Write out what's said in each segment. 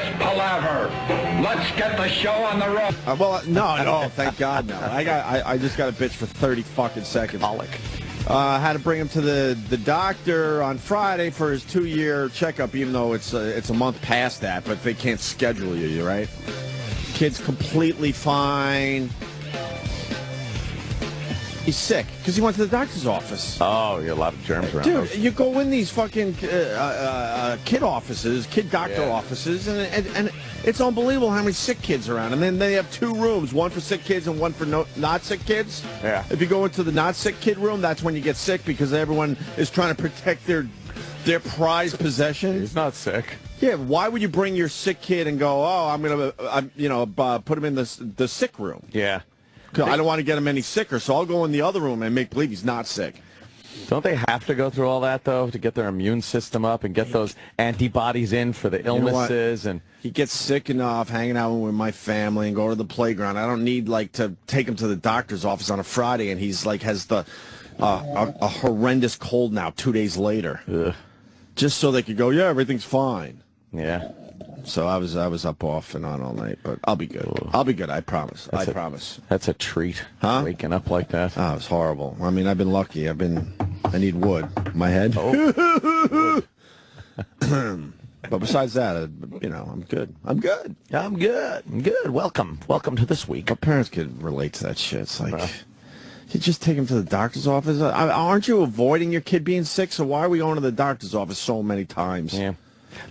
this palaver. Let's get the show on the road. Well, no, thank God, no. I just got a bitch for 30 fucking seconds. Had to bring him to the doctor on Friday for his 2-year checkup, even though it's a month past that, but they can't schedule you, right? Kid's completely fine. He's sick because he went to the doctor's office. Oh, you got a lot of germs around. Dude, you go in these fucking kid offices, kid doctor offices, and it's unbelievable how many sick kids are around. And then they have 2 rooms, one for sick kids and one for not sick kids. Yeah. If you go into the not sick kid room, that's when you get sick because everyone is trying to protect their prized possession. He's not sick. Yeah, why would you bring your sick kid and go, I'm gonna put him in the sick room? Yeah. I don't want to get him any sicker, so I'll go in the other room and make believe he's not sick. Don't they have to go through all that, though, to get their immune system up and get those antibodies in for the illnesses? And he gets sick enough hanging out with my family and go to the playground. I don't need, to take him to the doctor's office on a Friday, and he's, has the a horrendous cold now 2 days later. Ugh. Just so they could go, yeah, everything's fine. Yeah. So I was up off and on all night, but I'll be good. I'll be good, I promise. I promise. That's a treat. Huh? Waking up like that. Oh, it's horrible. I mean, I've been lucky. I need wood. My head. Oh. But besides that, I'm good. I'm good. I'm good. I'm good. Welcome to this week. My parents could relate to that shit. It's like, you just take him to the doctor's office. Aren't you avoiding your kid being sick? So why are we going to the doctor's office so many times? Yeah.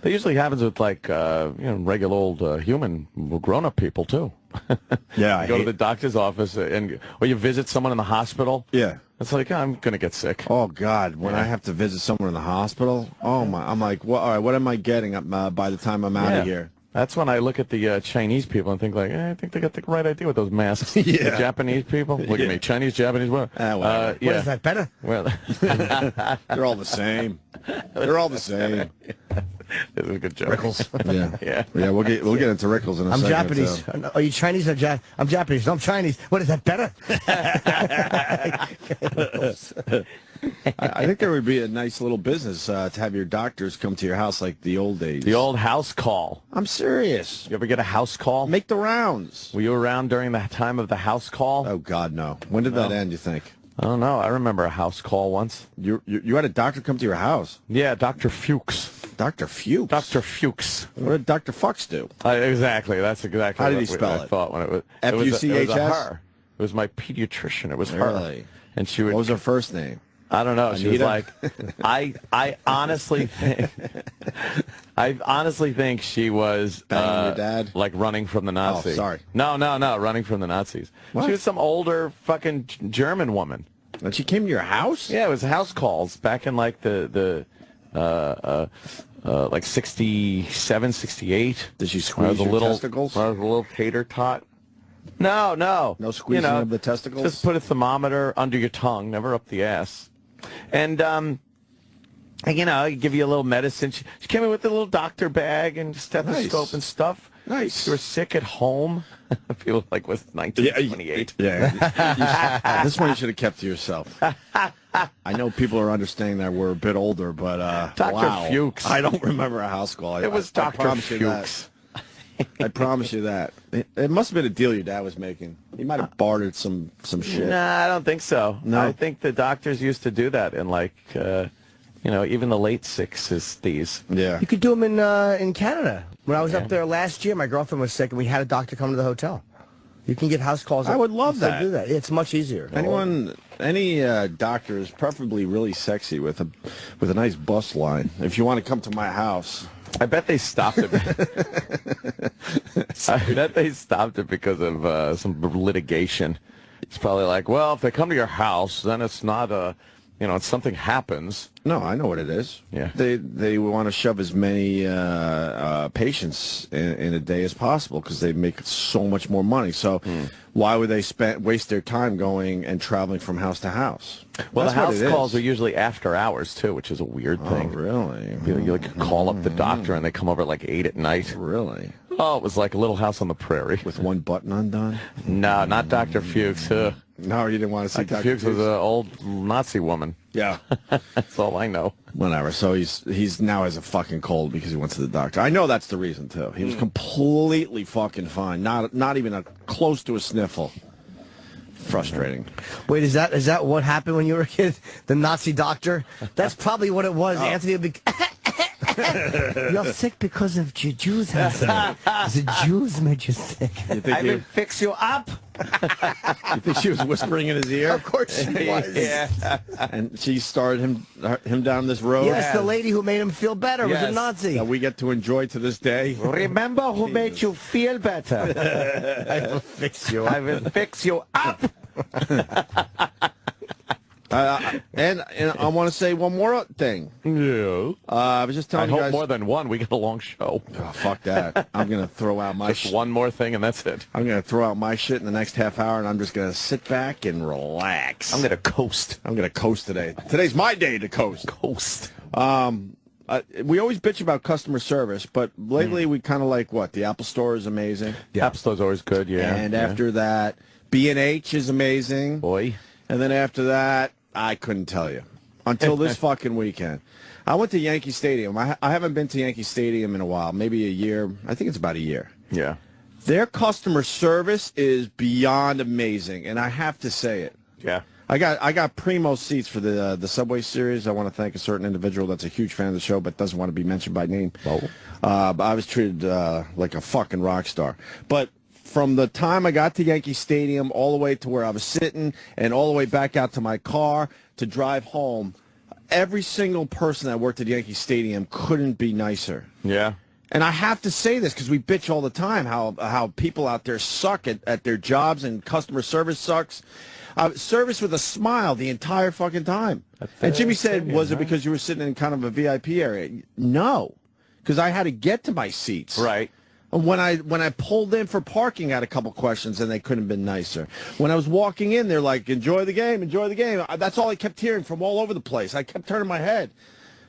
That usually happens with regular old human grown-up people too. Yeah, you go to the doctor's office or you visit someone in the hospital. Yeah, it's like I'm gonna get sick. Oh God, when I have to visit someone in the hospital, oh my, I'm like, well, all right, what am I getting by the time I'm out of here? That's when I look at the Chinese people and think I think they got the right idea with those masks. The Japanese people, look at me, Chinese, Japanese, what? What is that better? Well, they're all the same. They're all the same. This is a good joke. Rickles. Yeah. We'll get into Rickles in a second. I'm Japanese. Are you Chinese or I'm Japanese. No, I'm Chinese. What is that better? I think there would be a nice little business to have your doctors come to your house like the old days. The old house call. I'm serious. You ever get a house call? Make the rounds. Were you around during the time of the house call? Oh God, no. When did that end, you think? I don't know. I remember a house call once. You had a doctor come to your house? Yeah, Dr. Fuchs. Dr. Fuchs? Dr. Fuchs. What did Dr. Fuchs do? Exactly. That's exactly How did he spell it? I thought when it was F-U-C-H-S? It was her. It was my pediatrician. It was really? Her. And she would. What was her first name? I don't know. Anita? She was like, I honestly think she was banging your dad? Like running from the Nazis. Oh, sorry. No, running from the Nazis. What? She was some older fucking German woman. And she came to your house? Yeah, it was house calls back in like the like 67, 68. Did she squeeze your testicles? I was a little tater tot. No. No squeezing of the testicles? Just put a thermometer under your tongue, never up the ass. And, give you a little medicine. She came in with a little doctor bag and stethoscope and stuff. Nice. You were sick at home. I feel like with 1928. Yeah. This one you should have kept to yourself. I know people are understanding that we're a bit older, but Dr. Fuchs. I don't remember a house call. It was Dr. Fuchs. I promise you that. It must have been a deal your dad was making. He might have bartered some shit. Nah, I don't think so. No? I think the doctors used to do that in even the late 60s. Yeah. You could do them in Canada. When I was up there last year, my girlfriend was sick, and we had a doctor come to the hotel. You can get house calls. I would love that. Do that. It's much easier. Any doctor is preferably really sexy with a nice bust line. If you want to come to my house. I bet they stopped it. I bet they stopped it because of some litigation. It's probably like, well, if they come to your house, then it's not if something happens. No, I know what it is. Yeah. They want to shove as many patients in a day as possible because they make so much more money. So why would they waste their time going and traveling from house to house? Well, That's the house calls are usually after hours, too, which is a weird thing. Oh, really? You call up the doctor, and they come over at like 8 at night. Really? Oh, it was like a Little House on the Prairie. With one button undone? No, not Dr. Fuchs. No, you didn't want to see Dr. Dr. Fuchs was an old Nazi woman. Yeah. That's all I know. Whatever. So he's now has a fucking cold because he went to the doctor. I know that's the reason too. He was completely fucking fine. Not even close to a sniffle. Frustrating. Wait, is that what happened when you were a kid? The Nazi doctor? That's probably what it was. Oh. Anthony would be... You're sick because of Jews, Anthony. The Jews made you sick. I will fix you up. You think she was whispering in his ear? Of course she was. Yeah. And she started him down this road. Yes, the lady who made him feel better was a Yes. Nazi. That we get to enjoy to this day. Remember who made you feel better. I will fix you. I will fix you up. And I want to say one more thing. Yeah. I was just I telling you hope guys. more than one. We got a long show. Oh, fuck that. I'm going to throw out my Just one more thing, and that's it. I'm going to throw out my shit in the next half hour, and I'm just going to sit back and relax. I'm going to coast. I'm going to coast today. Today's my day to coast. Coast. We always bitch about customer service, but lately we kind of like what? The Apple Store is amazing. The App Store's always good, yeah. And after that, B&H is amazing. Boy. And then after that, I couldn't tell you. Until this fucking weekend. I went to Yankee Stadium. I haven't been to Yankee Stadium in a while. Maybe a year. I think it's about a year. Yeah. Their customer service is beyond amazing, and I have to say it. Yeah. I got primo seats for the Subway Series. I want to thank a certain individual that's a huge fan of the show but doesn't want to be mentioned by name. Oh. But I was treated like a fucking rock star. But from the time I got to Yankee Stadium all the way to where I was sitting and all the way back out to my car to drive home, every single person that worked at Yankee Stadium couldn't be nicer. Yeah. And I have to say this because we bitch all the time how people out there suck at their jobs and customer service sucks. Service with a smile the entire fucking time. And Jimmy said, was it because you were sitting in kind of a VIP area? No, because I had to get to my seats. Right. And when I pulled in for parking, I had a couple questions, and they couldn't have been nicer. When I was walking in, they're like, enjoy the game, enjoy the game. That's all I kept hearing from all over the place. I kept turning my head.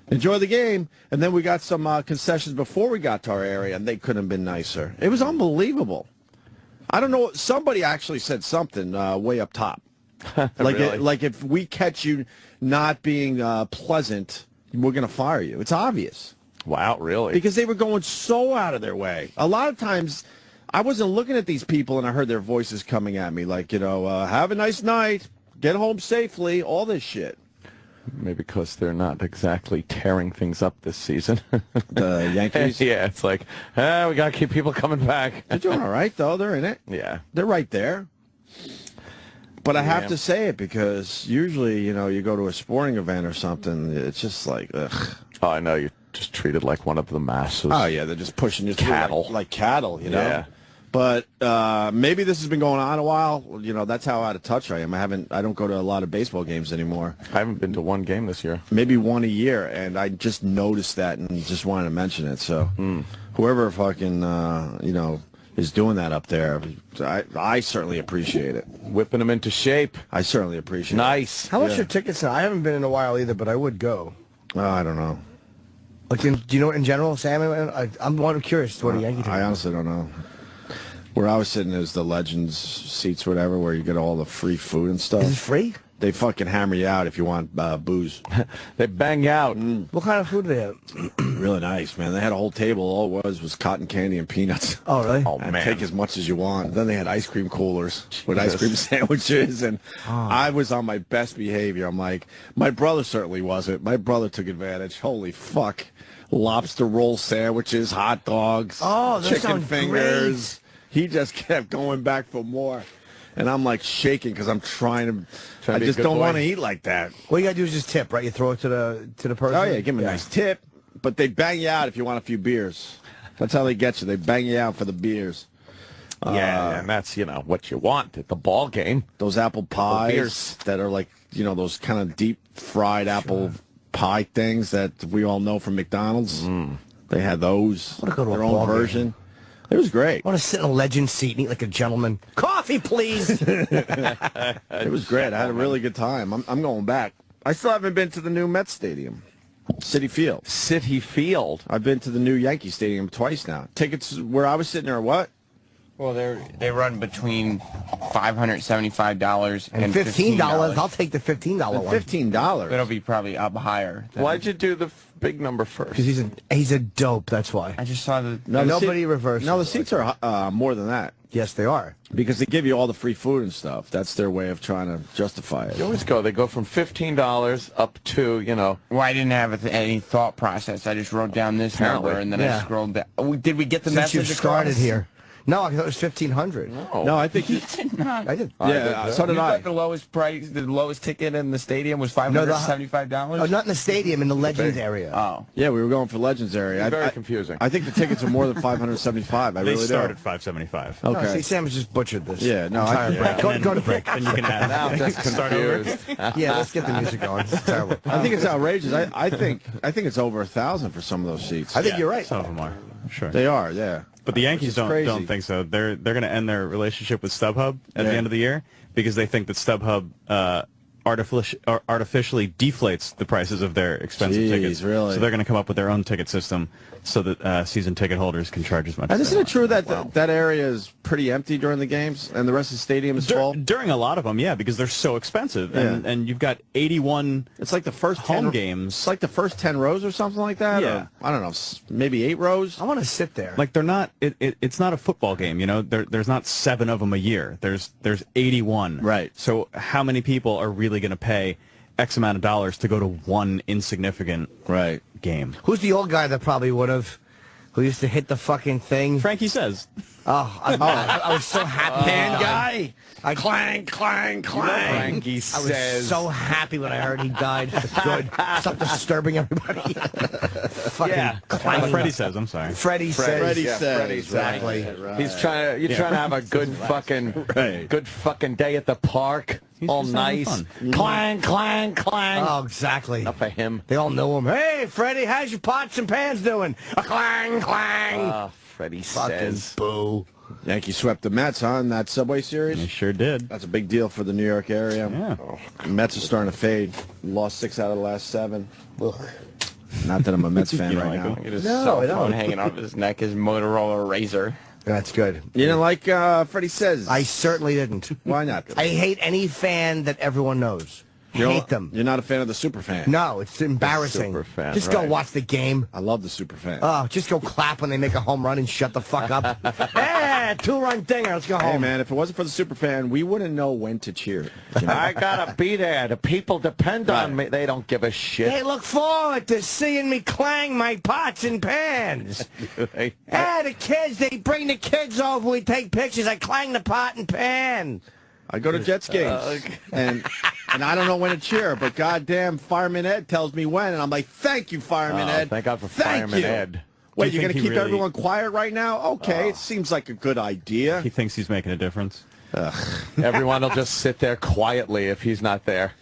Enjoy the game. And then we got some concessions before we got to our area, and they couldn't have been nicer. It was unbelievable. I don't know. Somebody actually said something way up top. Really? Like if we catch you not being pleasant, we're going to fire you. It's obvious. Wow, really? Because they were going so out of their way. A lot of times, I wasn't looking at these people, and I heard their voices coming at me like, have a nice night, get home safely, all this shit. Maybe because they're not exactly tearing things up this season. The Yankees? Yeah, it's like, we got to keep people coming back. They're doing all right, though. They're in it. Yeah. They're right there. But I have to say it because usually, you go to a sporting event or something, it's just like, ugh. Oh, I know. You're just treated like one of the masses. Oh, yeah, they're just pushing you through Cattle. like cattle, Yeah. But maybe this has been going on a while. That's how out of touch I am. I don't go to a lot of baseball games anymore. I haven't been to one game this year. Maybe one a year, and I just noticed that and just wanted to mention it. So whoever fucking, is doing that up there, I certainly appreciate it. Whipping them into shape. I certainly appreciate it. Nice. How much are tickets now? I haven't been in a while either, but I would go. I don't know. Like, do you know in general, Sam? I'm curious to what a Yankee team. I honestly don't know. Where I was sitting is the Legends seats, whatever, where you get all the free food and stuff. Is it free? They fucking hammer you out if you want booze. They bang you out. What kind of food do they have? Really nice, man. They had a whole table. All it was cotton candy and peanuts. Oh, really? Oh, And man. take as much as you want. Then they had ice cream coolers with ice cream sandwiches, and I was on my best behavior. I'm like, my brother certainly wasn't. My brother took advantage. Holy fuck. Lobster roll sandwiches, hot dogs, Oh, those chicken sound fingers. He just kept going back for more. And I'm like shaking because I'm trying to, I be a just good don't boy. want to eat like that. All you gotta do is just tip, right? You throw it to the person. Oh, yeah, give him a nice tip. But they bang you out if you want a few beers. That's how they get you. They bang you out for the beers. Yeah, and that's, what you want at the ball game. Those apple pies beers. that are like, those kind of deep fried apple pie things that we all know from McDonald's. They had those. I wanna go to a their own ball game. version. It was great. I want to sit in a legend seat and eat like a gentleman. Coffee, please. It was great. I had a really good time. I'm going back. I still haven't been to the new Mets Stadium, Citi Field. Citi Field. I've been to the new Yankee Stadium twice now. Tickets where I was sitting are what? Well, they run between $575 and $15. I'll take the $15 one. $15. It'll be probably up higher. Why'd you do the big number first? Because he's a dope. That's why. I just saw the. Nobody reverses. No, the seats are more than that. Yes, they are. Because they give you all the free food and stuff. That's their way of trying to justify it. You always go. They go from $15 up to, you know. Well, I didn't have any thought process. I just wrote down this number and then I scrolled down. Did we get the Since message you started across? here. No, I thought it was $1,500. No, I think You did not. I did. Yeah, so did You I. thought the lowest price, the lowest ticket in the stadium was $575? Oh, not in the stadium, in the Legends area. Oh. Yeah, we were going for Legends area. Very confusing. I think the tickets are more than $575. I They really start do. at $575. No, Okay. see, Sam has just butchered this. Yeah, no, I'm I- tired. Go to break. And you can add. Now I'm just Start over. confused. Yeah, let's get the music going. This is terrible. I think it's outrageous. I think it's over 1,000 for some of those seats. I think you're right. Some of them are. Sure. They are, yeah. But the Yankees crazy. don't think so. They're going to end their relationship with StubHub at the end of the year because they think that StubHub artificially deflates the prices of their expensive tickets. Really? So they're going to come up with their own ticket system so that season ticket holders can charge as much. And as isn't they it true want. that that area is pretty empty during the games and the rest of the stadium is full? During a lot of them, yeah, because they're so expensive, and you've got 81. It's like the first home 10 games. It's like the first 10 rows or something like that. Yeah. Or, I don't know, maybe 8 rows. I want to sit there. Like they're not. It's not a football game, you know. There's not 7 of them a year. There's 81. Right. So how many people are really going to pay X amount of dollars to go to one insignificant game? Who's the old guy that probably would have, who used to hit the fucking thing? Frankie says. Oh, I was so happy. Pan guy. Clang, clang, clang. Frankie I was so happy when I heard he died. Good. Stop disturbing everybody. Fucking clang. Freddie says. I'm sorry. Freddie says. Freddie says. Freddie's Exactly. Right. He's trying to. You're trying to have a good fucking day at the park. All just having nice. fun. Clang, clang, clang. Oh, exactly. Enough of him. They all know him. Hey, Freddie, how's your pots and pans doing? A clang, clang. Freddie Fucking says. boo. Yankees swept the Mets, huh, in that Subway Series? They sure did. That's a big deal for the New York area. Yeah. The Mets are starting to fade. Lost 6 out of the last 7. Ugh. Not that I'm a Mets fan You don't right like now. them? Look at his No, cell I don't. phone hanging off his neck, his Motorola Razor. That's good. You didn't like Freddie Says? I certainly didn't. Why not? I hate any fan that everyone knows. Hate them. You're not a fan of the super fan. No, it's embarrassing. super fan, Just go right. watch the game. I love the super fan. Oh, just go clap when they make a home run and shut the fuck up. Hey, 2-run dinger. Let's go home. Hey, man, if it wasn't for the super fan, we wouldn't know when to cheer. You know? I gotta be there. The people depend on me. They don't give a shit. They look forward to seeing me clang my pots and pans. Hey, The kids, they bring the kids over. We take pictures. I clang the pot and pan. I go to Jets games, and I don't know when to cheer, but goddamn, Fireman Ed tells me when, and I'm like, thank you, Fireman Ed. Thank God for Thank Fireman you. Ed. Wait, Do you you're going think to he keep really- everyone quiet right now? Okay, it seems like a good idea. He thinks he's making a difference. Everyone will just sit there quietly if he's not there.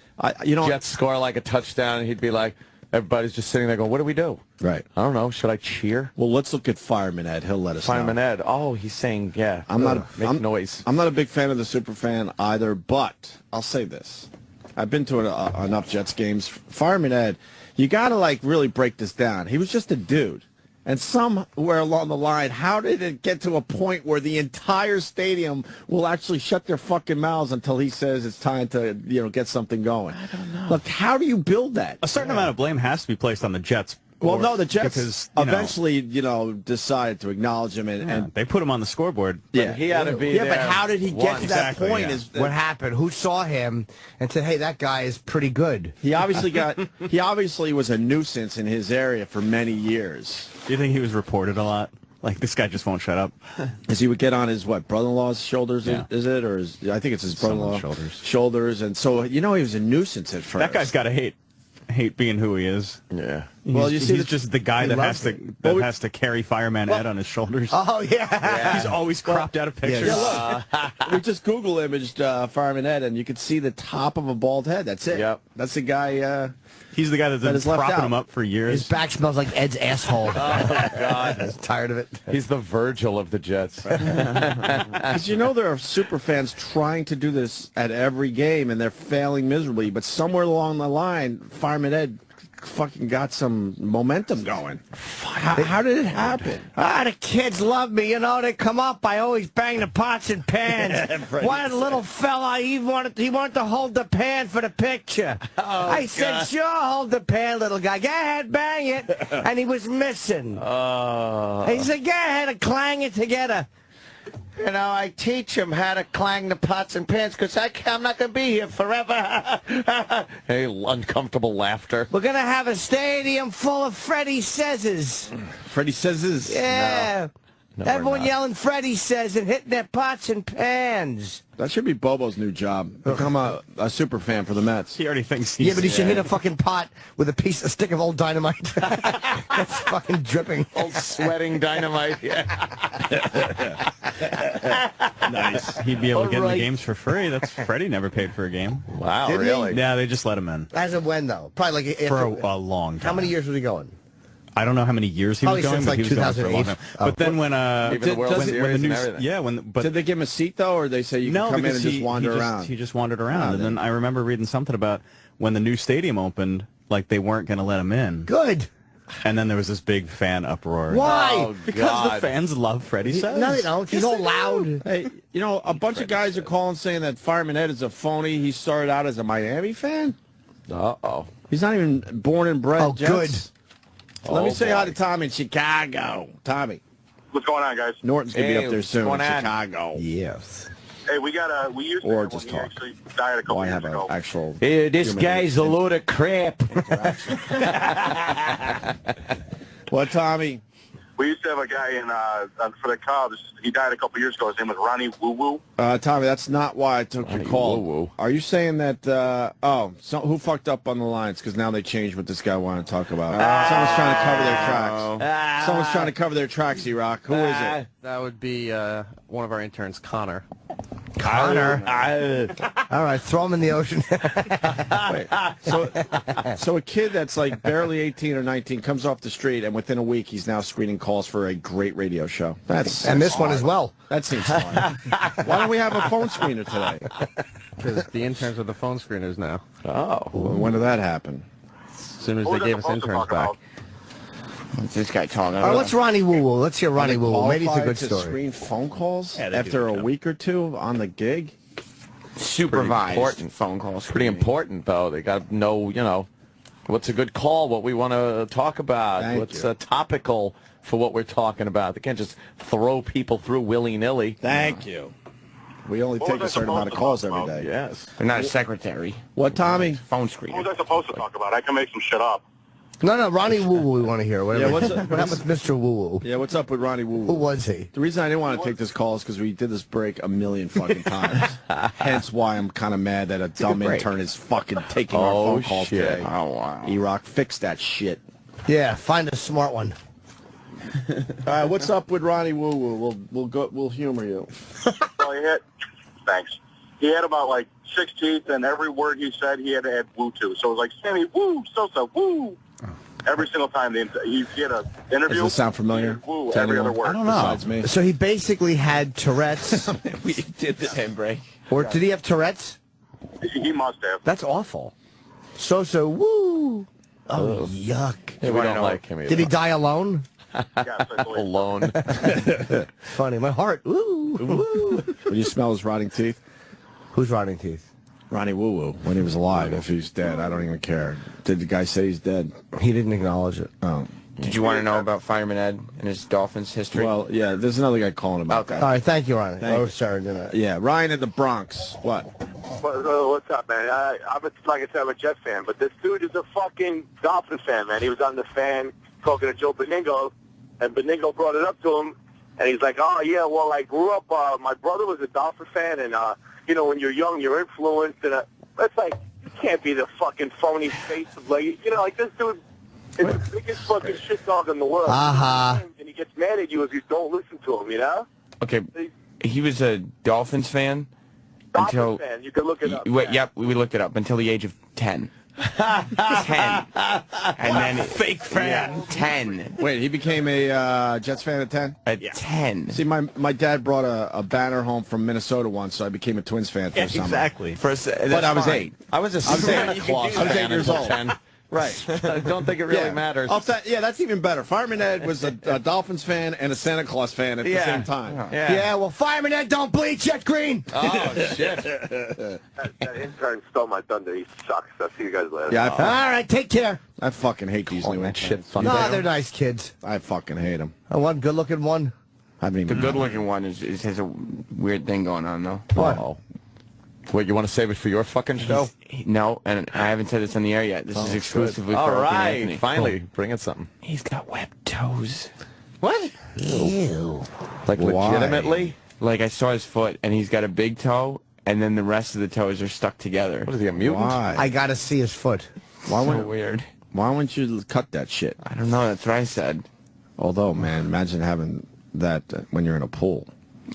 You know, Jets score like a touchdown, and he'd be like, everybody's just sitting there going, what do we do? Right. I don't know. Should I cheer? Well, let's look at Fireman Ed. He'll let us Fireman know. Ed. Oh, he's saying, yeah. I'm not Make noise. I'm not a big fan of the super fan either, but I'll say this. I've been to enough Jets games. Fireman Ed, you got to, like, really break this down. He was just a dude. And somewhere along the line, how did it get to a point where the entire stadium will actually shut their fucking mouths until he says it's time to, get something going? I don't know. Look, how do you build that? A certain amount of blame has to be placed on the Jets. Well, no, the Jets because, eventually, decided to acknowledge him, and they put him on the scoreboard. yeah, He had to be Yeah, there. but how did he get once. to that Exactly, point? yeah. Is what happened? Who saw him and said, "Hey, that guy is pretty good"? he obviously was a nuisance in his area for many years. Do you think he was reported a lot? Like, this guy just won't shut up. As he would get on his brother-in-law's shoulders, Yeah. is it, or I think it's his brother-in-law Someone's shoulders, and so he was a nuisance at first. That guy's got to hate being who he is. Yeah. Well, you see, he's just the guy he that loves has to carry Fireman Ed on his shoulders. Oh yeah. He's always cropped out of pictures. Yeah, look, we just Google imaged Fireman Ed, and you could see the top of a bald head. That's it. Yep. That's the guy. He's the guy that's That been is left propping out. him up for His years. back smells like Ed's asshole. God. I'm tired of it. He's the Virgil of the Jets. Because there are super fans trying to do this at every game, and they're failing miserably. But somewhere along the line, Fireman Ed fucking got some momentum going. How did it happen? The kids love me. You know, they come up. I always bang the pots and pans. One little fella, he wanted to hold the pan for the picture. I said, sure, hold the pan, little guy. Go ahead, bang it. And he was missing. He said, go ahead and clang it together. You know, I teach him how to clang the pots and pans because I'm not going to be here forever. Hey, uncomfortable laughter. We're going to have a stadium full of Freddie Says. Freddie Says? Yeah. No, Everyone yelling Freddie Says and hitting their pots and pans. That should be Bobo's new job. Become a super fan for the Mets. He already thinks he's... Yeah, but he should hit a fucking pot with a stick of old dynamite. That's fucking dripping. Old sweating dynamite, yeah. Nice. He'd be able to get in the games for free. That's Freddie never paid for a game. Wow, Didn't he? really? Yeah, they just let him in. As of when, though? Probably like... For a long time. How many years was he going? I don't know how many years he was going, since, but like, he was going for a long 2008. time. But then when Even the World Series and everything. yeah, but Did they give him a seat, though, or they say you can come in and just wander around? He just wandered around. And then I remember reading something about when the new stadium opened, like they weren't going to let him in. Good. And then there was this big fan uproar. Why? Oh, Because God. the fans love Freddie Says. No, they don't. He's all loud. Hey, you know, a bunch of guys are calling saying that Fireman Ed is a phony. He started out as a Miami fan. Uh-oh. He's not even born and bred. Oh, Jets. Let me Oh, say hi boy. to Tommy in Chicago. Tommy. What's going on, guys? Norton's going to be Hey, up there what's soon in going on? Chicago. Yes. Hey, we used to Or have just one. He talk. actually died a couple Oh, I years have an ago. actual... This human guy's a load of crap. What, Tommy? We used to have a guy for the Cubs. He died a couple years ago. His name was Ronnie Woo Woo. Tommy, that's not why I took your call. woo-woo. Are you saying that, who fucked up on the lines? Because now they changed what this guy wanted to talk about. Someone's trying to cover their tracks. Someone's trying to cover their tracks, E-Rock. Who is it? That would be one of our interns, Connor. Connor. All right, throw him in the ocean. So a kid that's like barely 18 or 19 comes off the street, and within a week he's now screening calls for a great radio show. And this one as well. That seems fun. Why don't we have a phone screener today? Because the interns are the phone screeners now. Oh. When did that happen? As soon as What they was gave I us supposed to interns talk back. about? What's this guy talking All about? right, what's Ronnie Woo Woo? Let's hear Ronnie Are they Woo Woo. Maybe it's a qualified good to story. screen phone calls Yeah, they do after the a job. week or two on the gig? Supervised important. phone calls. Pretty important, though. They got to know, what's a good call, what we want to talk about, Thank what's you. topical for what we're talking about. They can't just throw people through willy-nilly. Thank you. We only What take was a I certain amount of supposed to calls talk every about? day. Yes. They're not a secretary. What, Tommy? Phone What screener. was I supposed to talk about? I can make some shit up. No, Ronnie Woo Woo we want to hear. Whatever. Yeah, what's what happened with Mr. Woo Woo? Yeah, what's up with Ronnie Woo? Who was he? The reason I didn't want to take this call is because we did this break a million fucking times. Hence why I'm kind of mad that a dumb break. intern is fucking taking our phone calls shit. today. Oh, wow. E-Rock, fix that shit. Yeah, find a smart one. All right, what's up with Ronnie Woo Woo? We'll humor you. Well, thanks. He had about like 6 teeth, and every word he said, he had to add woo to. So it was like Sammy Woo, Sosa Woo. Every single time he had an interview. Does this sound familiar? he had Woo, to every anyone? other word. I don't know. Besides me. So he basically had Tourette's. We did the same break. Or did he have Tourette's? He must have. That's awful. So woo. Oh, yuck. Yeah, we don't like him either. Did he die alone? Yes, I believe. Alone. Funny. My heart. Woo. Woo. When you smell his rotting teeth? Who's rotting teeth? Ronnie Woo Woo, when he was alive. If he's dead, I don't even care. Did the guy say he's dead? He didn't acknowledge it. Oh. Did you want to know about Fireman Ed and his Dolphins history? Well, yeah, there's another guy calling about Okay. that. All right, thank you, Ronnie. Thank oh, you. sorry. Didn't I? Yeah, Ryan in the Bronx. What? What's up, man? Like I said, I'm a Jet fan, but this dude is a fucking Dolphin fan, man. He was on the fan talking to Joe Beningo, and Beningo brought it up to him, and he's like, oh, yeah, well, I grew up, my brother was a Dolphin fan, and, when you're young, you're influenced, and it's like, you can't be the fucking phony face of, like, this dude is the biggest fucking shit dog in the world. Uh-huh. And he gets mad at you if you don't listen to him, you know? Okay, he was a Dolphins fan Dolphin until... fan, you can look it up. Yep, we looked it up. Until the age of 10. 10. And then Fake fan. Yeah, 10. Wait, he became a Jets fan at 10? At 10. See, my dad brought a banner home from Minnesota once, so I became a Twins fan for Yeah, a summer. exactly. But I was 8. I was a I was Santa 8. Claus I was 8 fan years until old. 10. Right. I don't think it really matters. That's even better. Fireman Ed was a Dolphins fan and a Santa Claus fan at the same time. Yeah, well, Fireman Ed don't bleach yet, Green. Oh, shit. That intern stole my thunder. He sucks. I'll see you guys later. Yeah, All right, take care. I fucking hate these new interns. No, they're nice kids. I fucking hate them. One good-looking one. I haven't The even. good-looking one has a weird thing going on, though. What? What, you want to save it for your fucking show? No, and I haven't said this on the air yet. This is exclusively for All Opie right, Anthony. finally, bring it something. He's got webbed toes. What? Ew. Like Why? legitimately? Like, I saw his foot, and he's got a big toe, and then the rest of the toes are stuck together. What is he, a mutant? Why? I gotta see his foot. Why So wouldn't weird. Why wouldn't you cut that shit? I don't know. That's what I said. Although, man, imagine having that when you're in a pool.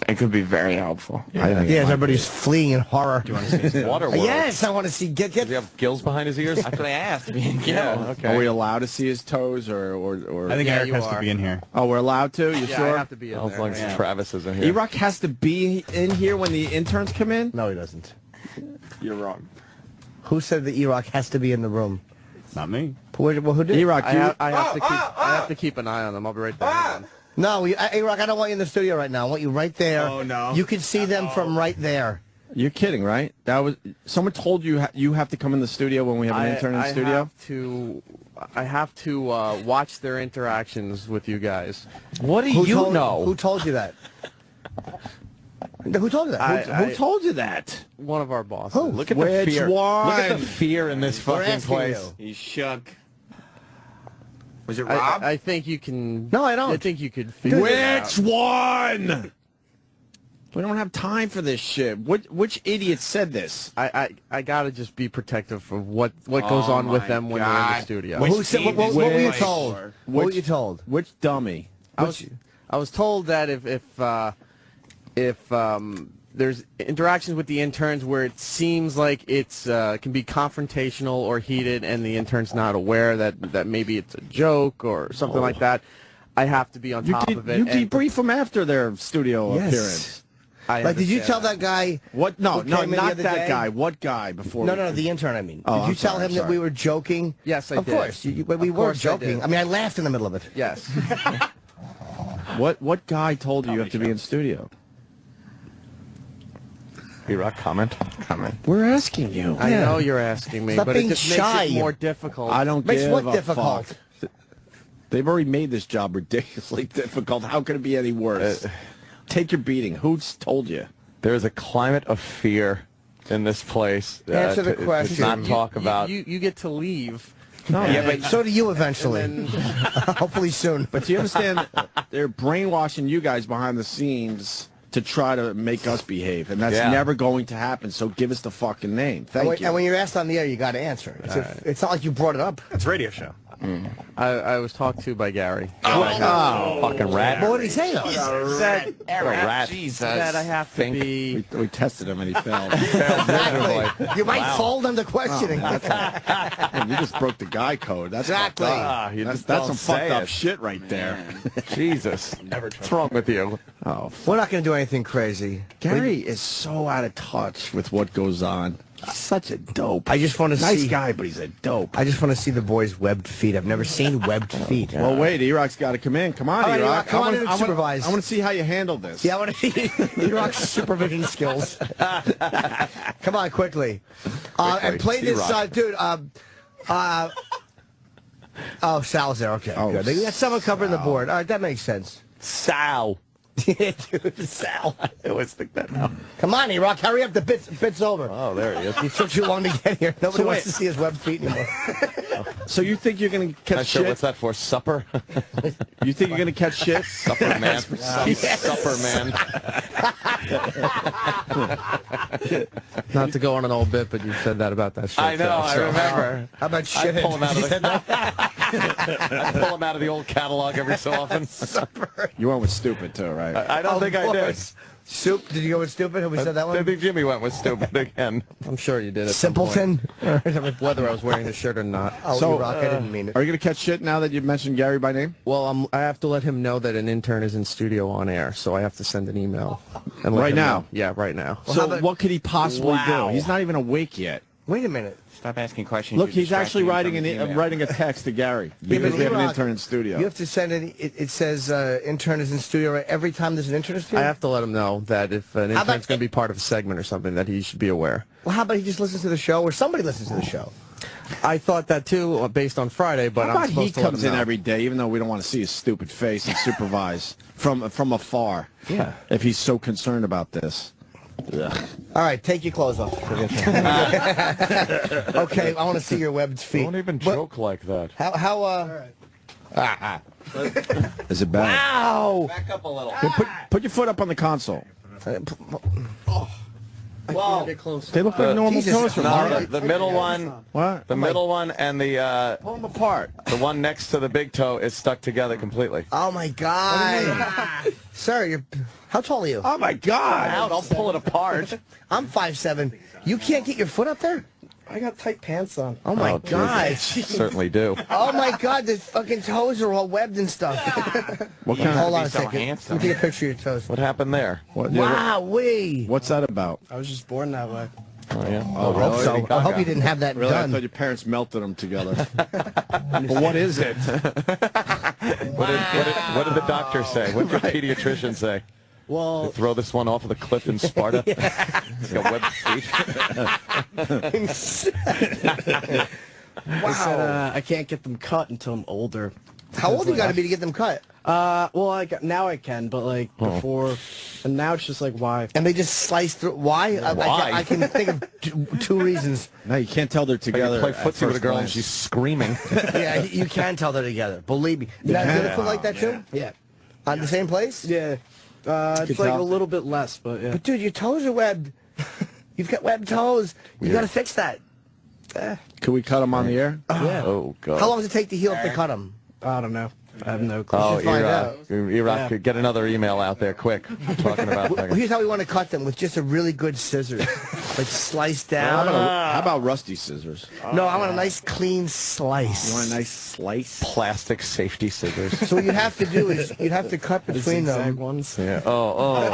It could be very helpful. I think it Yes, might everybody's fleeing in horror. Do you want to see his water world? Yes, I want to see. Get. Does he have gills behind his ears? That's what I asked. Yeah, okay. Are we allowed to see his toes, or? I think Yeah, Eric you has are. to be in here. Oh, we're allowed to. You Yeah, sure? I have to be in As there. long as Yeah. Travis isn't here. E-Rock has to be in here when the interns come in. No, he doesn't. You're wrong. Who said the E-Rock has to be in the room? Not me. Well, who did? E-Rock, I have to keep an eye on them. I'll be right there. Hang on. No, E-Rock, I don't want you in the studio right now. I want you right there. Oh, no. You can see them from right there. You're kidding, right? That was someone told you you have to come in the studio when we have an intern in the studio. I have to watch their interactions with you guys. What do Who you told, know? Who told you that? Who told you that? Who told you that? One of our bosses. Who? Look at Which the fear. one? Look at the fear in this We're fucking asking place. you. He's shook. Was it I, Rob? I think you can. No, I don't. I think you could figure it out. Which one? We don't have time for this shit. Which idiot said this? I gotta just be protective of what goes on with them when they're in the studio. Well, who said, what were you told? What were Which- you told? Which dummy? I was told that if there's interactions with the interns where it seems like it's can be confrontational or heated, and the intern's not aware that maybe it's a joke or something like that, I have to be on top of it. You and debrief them after their studio appearance. I Like, did you understand tell that guy? What? No, who no, came in the not other that day? guy. What guy before? No, the intern, I mean. Oh, Did you I'm tell sorry, him I'm that sorry. we were joking? Yes, I of did. Course, but we Of were course I joking. did. I mean, I laughed in the middle of it. Yes. What guy told you have to be in studio? E-Rock, comment. We're asking you. I know you're asking me, Stop but it being just shy. makes it more difficult. I don't Makes give what a difficult? fuck. They've already made this job ridiculously difficult. How could it be any worse? Take your beating. Who's told you? There is a climate of fear in this place. Answer the to question. not talk about. You get to leave. No, yeah, but so do you eventually. And Hopefully soon. But do you understand? They're brainwashing you guys behind the scenes to try to make us behave, and that's Yeah. never going to happen. So give us the fucking name. Thank you. And when you're asked on the air, you got to answer. It's not like you brought it up. It's a radio show. I was talked to by Gary. fucking rat. But what did he say, though? That, What a rat. that I have to Think. be. We tested him and he failed. Exactly. You might fold under questioning. Man, you just broke the guy code. That's Exactly. fucked up. Ah, you That's just some don't fucked say up it. shit right there. Jesus. What's wrong with you? Oh, We're not going to do anything crazy. Gary is so out of touch with what goes on. He's such a dope. I just want to Nice see. guy, but he's a dope. I just want to see the boy's webbed feet. I've never seen webbed feet. Well, wait, E-Rock's got to come in. Come on, All right, E-Rock. E-Rock, come on in and I wanna- supervise. I want to see how you handle this. Yeah, I want to see E-Rock's supervision skills. Come on, quickly. And play this, E-Rock. dude. Oh, Sal's there. Okay, Oh, good. They got someone covering the board. All right, that makes sense. Sal. Yeah, dude, Sal. I always think that now. Come on, E-Rock, hurry up. The bit's over. Oh, there he is. He took too long to get here. Nobody So wants wait. to see his webbed feet anymore. So you think you're going to catch Not sure shit? what's that for. Supper? You think you're going to catch shit? Supper man. Supper man. Not to go on an old bit, but you said that about that shit. I know. I so- remember. How about I shit? pull him out of the. I pull him out of the old catalog every so often. You went with stupid, too, right? I don't think I did. Soup? Did you go with stupid? Have we said that I one? think Jimmy went with stupid again. I'm sure you did. At some point. Simpleton? Whether I was wearing the shirt or not. Oh, So, E-Rock, I didn't mean it. Are you going to catch shit now that you've mentioned Gary by name? Well, I have to let him know that an intern is in studio on air, so I have to send an email. And let Right him now? know. Yeah, right now. So what could he possibly do? He's not even awake yet. Wait a minute. Stop asking questions. Look, You're he's actually distracting writing him from his email. writing a text to Gary because we have an intern in studio. You have to send it says intern is in studio right every time there's an intern in studio? I have to let him know that if an intern's going to be part of a segment or something, that he should be aware. Well, how about he just listens to the show, or somebody listens to the show? I thought that too, based on Friday, but How I'm about he supposed to let comes him in know. every day, even though we don't want to see his stupid face and supervise from afar. Yeah. If he's so concerned about this. Ugh. All right, take your clothes off. Okay, I want to see your webbed feet. Don't even joke like that. Is it bad? Wow! Back up a little. Put your foot up on the console. Wow. They look like normal Jesus toes from No, Marty. the middle one. What? The middle one and the Pull them apart. the one next to the big toe is stuck together completely. Oh my God! Sir, how tall are you? Oh my God! Ow, don't pull it apart. I'm 5'7". You can't get your foot up there? I got tight pants on. Oh my Jesus. God! Certainly do. Oh my God! The fucking toes are all webbed and stuff. What kind Hold of? on a so second. handsome. Let me take a picture of your toes. What happened there? Wow, wee! What's that about? I was just born that way. Oh yeah. Oh, I hope so. I hope you didn't have that Really? I thought done. your parents melted them together. But what is it? What did the doctor say? What did the pediatrician say? Well, Throw this one off of the cliff in Sparta. He's got webbed feet. I said I can't get them cut until I'm older. How old you got to be to get them cut? Well, now I can, but like before, and now it's just like why? And they just slice through. Why? Why? I can think of two reasons. No, you can't tell they're together. You play at footsie with a first girl and glance. she's screaming. Yeah, you can tell they're together. Believe me. Now, do they put like that too? Yeah, On the same place? yeah. It's like a little bit less, but yeah. But dude, your toes are webbed. You've got webbed toes. You got to fix that. Could we cut them on the air? Yeah. Oh God. How long does it take to heal if they cut them? I don't know. I have no clue. Oh, should find out. Iraq, get another email out there quick. Talking about Well, here's how we want to cut them, with just a really good scissors. Like slice down. How about rusty scissors? No, I want a nice clean slice. You want a nice slice? plastic safety scissors. So what you'd have to do is you'd have to cut between them ones. Yeah. Oh.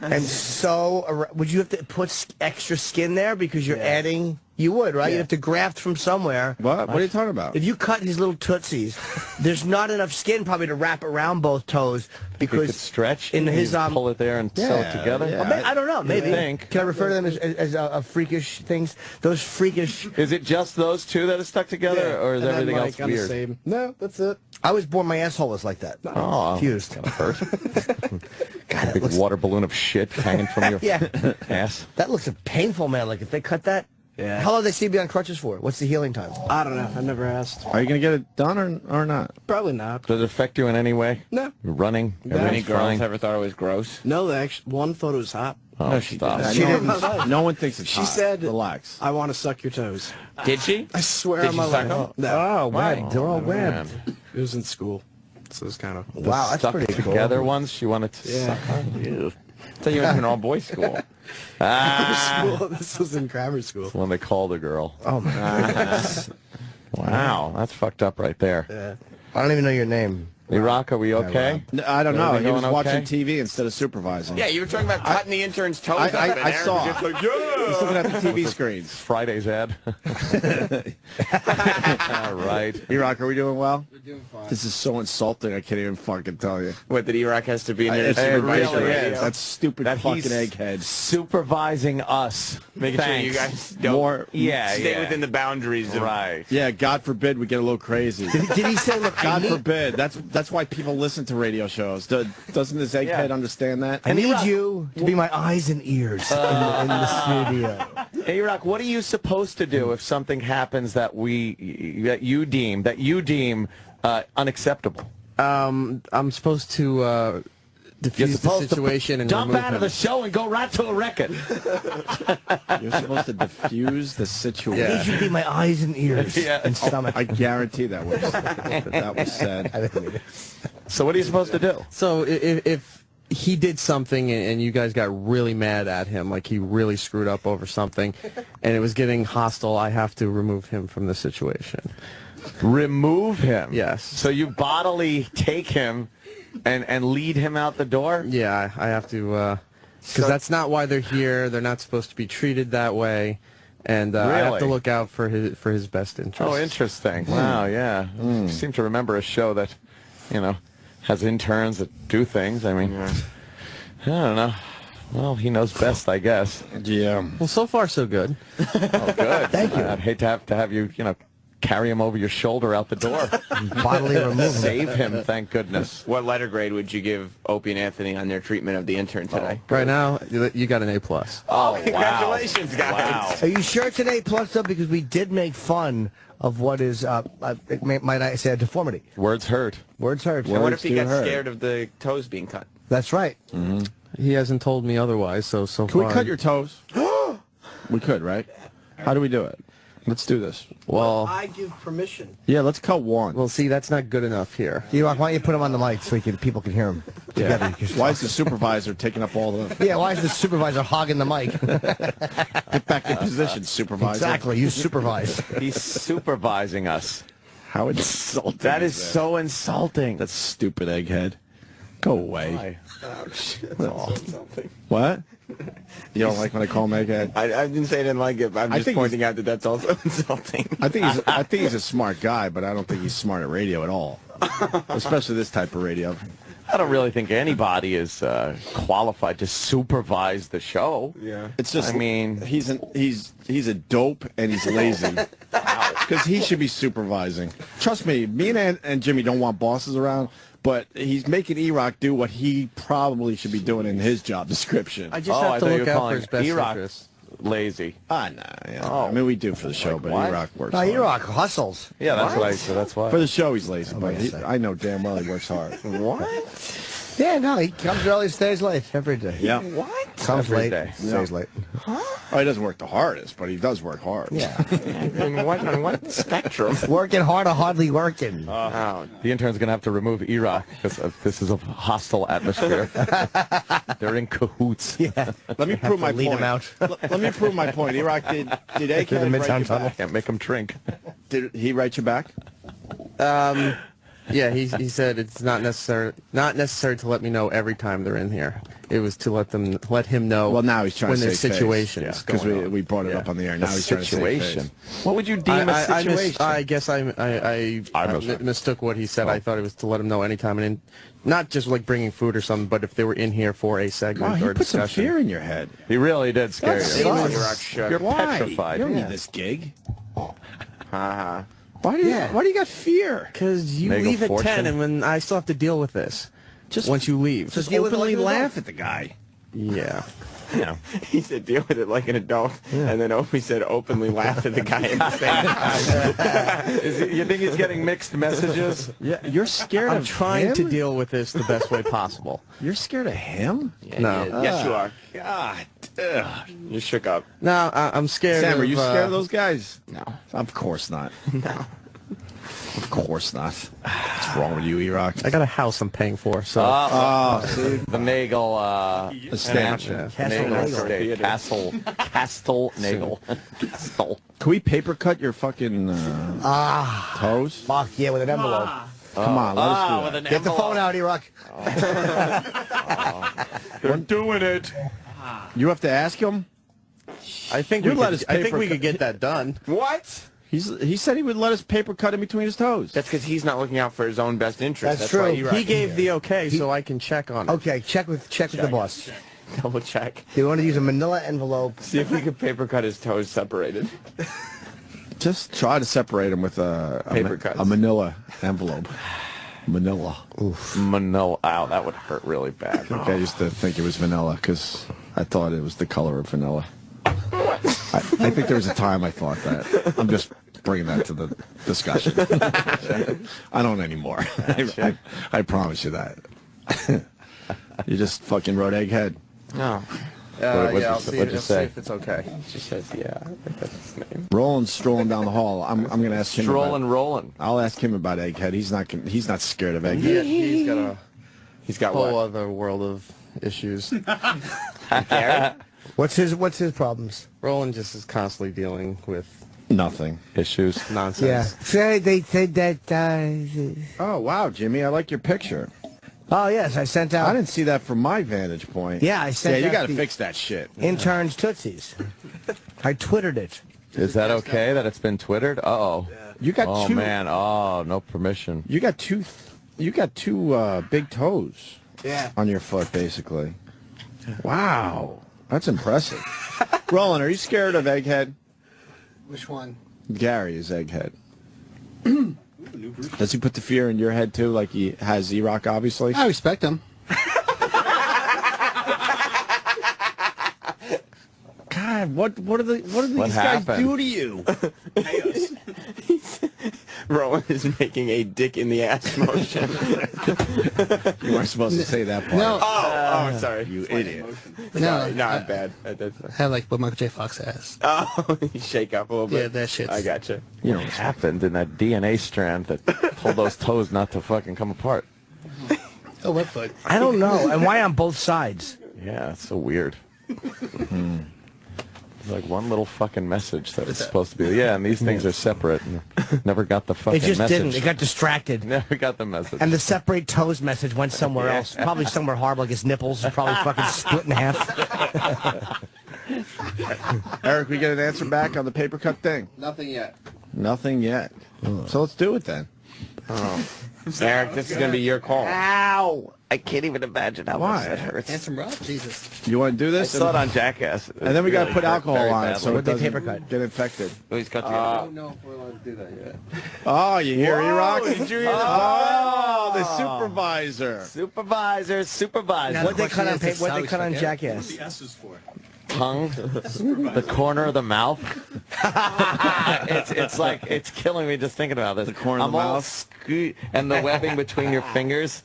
and sew. Would you have to put extra skin there because you're adding? You would, right? Yeah. You'd have to graft from somewhere. What? What are you talking about? If you cut his little tootsies, there's not enough skin probably to wrap around both toes You could because stretch. in his you pull it there and sew it together. yeah. I don't know. Maybe. think. Can I refer to them as freakish things? Those freakish. Is it just those two that are stuck together, or is everything else weird? No, that's it. I was born. My asshole was like that. Oh, Fused. hurt. God, it Big looks, water balloon of shit hanging from your Yeah. ass. that looks painful, man. Like if they cut that. Yeah. How long do they see you be on crutches for? What's the healing time? I don't know. I never asked. Are you going to get it done or not? Probably not. Does it affect you in any way? No. You're running. Any Everything's girls fine. ever thought it was gross? No, they actually, one thought it was hot. Oh, stop. She didn't. No one thinks it's She hot. said, Relax. I want to suck your toes. Did she? I swear Did on you my suck life. them? No. Oh, webbed. They're all webbed. Man. It was in school. So it's kind of... Wow, that's Stuck pretty cool. together once. She wanted to Yeah. suck on you. I thought you went to an all-boys school. This was in grammar school. When they called a girl. Oh my God. Wow, that's fucked up right there. Yeah. I don't even know your name. Iraq, are we okay? No, I don't know. Everything He was going watching okay? TV instead of supervising. Yeah, you were talking about cutting the intern's toes up, and I Aaron saw. was just like, He's looking at the TV screens. Friday's ad. All right. Iraq, are we doing well? We're doing fine. This is so insulting. I can't even fucking tell you. what, that Iraq has to be in there It's to it supervise really the is. radio? That stupid That fucking he's egghead. Supervising us. Making sure you Thanks. guys don't More- stay within the boundaries of... Right. Yeah, God forbid we get a little crazy. Did he say, look, God forbid. That's why people listen to radio shows. Doesn't this egghead understand that? I need you to be my eyes and ears in the studio. Hey, Iraq, what are you supposed to do if something happens that you deem unacceptable? I'm supposed to You're diffuse the supposed situation to and dump remove out of him. the show and go right to a record. You're supposed to diffuse the I situation. need you to be my eyes and ears and stomach. I guarantee that was said. So what are you supposed to do? So if he did something and you guys got really mad at him, like he really screwed up over something, and it was getting hostile, I have to remove him from the situation. Remove him? Yes. So you bodily take him and lead him out the door? Yeah, I have to, because that's not why they're here. They're not supposed to be treated that way. And I have to look out for his best interest. Oh, interesting. Wow, yeah. I seem to remember a show that, has interns that do things. I mean, I don't know. Well, he knows best, I guess. Yeah. Well, so far so good. Oh, good. Thank you. I'd hate to have you, carry him over your shoulder out the door. Bodily removal. Save him, thank goodness. What letter grade would you give Opie and Anthony on their treatment of the intern today? Right now, you got an A+. Oh, congratulations, guys. Wow. Are you sure it's an A+ though? Because we did make fun of what is, might I say, a deformity. Words hurt. Words hurt. And what if he got scared of the toes being cut? That's right. Mm-hmm. He hasn't told me otherwise, so Can far. we cut your toes? We could, right? How do we do it? Let's do this. Well, I give permission. Yeah, let's cut one. well, see, that's not good enough here. Why don't you put him on the mic so people can hear him together? Why is the supervisor taking up all the... Yeah, why is the supervisor hogging the mic? Get back in position, supervisor. Exactly, you supervise. He's supervising us. How insulting That is so insulting. That stupid egghead. Go away. Ouch. That's all insulting. What? You don't like when I call him egghead? I didn't say I didn't like it, but I'm just pointing out that that's also insulting. I think he's a smart guy, but I don't think he's smart at radio at all. Especially this type of radio. I don't really think anybody is qualified to supervise the show. Yeah. It's just, I mean, he's a dope and he's lazy. Because he should be supervising. Trust me and Jimmy don't want bosses around, but he's making E-Rock do what he probably should be doing in his job description. I just have to look out for his best E-Rock interest. lazy. Nah. I mean, we do for the show, but what? E-Rock works No, hard. E-Rock hustles. Yeah, that's what I said. That's why. For the show, he's lazy, but yes, sir. I know damn well he works hard. What? Yeah, no, he comes early, stays late every day. Yeah. What? Comes Every late, day. stays late. Oh, he doesn't work the hardest, but he does work hard. Yeah. On what spectrum? Working hard or hardly working. Oh, The intern's going to have to remove E-Rock because this is a hostile atmosphere. They're in cahoots. Yeah. Let me prove my lead point. him out. Let me prove my point. E-Rock, did Egghead write you back? Can't make them drink. Did he write you back? Yeah, he said it's not necessary to let me know every time they're in here. It was to let him know. Well, now he's trying when to there's say situations because going on. we brought it up on the air. Now he's trying to say Situation. face. What would you deem a situation? I guess I mistook what he said. I thought it was to let him know anytime, and not just like bringing food or something, but if they were in here for a segment Wow, he or a put some discussion. fear in your head. He really did scare you. That's You're Why? petrified. You don't need this gig. haha. Why do you got fear? Because you Nagel leave at fortune. 10, and when I still have to deal with this. Once you leave. Just deal with it openly like an laugh at the guy. Yeah. Yeah. He said deal with it like an adult, and then Opie said openly laugh at the guy at the same time. You think he's getting mixed messages? Yeah, you're scared I'm of trying him? to deal with this the best way possible. You're scared of him? No. Yes, you are. God. You shook up. No, I'm scared Sam, of... are you scared of those guys? No. Of course not. No. Of course not. What's wrong with you, E-Rock? I got a house I'm paying for, so... see? The Nagel stand. Castle Nagel. Castle. Can we paper cut your fucking toes? Fuck, yeah, with an envelope. Come on, let us do that. Get the phone out, E-Rock. They're doing it. You have to ask him? I think You'd we let could, us I think paper we cut- could get that done. What? He said he would let us paper cut in between his toes. That's because he's not looking out for his own best interest. That's why true. E-Rock He is gave here. the okay, so I can check on it. Okay, check with the boss. double check. You want to use a manila envelope. See if we could paper cut his toes separated. Just try to separate him with Paper cuts. a manila envelope. Manila. Manila. Ow, that would hurt really bad. I used to think it was vanilla because I thought it was the color of vanilla. I think there was a time I thought that. I'm just bringing that to the discussion. I don't anymore. I promise you that. You just fucking wrote egghead. No. What'd I'll you see, say? I'll see if it's okay. She says, yeah, I think that's his name. Roland's strolling down the hall. I'm going to ask him. Strolling, rolling. I'll ask him about egghead. He's not scared of egghead. Yeah, he's got a He's got whole what? other world of issues. What's his problems? Roland just is constantly dealing with Nothing. Issues. nonsense. Yeah. Say they said that. Oh wow, Jimmy, I like your picture. Oh yes, I sent out. I didn't see that from my vantage point. Yeah, I sent Yeah, you out got to the fix that shit. interns tootsies. I twittered it. Is that okay that it's been Twittered? Uh-oh. You got oh, two. Man. Oh, no permission. You got two big toes. Yeah. On your foot, basically. Wow. That's impressive. Roland, are you scared of Egghead? Which one? Gary is Egghead. Does he put the fear in your head, too, like he has Z-Rock, obviously? I respect him. God, what do these guys do to you? Rowan is making a dick in the ass motion. You weren't supposed to say that part. No. Oh, sorry. You idiot. No, I'm bad. I have like what Michael J. Fox has. Oh, you shake up a little bit. Yeah, that shit's... I gotcha. You know what happened in that DNA strand that told those toes not to fucking come apart. Oh, what foot? I don't know. And why on both sides? Yeah, it's so weird. It's like one little fucking message that was supposed to be, yeah, and these things are separate. And never got the fucking It just message. didn't. It got distracted. Never got the message. And the separate toes message went somewhere else. Probably somewhere horrible, like his nipples. Probably fucking split in half. Eric, we get an answer back on the paper cut thing? Nothing yet. Nothing yet. So let's do it then. Oh. Eric, this is going to be your call. Ow! I can't even imagine how much that hurts. Handsome Rob? Jesus. You want to do I this? saw it on Jackass. And then we got to put alcohol on it so it doesn't paper cut. get infected. Oh, he's got I don't know if we're allowed to do that yet. Oh, you hear E-Rock? Did you hear Oh, the supervisor. Supervisor. What they cut on is what they the cut on South Jackass? Tongue, the corner of the mouth. it's like it's killing me just thinking about this. The corner of the mouth, and the webbing between your fingers.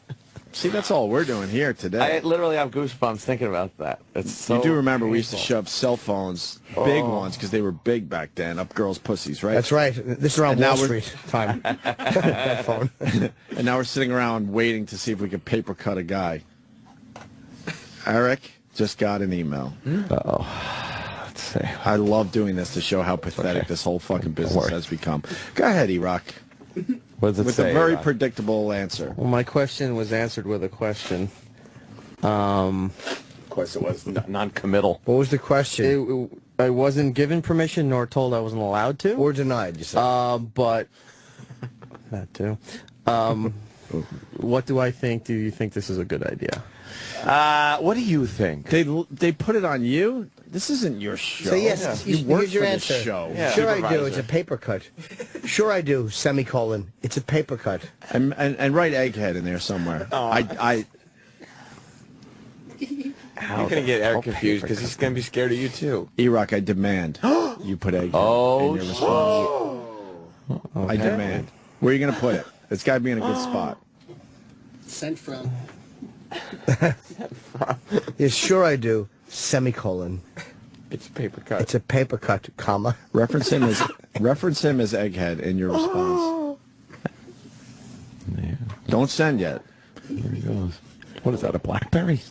See, that's all we're doing here today. I literally have goosebumps thinking about that. It's so You do remember we used to painful. shove cell phones, big ones, because they were big back then, up girls' pussies, right? That's right. This is around And Wall now we're- Street time. That phone. And now we're sitting around waiting to see if we could paper cut a guy. Eric just got an email. Let's see. I love doing this to show how pathetic this whole fucking business has become. Go ahead, E-Rock. What does it With say? a very Rock? predictable answer. Well, my question was answered with a question. Of course, it was non-committal. What was the question? I wasn't given permission nor told I wasn't allowed to. Or denied, you said. But that too. What do I think? Do you think this is a good idea? What do you think? They put it on you? This isn't your show. So yes, you work here's your for answer. this show. Yeah. Sure I do. Supervisor. It's a paper cut. Sure I do. Semicolon. It's a paper cut. And write Egghead in there somewhere. You're going to get Eric confused because he's going to be scared of you, too. E-Rock, I demand you put Egghead in your response. I demand. Where are you going to put it? It's got to be in a good spot. Sent from. Yes, sure I do. Semicolon. It's a paper cut. It's a paper cut, comma. Reference him as Egghead in your response. Yeah. Don't send yet. Here he goes. What is that, a BlackBerry?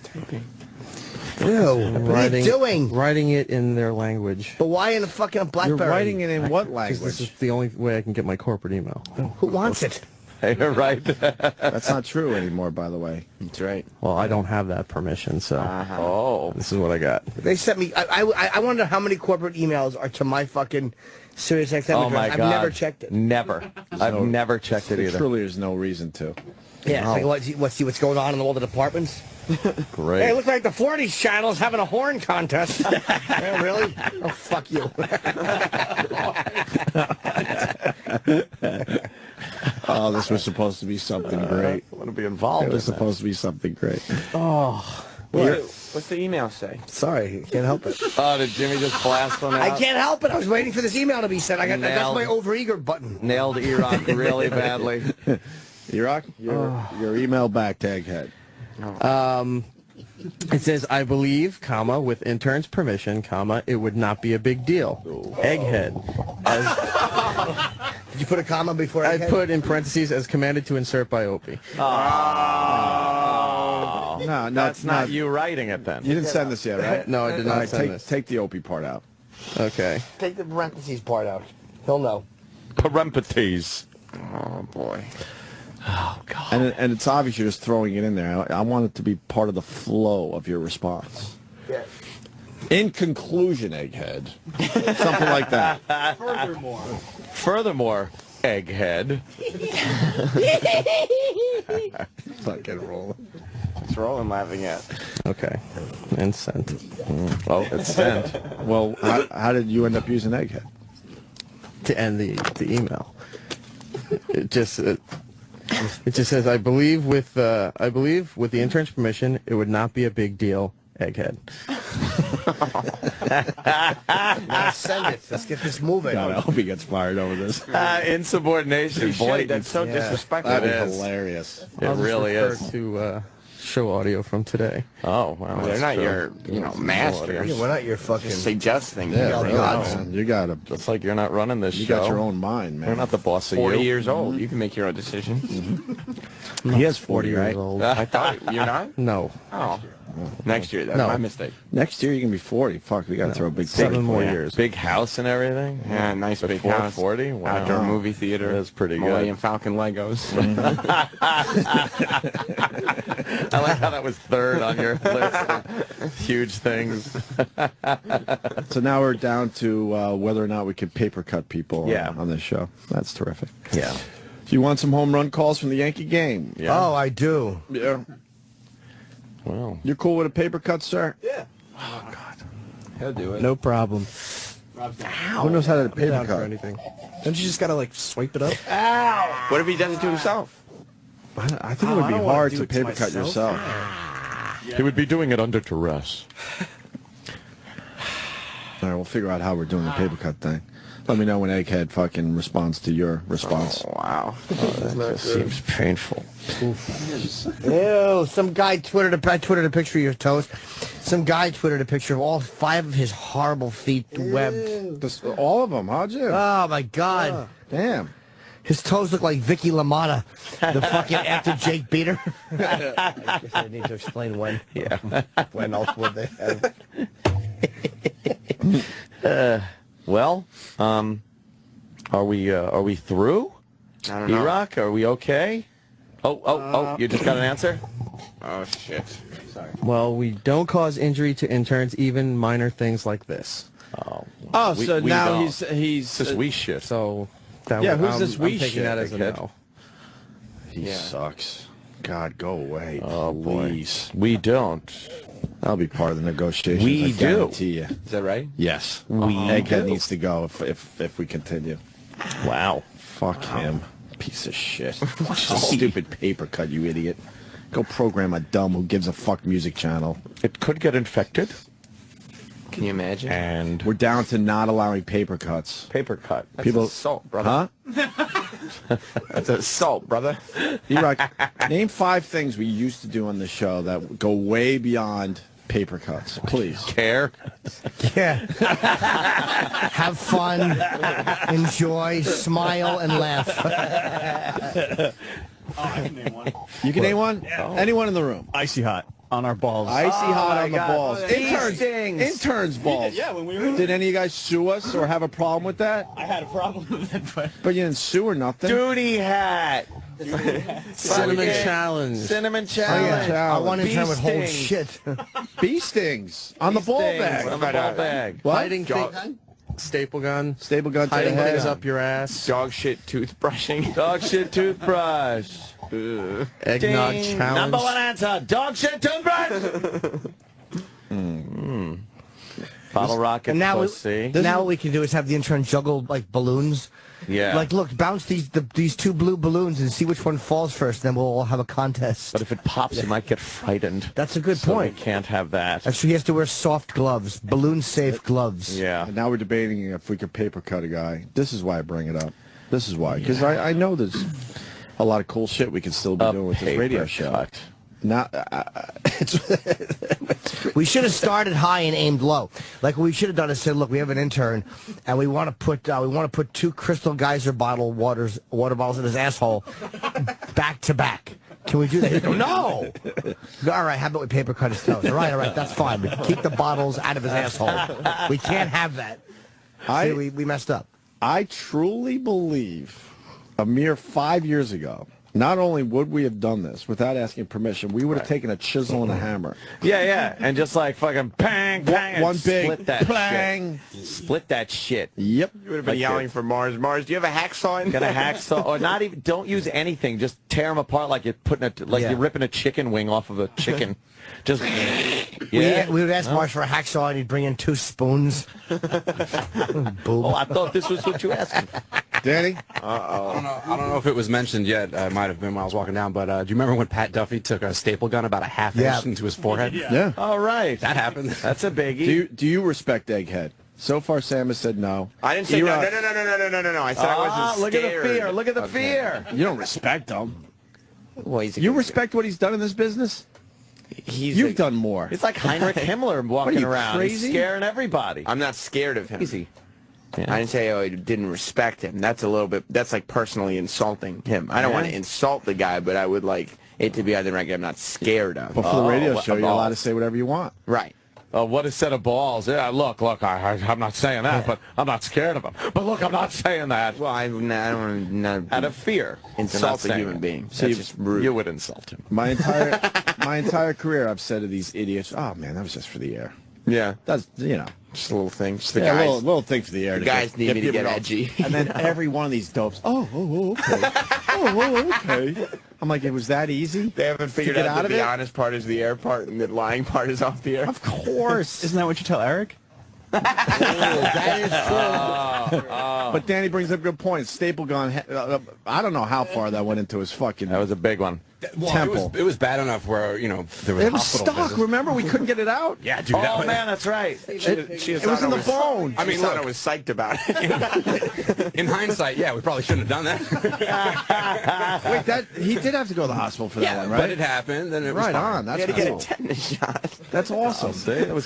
Ew. What are you doing? Writing it in their language. But why in a fucking BlackBerry? You're writing it in what Because this language? is the only way I can get my corporate email. Who wants it? You're right. That's not true anymore, by the way. That's right. Well, I don't have that permission, so Oh. this is what I got. They sent me. I wonder how many corporate emails are to my fucking Sirius XM Oh address. my I've God. never checked it. Never. I've never checked it either. Truly, there's no reason to. Yeah, it's like, let's see what's going on in all the departments. Great. Hey, it looks like the 40s channel is having a horn contest. Yeah, really? Oh, fuck you. Oh, this was supposed to be something great. I want to be involved It was in that. supposed to be something great. What's the email say? Sorry, can't help it. Oh, did Jimmy just blast one out? I can't help it. I was waiting for this email to be sent. That's Nailed. my overeager button. Nailed E-Rock really badly. E-Rock, your email back to Egghead. It says, I believe, comma, with intern's permission, comma, it would not be a big deal. Egghead. Did you put a comma before I Egghead? put in parentheses as commanded to insert by Opie. Oh. No, That's not you writing it then. You didn't send this yet, right? No, I did All not right, send this. take the Opie part out. Okay. Take the parentheses part out. He'll know. Parentheses. Oh, boy. Oh, God. And it's obvious you're just throwing it in there. I want it to be part of the flow of your response. Yeah. In conclusion, egghead. Something like that. Furthermore, egghead. Fucking rolling. What's rolling laughing at? Okay. And sent. Oh, it's sent. Well, how did you end up using egghead? To end the email. It just says, I believe with the intern's permission, it would not be a big deal, egghead. Now send it. Let's get this moving. God, I hope he gets fired over this. Insubordination, blatant. That's so disrespectful. That'd It be is. hilarious. It really Refer is. to show audio from today. Oh, wow. They're that's not true. your, masters. Yeah, we're not your fucking... Suggest things. Yeah, You really, gotta man. You got It's like you're not running this you show. got your own mind, man. We're not the boss of 40 you. years old. You can make your own decision. He has 40, years right? old. I thought you're not. No. Oh, next year. That's No. my mistake. Next year you can be 40. Fuck, we got to throw a big 7 party more for you. years. Big house and everything. Yeah, nice big Before house. 40? Wow. Outdoor movie theater. That's pretty good. Millennium Falcon Legos. I like how that was third on your list of huge things. So now we're down to whether or not we can paper cut people Yeah. on this show. That's terrific. Yeah. Do you want some home run calls from the Yankee game? Yeah. Oh, I do. Yeah. Well, You're cool with a paper cut, sir? He'll do it. No problem. Who knows how to paper Down for cut? anything. Don't you just gotta like swipe it up? What if he does it to himself? I think it would I be don't wanna hard do to it to paper cut myself. yourself. he would be doing it under duress. All right, we'll figure out how we're doing the paper cut thing. Let me know when Egghead fucking responds to your response. Oh, wow. That just seems painful. Ew, some guy twittered a picture of your toes. Some guy twittered a picture of all 5 of his horrible feet webbed. All of them, huh, Jim? Oh, my God. Damn. His toes look like Vicky LaMotta, the fucking after Jake beat her. I guess I need to explain when. Yeah. When else would they have? Well, are we through? I don't know. E-Rock, are we okay? Oh, you just got an answer? Oh, shit. Sorry. Well, we don't cause injury to interns, even minor things like this. Oh, We- so we now don't. he's It's just we shit. So, that Yeah, would- who's this we I'm taking shit, that as a dickhead? no. he sucks. God, go away. Oh, boy. Please. We don't. That'll be part of the negotiations. We I do. guarantee you. Is that right? Yes. We Egghead do. needs to go if we continue. Wow. Fuck him. Piece of shit. Stupid paper cut, you idiot. Go program a dumb who gives a fuck music channel. It could get infected. Can you imagine? And We're down to not allowing paper cuts. paper cut. That's people- assault, brother. Huh? That's assault, brother. E-Rock, name 5 things we used to do on the show that go way beyond paper cuts, please. Care. Yeah. Have fun, enjoy, smile, and laugh. I can name one. You can name one? Anyone in the room? Icy hot on our balls. Icy hot on the balls. These things. Interns balls. Yeah, when we were. Did any of you guys sue us or have a problem with that? I had a problem with it, but But you didn't sue or nothing. Duty hat. Cinnamon challenge. Cinnamon Oh, challenge. yeah. I want to Bee intern with hold stings. shit. Bee stings on the ball bag. On the ball bag. What? Hiding thing. Staple gun. Staple gun to the Hiding head. things up your ass. Dog shit toothbrushing. Dog shit toothbrush. Eggnog Ding. challenge. Number 1 answer. Dog shit toothbrush. Bottle rocket And now, pussy. now what we can do is have the intern juggle like balloons. Yeah. Like, look, bounce these 2 blue balloons and see which one falls first. Then we'll all have a contest. But if it pops, you might get frightened. That's a good So point. we can't have that. Actually, he has to wear soft gloves, balloon-safe gloves. Yeah. And now we're debating if we could paper cut a guy. This is why I bring it up. This is why. Because I know there's a lot of cool shit we can still be doing with this radio paper show. cut. Not, We should have started high and aimed low. Like what we should have done is said, look, we have an intern, and we want to put 2 Crystal Geyser water bottles in his asshole, back to back. Can we do that? He'd go, no. All right, how about we paper cut his toes? All right, that's fine. But keep the bottles out of his asshole. We can't have that. See, we messed up. I truly believe a mere 5 years ago, Not only would we have done this without asking permission, we would have taken a chisel and a hammer. Yeah, and just like fucking bang, bang, One and big split that bang. shit. Split that shit. Yep. You would have been yelling for Mars. Mars, do you have a hacksaw? Got a hacksaw, or not even. Don't use anything. Just tear them apart like you're putting you're ripping a chicken wing off of a chicken. Just we would ask Mars for a hacksaw, and he'd bring in 2 spoons. Oh, I thought this was what you asked. Danny? I don't know if it was mentioned yet. It might have been when I was walking down, but do you remember when Pat Duffy took a staple gun about a half-inch into his forehead? Yeah. All right. That happened. That's a biggie. Do you respect Egghead? So far, Sam has said no. I didn't say no. I said I wasn't look scared. at the fear. Look at the fear. You don't respect him. Well, he's You respect what he's done in this business? You've done more. It's like Heinrich Himmler walking you, around. crazy? He's scaring everybody. I'm not scared of him. Easy. Yeah. I didn't say I didn't respect him. That's a little bit. That's like personally insulting him. I don't want to insult the guy, but I would like it to be on the record. I'm not scared of. But for the radio show, you're allowed to say whatever you want. Right. What a set of balls. Yeah, look, I'm not saying that, but I'm not scared of him. But look, I'm not saying that. Well, I don't want to Out of fear. insult a human being. That's just rude. You would insult him. My entire career, I've said to these idiots, "Oh man, that was just for the air." Yeah. That's just a little thing. Just the yeah, guys. little thing for the air. The guys need me to get edgy. And then every one of these dopes, okay. Okay. I'm like, it was that easy? They haven't figured out that the honest part is the air part and the lying part is off the air. Of course. Isn't that what you tell Eric? That is true. But Danny brings up good points. Staple gun, I don't know how far that went into his fucking That was a big one. temple. It was bad enough where, there was It was hospital stuck. visits. Remember, we couldn't get it out. Yeah, dude. that was, Man, that's right. It was in the bone. I mean, look, I was psyched about it. in hindsight, yeah, we probably shouldn't have done that. Wait, he did have to go to the hospital for that one, right? But it happened, and it was Right fine. on. That's He had to get cool. a tetanus shot. That's awesome.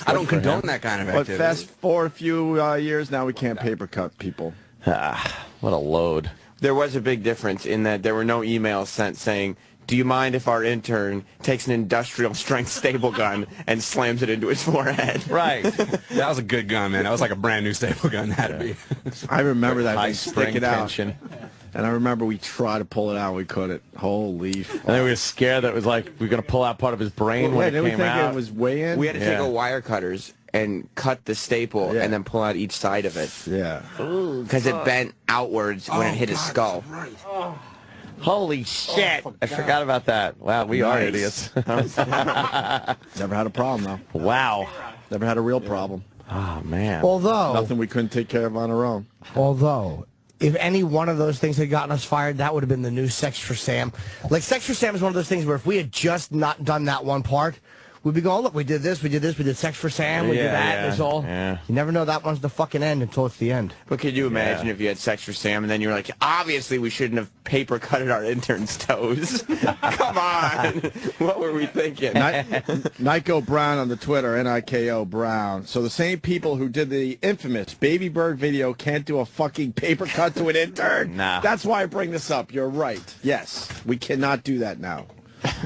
I don't condone that kind of But activity. fast forward a few years, now we can't paper cut people. What a load. There was a big difference in that there were no emails sent saying, do you mind if our intern takes an industrial strength staple gun and slams it into his forehead? Right. That was a good gun, man. That was like a brand new staple gun. That had to be. I remember that High thing spring sticking out. tension. And I remember we tried to pull it out. We couldn't. Holy fuck. And then we were scared that it was like we were going to pull out part of his brain when it didn't we came think out. it was way in? We had to take a wire cutters and cut the staple and then pull out each side of it. Yeah. Because it bent outwards when it hit his skull. Holy shit. I forgot about that. Wow, we are idiots. Never had a problem, though. Wow. Never had a real problem. Oh, man. Nothing we couldn't take care of on our own. Although, if any one of those things had gotten us fired, that would have been the new Sex for Sam. Like, Sex for Sam is one of those things where if we had just not done that one part, we'd be going, look, we did this, we did Sex for Sam, we did that, and it's all. Yeah. You never know that one's the fucking end until it's the end. But could you imagine if you had Sex for Sam and then you're like, obviously we shouldn't have paper cutted our intern's toes. Come on. What were we thinking? Niko Brown on the Twitter, Niko Brown. So the same people who did the infamous Baby Bird video can't do a fucking paper cut to an intern? Nah. That's why I bring this up. You're right. Yes, we cannot do that now.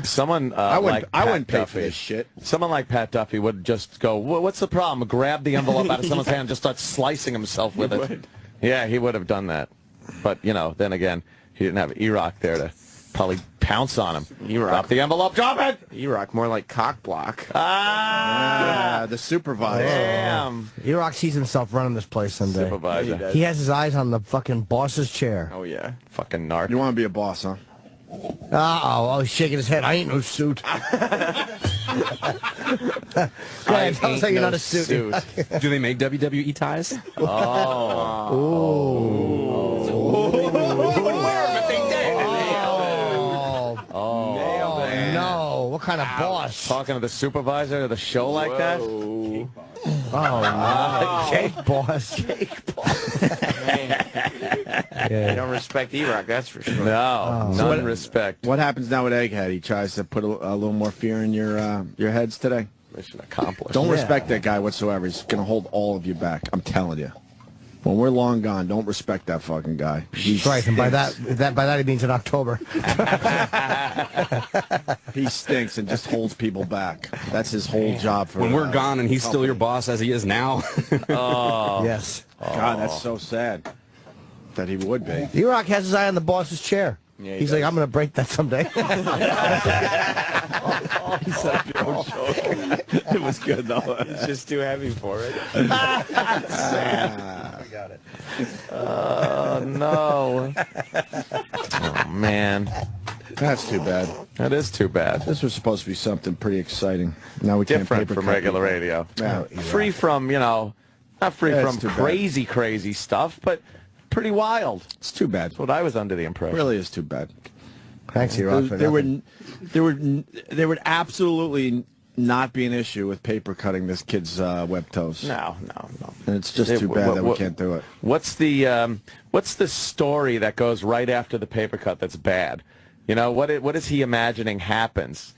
Someone I like wouldn't Pat pay for Duffy. this shit. Someone like Pat Duffy would just go, what's the problem? Grab the envelope out of someone's hand and just start slicing himself with it. Yeah, he would have done that. But, then again, he didn't have E-Rock there to probably pounce on him. Drop the envelope, drop it! E-Rock, more like cock block. The supervisor. Damn. E-Rock sees himself running this place someday. Supervisor. He has his eyes on the fucking boss's chair. Oh, yeah. Fucking narc. You want to be a boss, huh? Oh, he's shaking his head. I ain't no suit. Go ahead, tell us how you're not a suit. Do they make WWE ties? No, what kind of boss? Talking to the supervisor of the show like that? Cake boss. Cake boss. You don't respect E-Rock, that's for sure. No, none respect. What happens now with Egghead? He tries to put a little more fear in your heads today. Mission accomplished. Don't respect that guy whatsoever. He's going to hold all of you back. I'm telling you. When we're long gone, don't respect that fucking guy. He's right, and by that he means in October. He stinks and just holds people back. That's his whole job. For When we're gone and he's still your boss as he is now. Yes. God, that's so sad that he would be. E-Rock has his eye on the boss's chair. Yeah, He's like, I'm going to break that someday. It was good, though. It's just too heavy for it. I got it. Oh, no. Oh, man. That's too bad. That is too bad. This was supposed to be something pretty exciting. Now we Different can't from paper cut regular people. radio. Yeah. Free from, not free Yeah, from it's too bad. crazy stuff, but pretty wild. It's too bad. That's what I was under the impression. It really is too bad. Thanks, E-Rock, for There nothing. would absolutely not be an issue with paper cutting this kid's web toes. No. And it's just too bad that we can't do it. What's the story that goes right after the paper cut that's bad? What is he imagining happens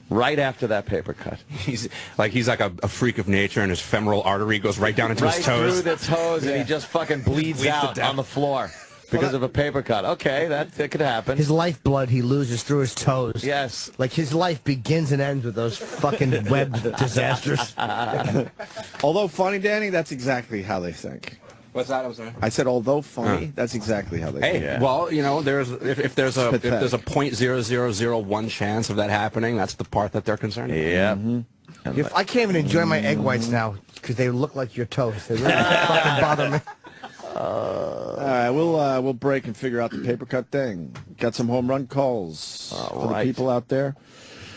right after that paper cut? He's like a freak of nature, and his femoral artery goes right down into his toes. Right through the toes, and he just fucking bleeds out on the floor because of a paper cut. Okay, that could happen. His lifeblood he loses through his toes. Yes. Like his life begins and ends with those fucking web disasters. Although funny, Danny, that's exactly how they think. What's that? I'm sorry. I said, although funny, that's exactly how they think. Hey, well, there's if there's a 0.0001 chance of that happening, that's the part that they're concerned about. Yeah. If I can't even enjoy my egg whites now because they look like your toes. They really fucking bother me. All right, we'll break and figure out the paper cut thing. Got some home run calls for the people out there.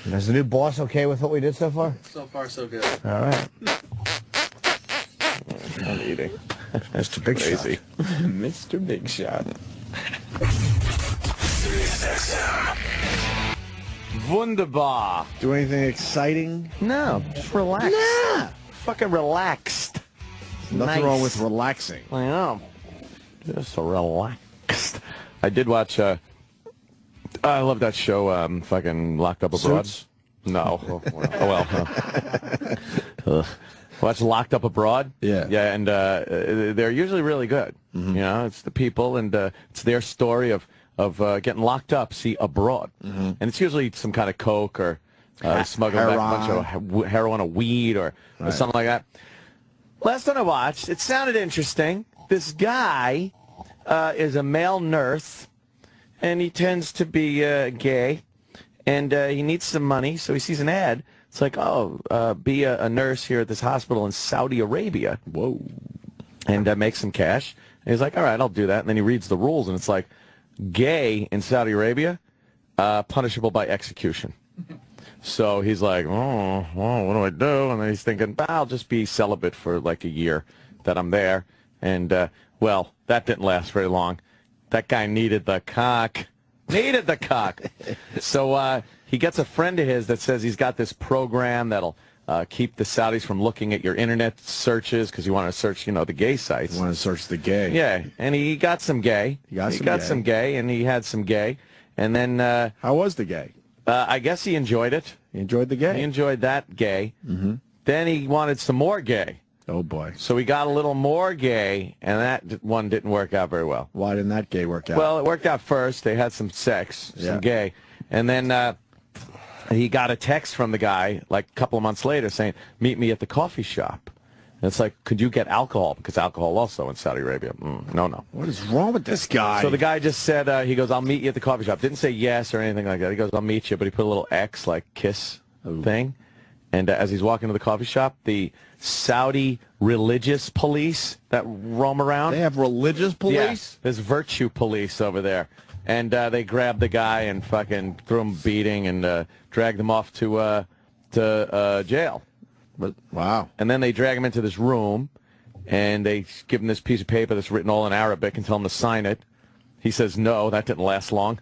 Is the new boss okay with what we did so far? So far, so good. All right. I'm eating. Mr. Big Crazy. Mr. Big Shot. Wunderbar. Do anything exciting? No, just relax. Yeah. Fucking relaxed. Nothing wrong with relaxing. I know. Just relaxed. I did watch, I love that show, fucking Locked Up Abroad. Suits? No. Watch Locked Up Abroad? Yeah. Yeah, and they're usually really good. It's the people, and it's their story of getting locked up, abroad. And it's usually some kind of coke or smuggling back a bunch of heroin or weed or something like that. Last time I watched, it sounded interesting. This guy is a male nurse, and he tends to be gay, and he needs some money, so he sees an ad. It's like, be a nurse here at this hospital in Saudi Arabia. Whoa. And make some cash. And he's like, all right, I'll do that. And then he reads the rules, and it's like, gay in Saudi Arabia, punishable by execution. So he's like, what do I do? And then he's thinking, I'll just be celibate for like a year that I'm there. And, well, that didn't last very long. That guy needed the cock. So he gets a friend of his that says he's got this program that'll keep the Saudis from looking at your internet searches because you want to search, the gay sites. You want to search the gay. Yeah, and he got some gay. He got some gay, and he had some gay. And then... how was the gay? I guess he enjoyed it. He enjoyed the gay? He enjoyed that gay. Mm-hmm. Then he wanted some more gay. Oh, boy. So he got a little more gay, and that one didn't work out very well. Why didn't that gay work out? Well, it worked out first. They had some sex, some gay. And then he got a text from the guy like a couple of months later saying, meet me at the coffee shop. And it's like, could you get alcohol? Because alcohol also in Saudi Arabia. No. What is wrong with this guy? So the guy just said, he goes, I'll meet you at the coffee shop. Didn't say yes or anything like that. He goes, I'll meet you. But he put a little X, like kiss thing. And as he's walking to the coffee shop, the Saudi religious police that roam around. They have religious police? Yeah, there's virtue police over there. And they grabbed the guy and fucking threw him beating and dragged him off to jail. But wow. And then they drag him into this room, and they give him this piece of paper that's written all in Arabic and tell him to sign it. He says no. That didn't last long.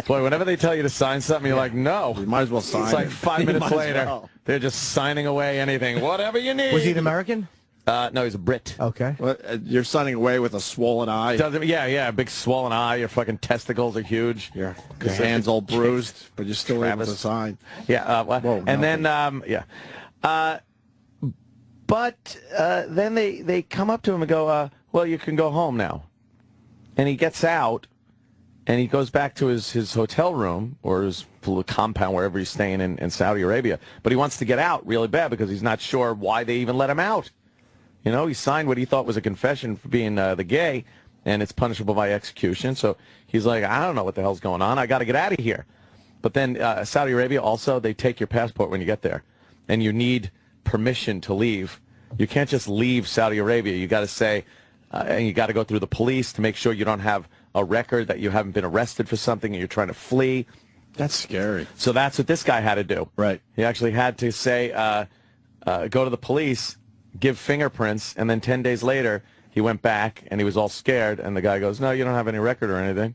Boy, whenever they tell you to sign something, you're like, no. You might as well sign It's like it. 5 minutes later, they're just signing away anything. Whatever you need. Was he an American? No, he's a Brit. Okay. Well, you're signing away with a swollen eye. Yeah, big swollen eye. Your fucking testicles are huge. Your hands all bruised, but you're still able to sign. Yeah. But then they come up to him and go, well, you can go home now. And he gets out, and he goes back to his hotel room or his little compound, wherever he's staying in Saudi Arabia. But he wants to get out really bad because he's not sure why they even let him out. He signed what he thought was a confession for being the gay, and it's punishable by execution. So he's like, I don't know what the hell's going on. I got to get out of here. But then Saudi Arabia also, they take your passport when you get there, and you need permission to leave. You can't just leave Saudi Arabia. You got to say, and you got to go through the police to make sure you don't have a record, that you haven't been arrested for something and you're trying to flee. That's scary. So that's what this guy had to do. Right. He actually had to say, go to the police, give fingerprints, and then 10 days later, he went back and he was all scared, and the guy goes, no, you don't have any record or anything.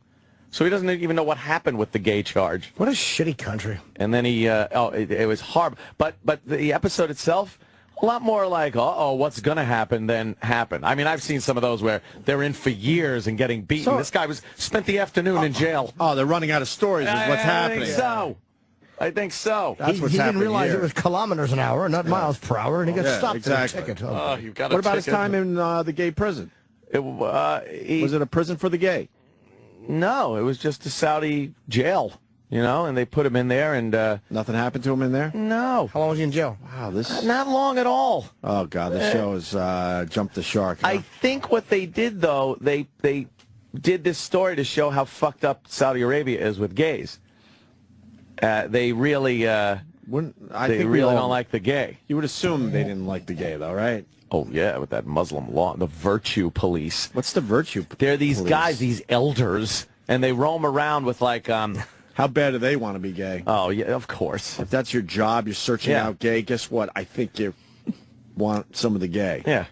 So he doesn't even know what happened with the gay charge. What a shitty country. And then he, it was horrible. But the episode itself, a lot more like, uh-oh, what's going to happen than happen. I mean, I've seen some of those where they're in for years and getting beaten. So, this guy spent the afternoon in jail. Oh, they're running out of stories is what's happening. I think so. I think so. He didn't realize it was kilometers an hour, not miles per hour, and he got stopped for a ticket. Oh, you've got a what about ticket. his time in the gay prison? Was it a prison for the gay? No, it was just a Saudi jail, and they put him in there, and nothing happened to him in there? No. How long was he in jail? Wow, this not long at all. Oh God, the show has jumped the shark. Huh? I think what they did, though, they did this story to show how fucked up Saudi Arabia is with gays. They really don't like the gay. You would assume they didn't like the gay, though, right? Oh, yeah, with that Muslim law, the virtue police. What's the virtue police? They're these guys, these elders, and they roam around with, like... How bad do they want to be gay? Oh, yeah, of course. If that's your job, you're searching out gay, guess what? I think you want some of the gay. Yeah.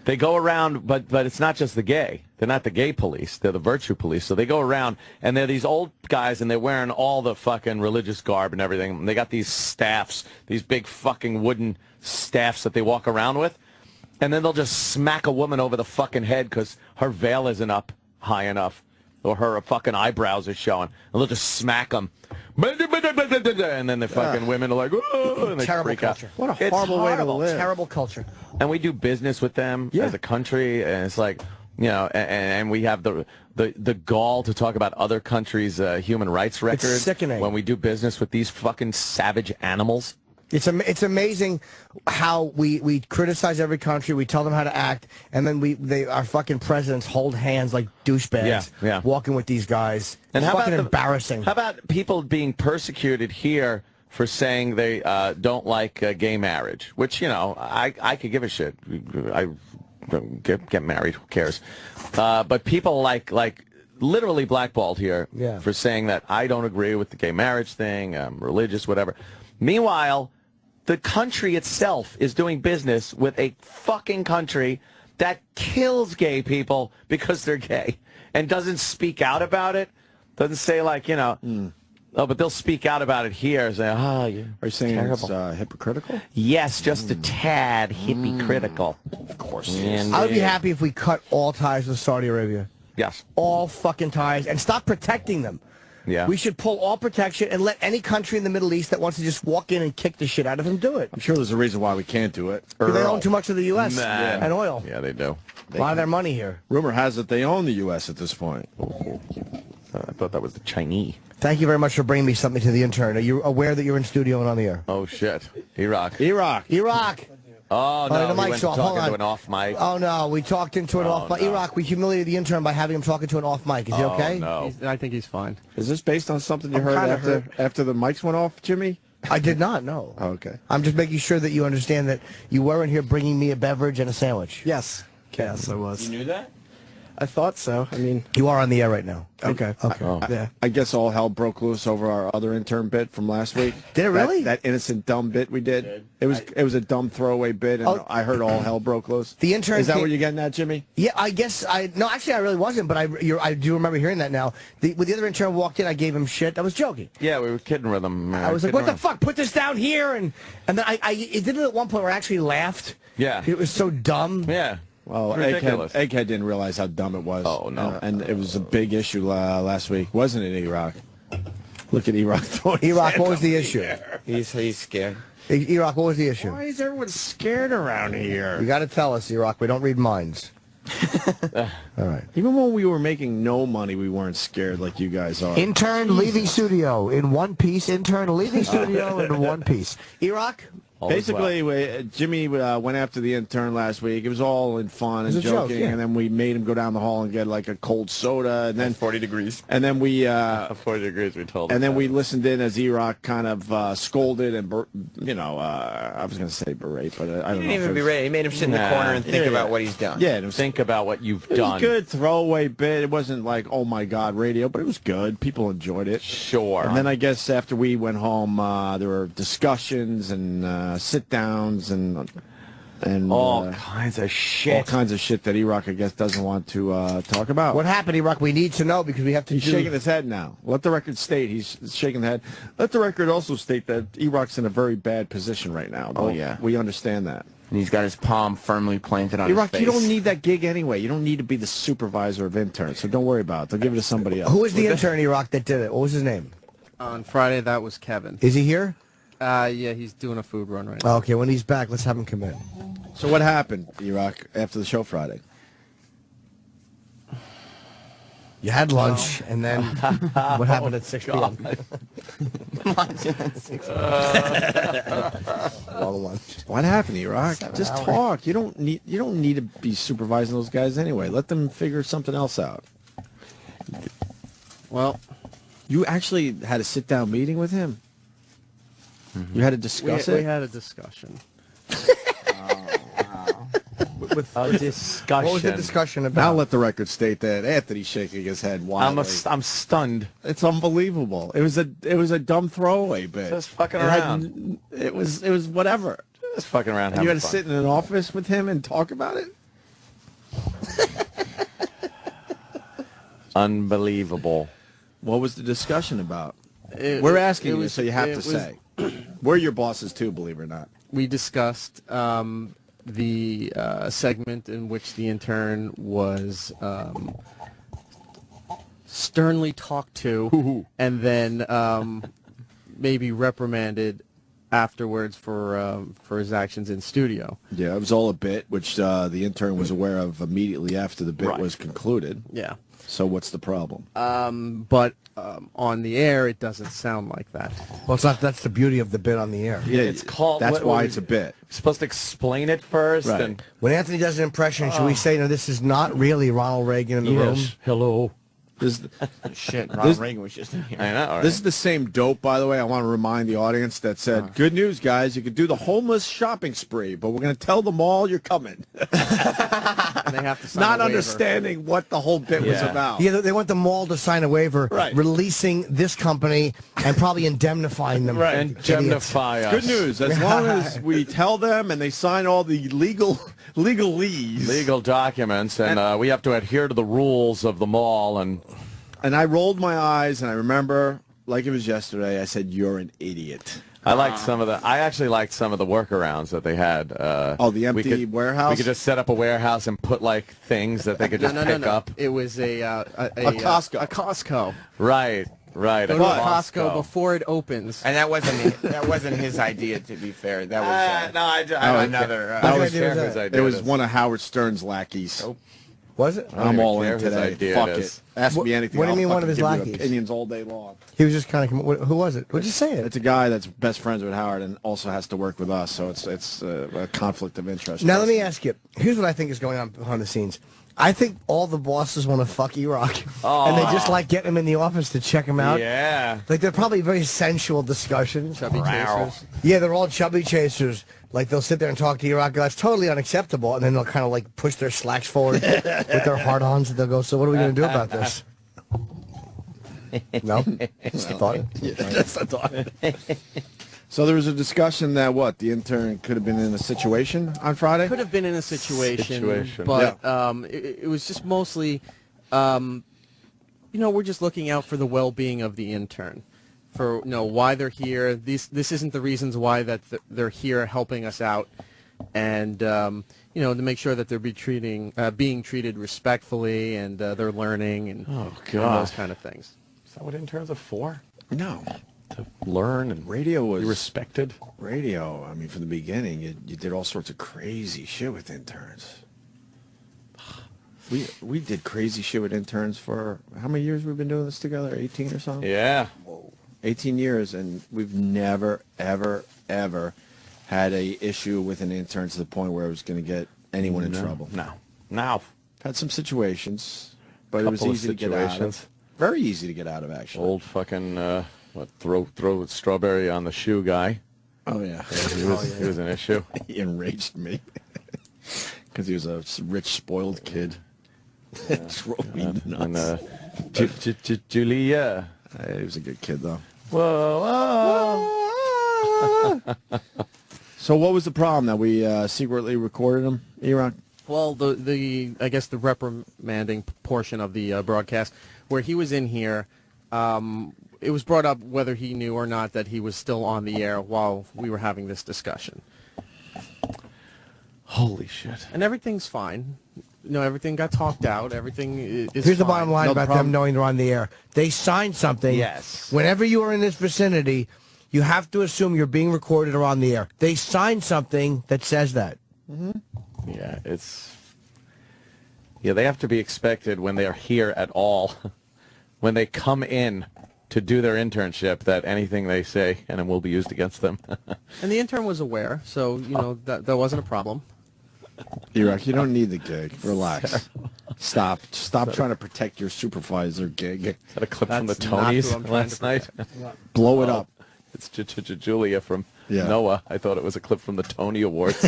They go around, but it's not just the gay. They're not the gay police. They're the virtue police. So they go around, and they're these old guys, and they're wearing all the fucking religious garb and everything. And they got these staffs, these big fucking wooden staffs that they walk around with. And then they'll just smack a woman over the fucking head because her veil isn't up high enough, or her fucking eyebrows are showing. And they'll just smack them. And then the fucking women are like, oh, and they freak out. What a horrible way to live. Terrible culture. And we do business with them as a country, and it's like, and we have the gall to talk about other countries' human rights records. It's sickening. When we do business with these fucking savage animals. It's amazing how we criticize every country, we tell them how to act, and then our fucking presidents hold hands like douchebags walking with these guys. And it's how fucking about embarrassing. How about people being persecuted here for saying they don't like gay marriage? Which, I could give a shit. I get married. Who cares? But people like literally blackballed here for saying that I don't agree with the gay marriage thing. I'm religious, whatever. Meanwhile, the country itself is doing business with a fucking country that kills gay people because they're gay and doesn't speak out about it. Doesn't say like, oh, but they'll speak out about it here. Say, oh, are you saying terrible. It's hypocritical? Yes, just a tad hypocritical. Of course. I would be happy if we cut all ties with Saudi Arabia. Yes. All fucking ties, and stop protecting them. Yeah. We should pull all protection and let any country in the Middle East that wants to just walk in and kick the shit out of them do it. I'm sure there's a reason why we can't do it. Because they own too much of the U.S. and oil. Yeah, they do. A lot of their money here. Rumor has it they own the U.S. at this point. I thought that was the Chinese. Thank you very much for bringing me something to the intern. Are you aware that you're in studio and on the air? Oh, shit. Iraq. Iraq. Oh, no, the he mic's went off. talking to an off mic. Oh, no, we talked into an off mic. no. Iraq, we humiliated the intern by having him talking to an off mic. Is he okay? No. I think he's fine. Is this based on something you heard after the mics went off, Jimmy? I did not, no. Oh, okay. I'm just making sure that you understand that you weren't here bringing me a beverage and a sandwich. Yes. Yes, I was. You knew that? I thought so. I mean, you are on the air right now. Okay. Yeah. I guess all hell broke loose over our other intern bit from last week. Did it really? That innocent dumb bit we did. It was a dumb throwaway bit, and I heard all hell broke loose. The intern is that what you're getting at, Jimmy? Yeah, I guess no, actually I really wasn't, but I do remember hearing that now. When the other intern walked in, I gave him shit. I was joking. Yeah, we were kidding with him. I was like, "What the fuck? Put this down here!" And then it did it at one point where I actually laughed. Yeah, it was so dumb. Yeah. Well, Egghead didn't realize how dumb it was. Oh, no. And it was a big issue last week, wasn't it, Iraq? Look at Iraq throwing Iraq, what was the issue? He's scared. Iraq, what was the issue? Why is everyone scared around here? You got to tell us, Iraq. We don't read minds. All right. Even when we were making no money, we weren't scared like you guys are. Intern leaving studio in one piece. Intern leaving studio in one piece. Iraq, Basically, Jimmy went after the intern last week. It was all in fun and joking, and then we made him go down the hall and get like a cold soda, and then 40 degrees. And then we 40 degrees. We told. And then we listened in as E-Rock kind of scolded and I was going to say berate, but I don't know. He didn't even berate. He made him sit in the corner and think about what he's done. Yeah, think about what you've done. It was a good throwaway bit. It wasn't like oh my god radio, but it was good. People enjoyed it. Sure. And then I guess after we went home, there were discussions and sit downs and all kinds of shit. All kinds of shit that E-Rock, I guess, doesn't want to talk about. What happened, E-Rock? We need to know because we have to. He's shaking his head now. Let the record state he's shaking the head. Let the record also state that E-Rock's in a very bad position right now. Oh yeah, we understand that. And he's got his palm firmly planted on his E-Rock, face. you don't need that gig anyway. You don't need to be the supervisor of interns, so don't worry about it. They'll give it to somebody else. Who was the intern, E-Rock, that did it? What was his name? On Friday, that was Kevin. Is he here? Yeah, he's doing a food run right now. Okay, when he's back, let's have him come in. So what happened, E-Rock, after the show Friday? You had lunch, and then what happened at 6 p.m.? Lunch at 6 Long lunch. What happened, E-Rock? Just talk. You don't need to be supervising those guys anyway. Let them figure something else out. Well, you actually had a sit-down meeting with him? Mm-hmm. You had to discuss it? We had a discussion. With a discussion. What was the discussion about? Now let the record state that Anthony's shaking his head wildly. I'm stunned. It's unbelievable. It was a dumb throwaway bit. Just fucking around. It was whatever. Just fucking around. You had to sit in an office with him and talk about it? Unbelievable. What was the discussion about? We're asking you, so you have to say. We're your bosses too, believe it or not. We discussed the segment in which the intern was sternly talked to and then maybe reprimanded afterwards for his actions in studio. Yeah, it was all a bit, which the intern was aware of immediately after the bit was concluded. Yeah. So what's the problem? But on the air, it doesn't sound like that. Well, it's not. That's the beauty of the bit on the air. Yeah, it's called. That's why it's a bit. You're supposed to explain it first. Right. And when Anthony does an impression, should we say, "No, this is not really Ronald Reagan in the room"? Hello. Shit, Ronald Reagan was just in here. I know. Right? This is the same dope, by the way. I want to remind the audience that said, "Good news, guys! You could do the homeless shopping spree, but we're going to tell them all you're coming." And they have to sign Not a waiver. understanding what the whole bit was about. Yeah, they want the mall to sign a waiver, releasing this company and probably indemnifying them. Right. Indemnify us. Good news. As long as we tell them and they sign all the legal documents, and we have to adhere to the rules of the mall. And I rolled my eyes, and I remember, like it was yesterday, I said, "You're an idiot." I actually liked some of the workarounds that they had. The empty warehouse? We could just set up a warehouse and put like things that they could just pick up. It was a Costco. A Costco. Right. Go to Costco before it opens. And that wasn't his idea, to be fair. That was another. It was one of Howard Stern's lackeys. Oh. Was it? I'm all in today. Fuck it. Ask me anything. What do you mean I'll one of his fucking give you lackeys? Opinions all day long. He was just kind of. Who was it? What'd you say? It's a guy that's best friends with Howard and also has to work with us, so it's a conflict of interest. Now let me ask you. Here's what I think is going on behind the scenes. I think all the bosses want to fuck E-Rock, and they just like getting him in the office to check him out. Yeah. Like they're probably very sensual discussions. Chubby chasers. Yeah, they're all chubby chasers. Like they'll sit there and talk to E-Rock. That's totally unacceptable, and then they'll kind of like push their slacks forward with their hard-ons, and they'll go, "So what are we going to do about this?" No, just a thought. Just a thought. So there was a discussion that the intern could have been in a situation on Friday? Could have been in a situation. But it was just mostly, we're just looking out for the well-being of the intern, for why they're here. This isn't the reasons why that they're here helping us out, and to make sure that they're being treated respectfully and they're learning and those kind of things. Is that what interns are for? No. To learn and radio was be respected. Radio, I mean, from the beginning, you did all sorts of crazy shit with interns. We did crazy shit with interns for how many years we've been doing this together? 18 or something? Yeah. Whoa. 18 years, and we've never, ever, ever had a issue with an intern to the point where it was going to get anyone in trouble. No. Had some situations, but it was easy to get out of. Very easy to get out of, actually. Old fucking throw strawberry on the shoe guy. Oh yeah, he was an issue. He enraged me because he was a rich, spoiled kid. Drove me nuts. And Julia. He was a good kid though. Whoa. So what was the problem that we secretly recorded him, E-Rock? Well, I guess the reprimanding portion of the broadcast, where he was in here, it was brought up whether he knew or not that he was still on the air while we were having this discussion. Holy shit! And everything's fine. Everything got talked out. Everything is Here's fine. the bottom line about them knowing they're on the air. They signed something. Yes. Whenever you are in this vicinity, you have to assume you're being recorded or on the air. They signed something that says that. Mm-hmm. Yeah, they have to be expected when they are here at all. When they come in to do their internship, that anything they say and it will be used against them. And the intern was aware, so that wasn't a problem. E-Rock, you don't need the gig. Relax. Stop trying to protect your supervisor gig. Is that a clip from the Tonys last night? Blow it up. It's Julia from Yeah. Noah. I thought it was a clip from the Tony Awards.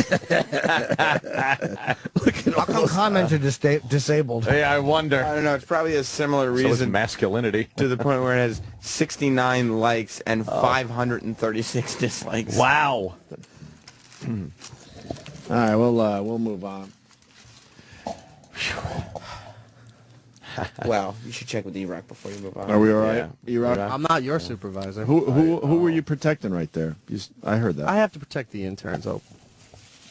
How come comments are disabled? Hey, I wonder. I don't know. It's probably a similar So is reason masculinity. to the point where it has 69 likes and 536 dislikes. Wow. All right, we'll move on. Well, you should check with E-Rock before you move on. Are we all right, Yeah. E-Rock? I'm not your supervisor. Who were you protecting right there? I heard that. I have to protect the interns.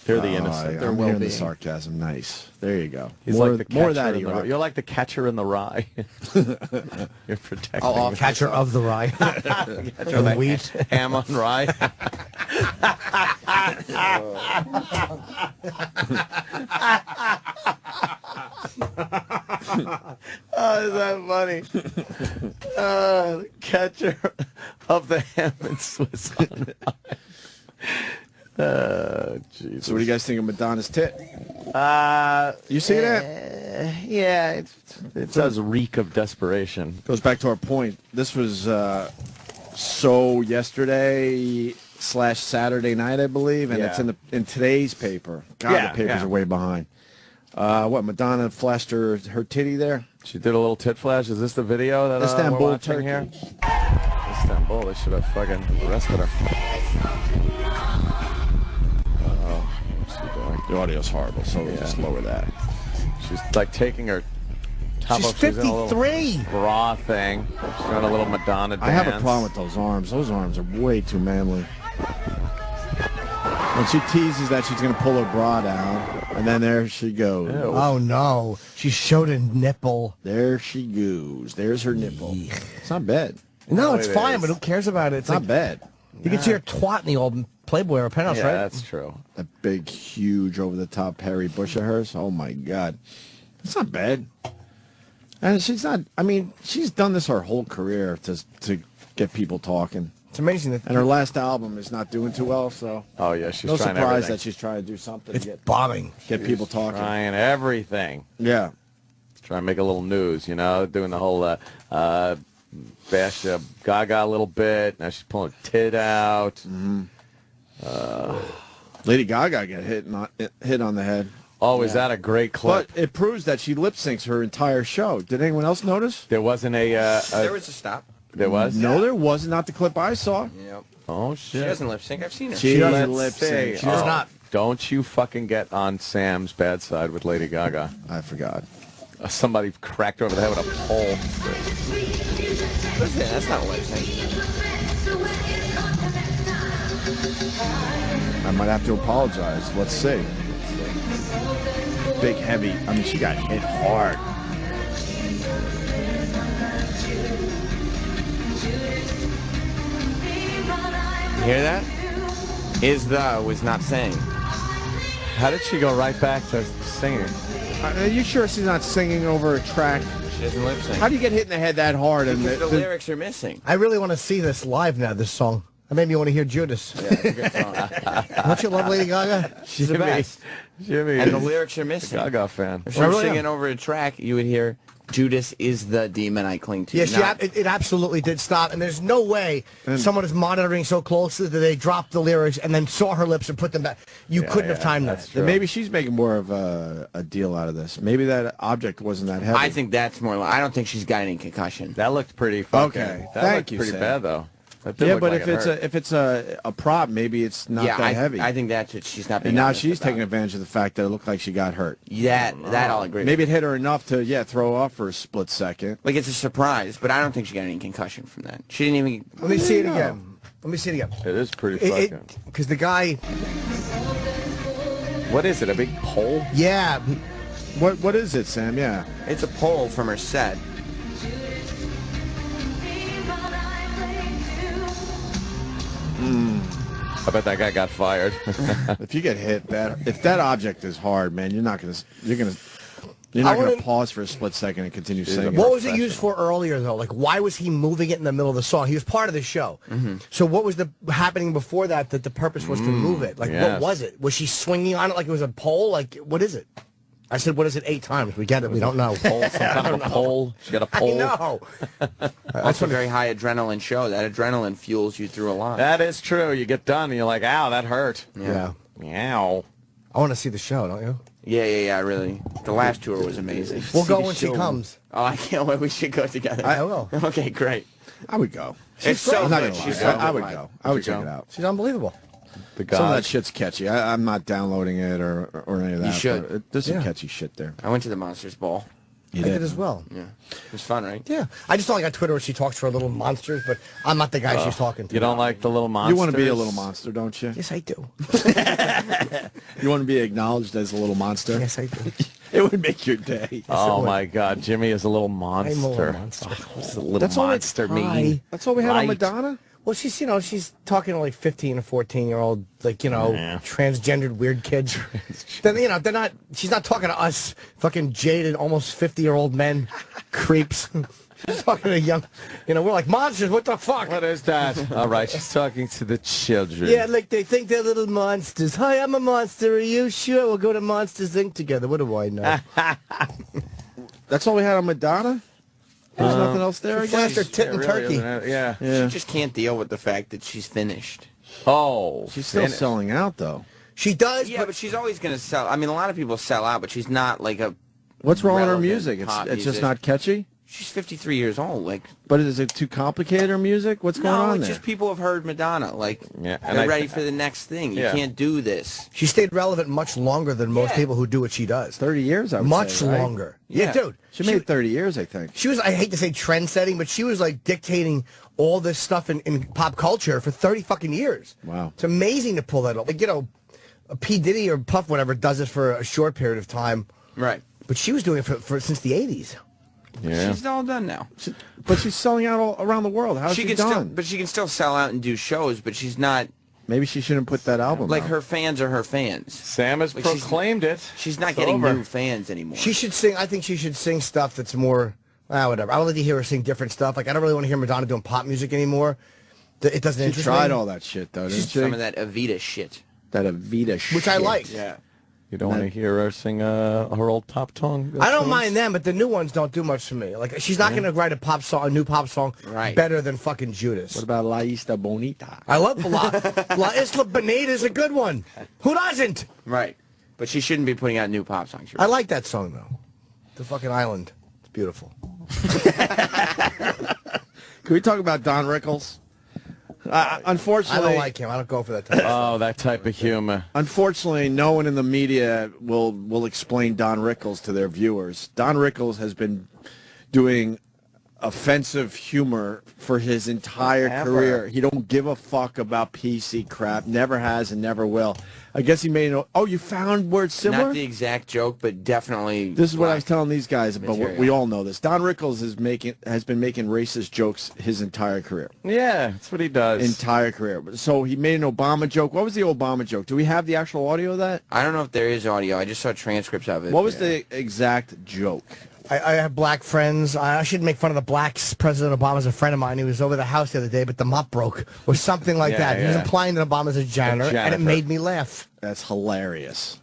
They're the innocent. Their I'm hearing the well-being. sarcasm. Nice. There you go. He's more, like the more of catcher that, in the, E-Rock. You're like the catcher in the rye. You're protecting Oh, catcher of the rye. catcher of the wheat. Ham on rye. Oh, is that funny? The catcher of the ham and Swiss on rye. Jesus. So what do you guys think of Madonna's tit? You see that? Yeah, it does reek of desperation. Goes back to our point. This was so yesterday / Saturday night, I believe, and Yeah. it's in today's paper. God, Yeah, the papers yeah. are way behind. What, Madonna flashed her titty there? She did a little tit flash. Is this the video that Istanbul, we're watching Turkey. here? Istanbul. They should have fucking arrested her. What's she doing? The audio's horrible, so we'll just lower that. She's like taking her top She's off. She's in a little 53. bra thing. She's doing a little Madonna dance. I have a problem with those arms. Those arms are way too manly. When she teases that she's going to pull her bra down, and then there she goes. Ew. Oh, no. She showed a nipple. There she goes. There's her nipple. It's not bad. No, No, it's it fine, is. but who cares about it? It's not bad. You can see her twat in the old Playboy or Penthouse, Yeah, right? that's true. That big, huge, over-the-top hairy bush of hers. Oh, my God. It's not bad. And she's not, I mean, she's done this her whole career to get people talking. It's amazing that And her last album is not doing too well, so Oh yeah, she's no trying surprise everything. that she's trying to do something it's to get bombing. people talking. Trying everything. Yeah. Trying to make a little news, doing the whole bash Gaga a little bit. Now she's pulling her tit out. Lady Gaga got hit on the head. Oh, is that a great clip? But it proves that she lip syncs her entire show. Did anyone else notice? There wasn't a There was a stop. there was? No, there wasn't. Not the clip I saw. Yep. Oh She shit. doesn't lip sync. I've seen her. She doesn't Let's lip sync. see. She does not. Don't you fucking get on Sam's bad side with Lady Gaga. I forgot. Somebody cracked her over the head with a pole. What's that? That's not a lip sync. I might have to apologize. Let's see. Big, heavy. I mean, she got hit hard. You hear that? Is the was not saying. How did she go right back to singing? Are you sure she's not singing over a track? She doesn't lip sync. How do you get hit in the head that hard? And Because the lyrics are missing. I really want to see this live now, this song. That made me want to hear Judas. Don't you love Lady Gaga? She's the best. Jimmy And is the lyrics are missing. a Gaga fan. If she was singing over a track, you would hear, Judas is the demon I cling to. Yeah, it absolutely did stop, and there's no way someone is monitoring so closely that they dropped the lyrics and then saw her lips and put them back. You couldn't have timed that. Then maybe she's making more of a deal out of this. Maybe that object wasn't that heavy. I think that's more. I don't think she's got any concussion. That looked pretty fucking. Okay, That looked pretty bad though. Yeah, but if it's a prop, maybe it's not that heavy. I think that's it. She's not being And now honest she's about taking advantage of the fact that it looked like she got hurt. Yeah, that I'll agree. Maybe it hit her enough to throw off for a split second. Like it's a surprise, but I don't think she got any concussion from that. She didn't even. Let me see it again. Let me see it again. It is pretty fucking. Because the guy. What is it? A big pole? Yeah. What is it, Sam? Yeah. It's a pole from her set. I bet that guy got fired. If you get hit, if that object is hard, man, you're not gonna pause for a split second and continue singing. What was it used for earlier, though? Like, why was he moving it in the middle of the song? He was part of the show. So what was happening before that the purpose was to move it? Like, what was it? Was she swinging on it like it was a pole? Like, what is it? I said, what is it 8 times? We get it. We don't know. Pole, some kind of a pole. She got a pole. I know. That's a very high adrenaline show. That adrenaline fuels you through a lot. That is true. You get done and you're like, ow, that hurt. Yeah. Meow. I want to see the show, don't you? Yeah, really. The last tour was amazing. We'll go when she comes. Oh, I can't wait. We should go together. I will. Okay, great. I would go. It's so good. I would go. I would check it out. She's unbelievable. Some of that shit's catchy. I'm not downloading it or any of that. You should. There's some catchy shit there. I went to the Monsters Ball. I did as well. Yeah. It was fun, right? Yeah. I just don't like on Twitter where she talks to her little monsters, but I'm not the guy she's talking to. You don't like the little monsters? You want to be a little monster, don't you? Yes, I do. You want to be acknowledged as a little monster? Yes, I do. It would make your day. Yes, oh, my God. Jimmy is a little monster. I'm a little monster. What's a little monster mean? That's all we had on Madonna? Well, she's talking to like 15 or 14-year-old, transgendered weird kids. Then, she's not talking to us fucking jaded, almost 50-year-old men, creeps. She's talking to young, we're like monsters, what the fuck? What is that? All right, she's talking to the children. Yeah, like they think they're little monsters. Hi, I'm a monster, are you? Sure, we'll go to Monsters, Inc. together. What do I know? That's all we had on Madonna? There's nothing else there, I guess? Flashed her tit and turkey. Yeah. She just can't deal with the fact that she's finished. Oh. She's still selling out, though. She does, yeah, but she's always going to sell. I mean, a lot of people sell out, but she's not like a. What's wrong with her music? It's just not catchy? She's 53 years old. But is it too complicated, her music? What's going on No, it's there? just people have heard Madonna. And they're ready for the next thing. You can't do this. She stayed relevant much longer than most people who do what she does. 30 years, I would much say, right? longer. Yeah, dude. She made 30 years, I think. She was, I hate to say trend-setting, but she was like dictating all this stuff in pop culture for 30 fucking years. Wow. It's amazing to pull that off. Like, P. Diddy or Puff, whatever, does it for a short period of time. Right. But she was doing it for since the 80s. Yeah. She's all done now. But she's selling out all around the world. How's she done? But she can still sell out and do shows, but she's not. Maybe she shouldn't put that album out. Her fans are her fans. Sam has proclaimed it. She's not getting new fans anymore. She should sing. I think she should sing stuff that's more. Whatever. I would like to hear her sing different stuff. Like, I don't really want to hear Madonna doing pop music anymore. It doesn't interest me. She tried all that shit, though, didn't she? Some of that Evita shit. That Evita shit. Which I like. Yeah. You don't want to hear her sing her old top tongue? I don't mind them, but the new ones don't do much for me. Like, she's not going to write a new pop song better than fucking Judas. What about La Isla Bonita? I love La Isla Bonita is a good one. Who doesn't? Right. But she shouldn't be putting out new pop songs. I like that song, though. The fucking island. It's beautiful. Can we talk about Don Rickles? Unfortunately, I don't like him. I don't go for that type of stuff. That type of humor. Unfortunately, no one in the media will explain Don Rickles to their viewers. Don Rickles has been doing offensive humor for his entire career. He don't give a fuck about PC crap. Never has and never will. I guess he made an... Oh, you found where it's similar? Not the exact joke, but definitely... This is what I was telling these guys, but we all know this. Don Rickles has been making racist jokes his entire career. Yeah, that's what he does. Entire career. So he made an Obama joke. What was the Obama joke? Do we have the actual audio of that? I don't know if there is audio. I just saw transcripts of it. What was the exact joke? I have black friends. I shouldn't make fun of the blacks. President Obama's a friend of mine. He was over the house the other day, but the mop broke or something like that. He was implying that Obama's a janitor, and it made me laugh. That's hilarious.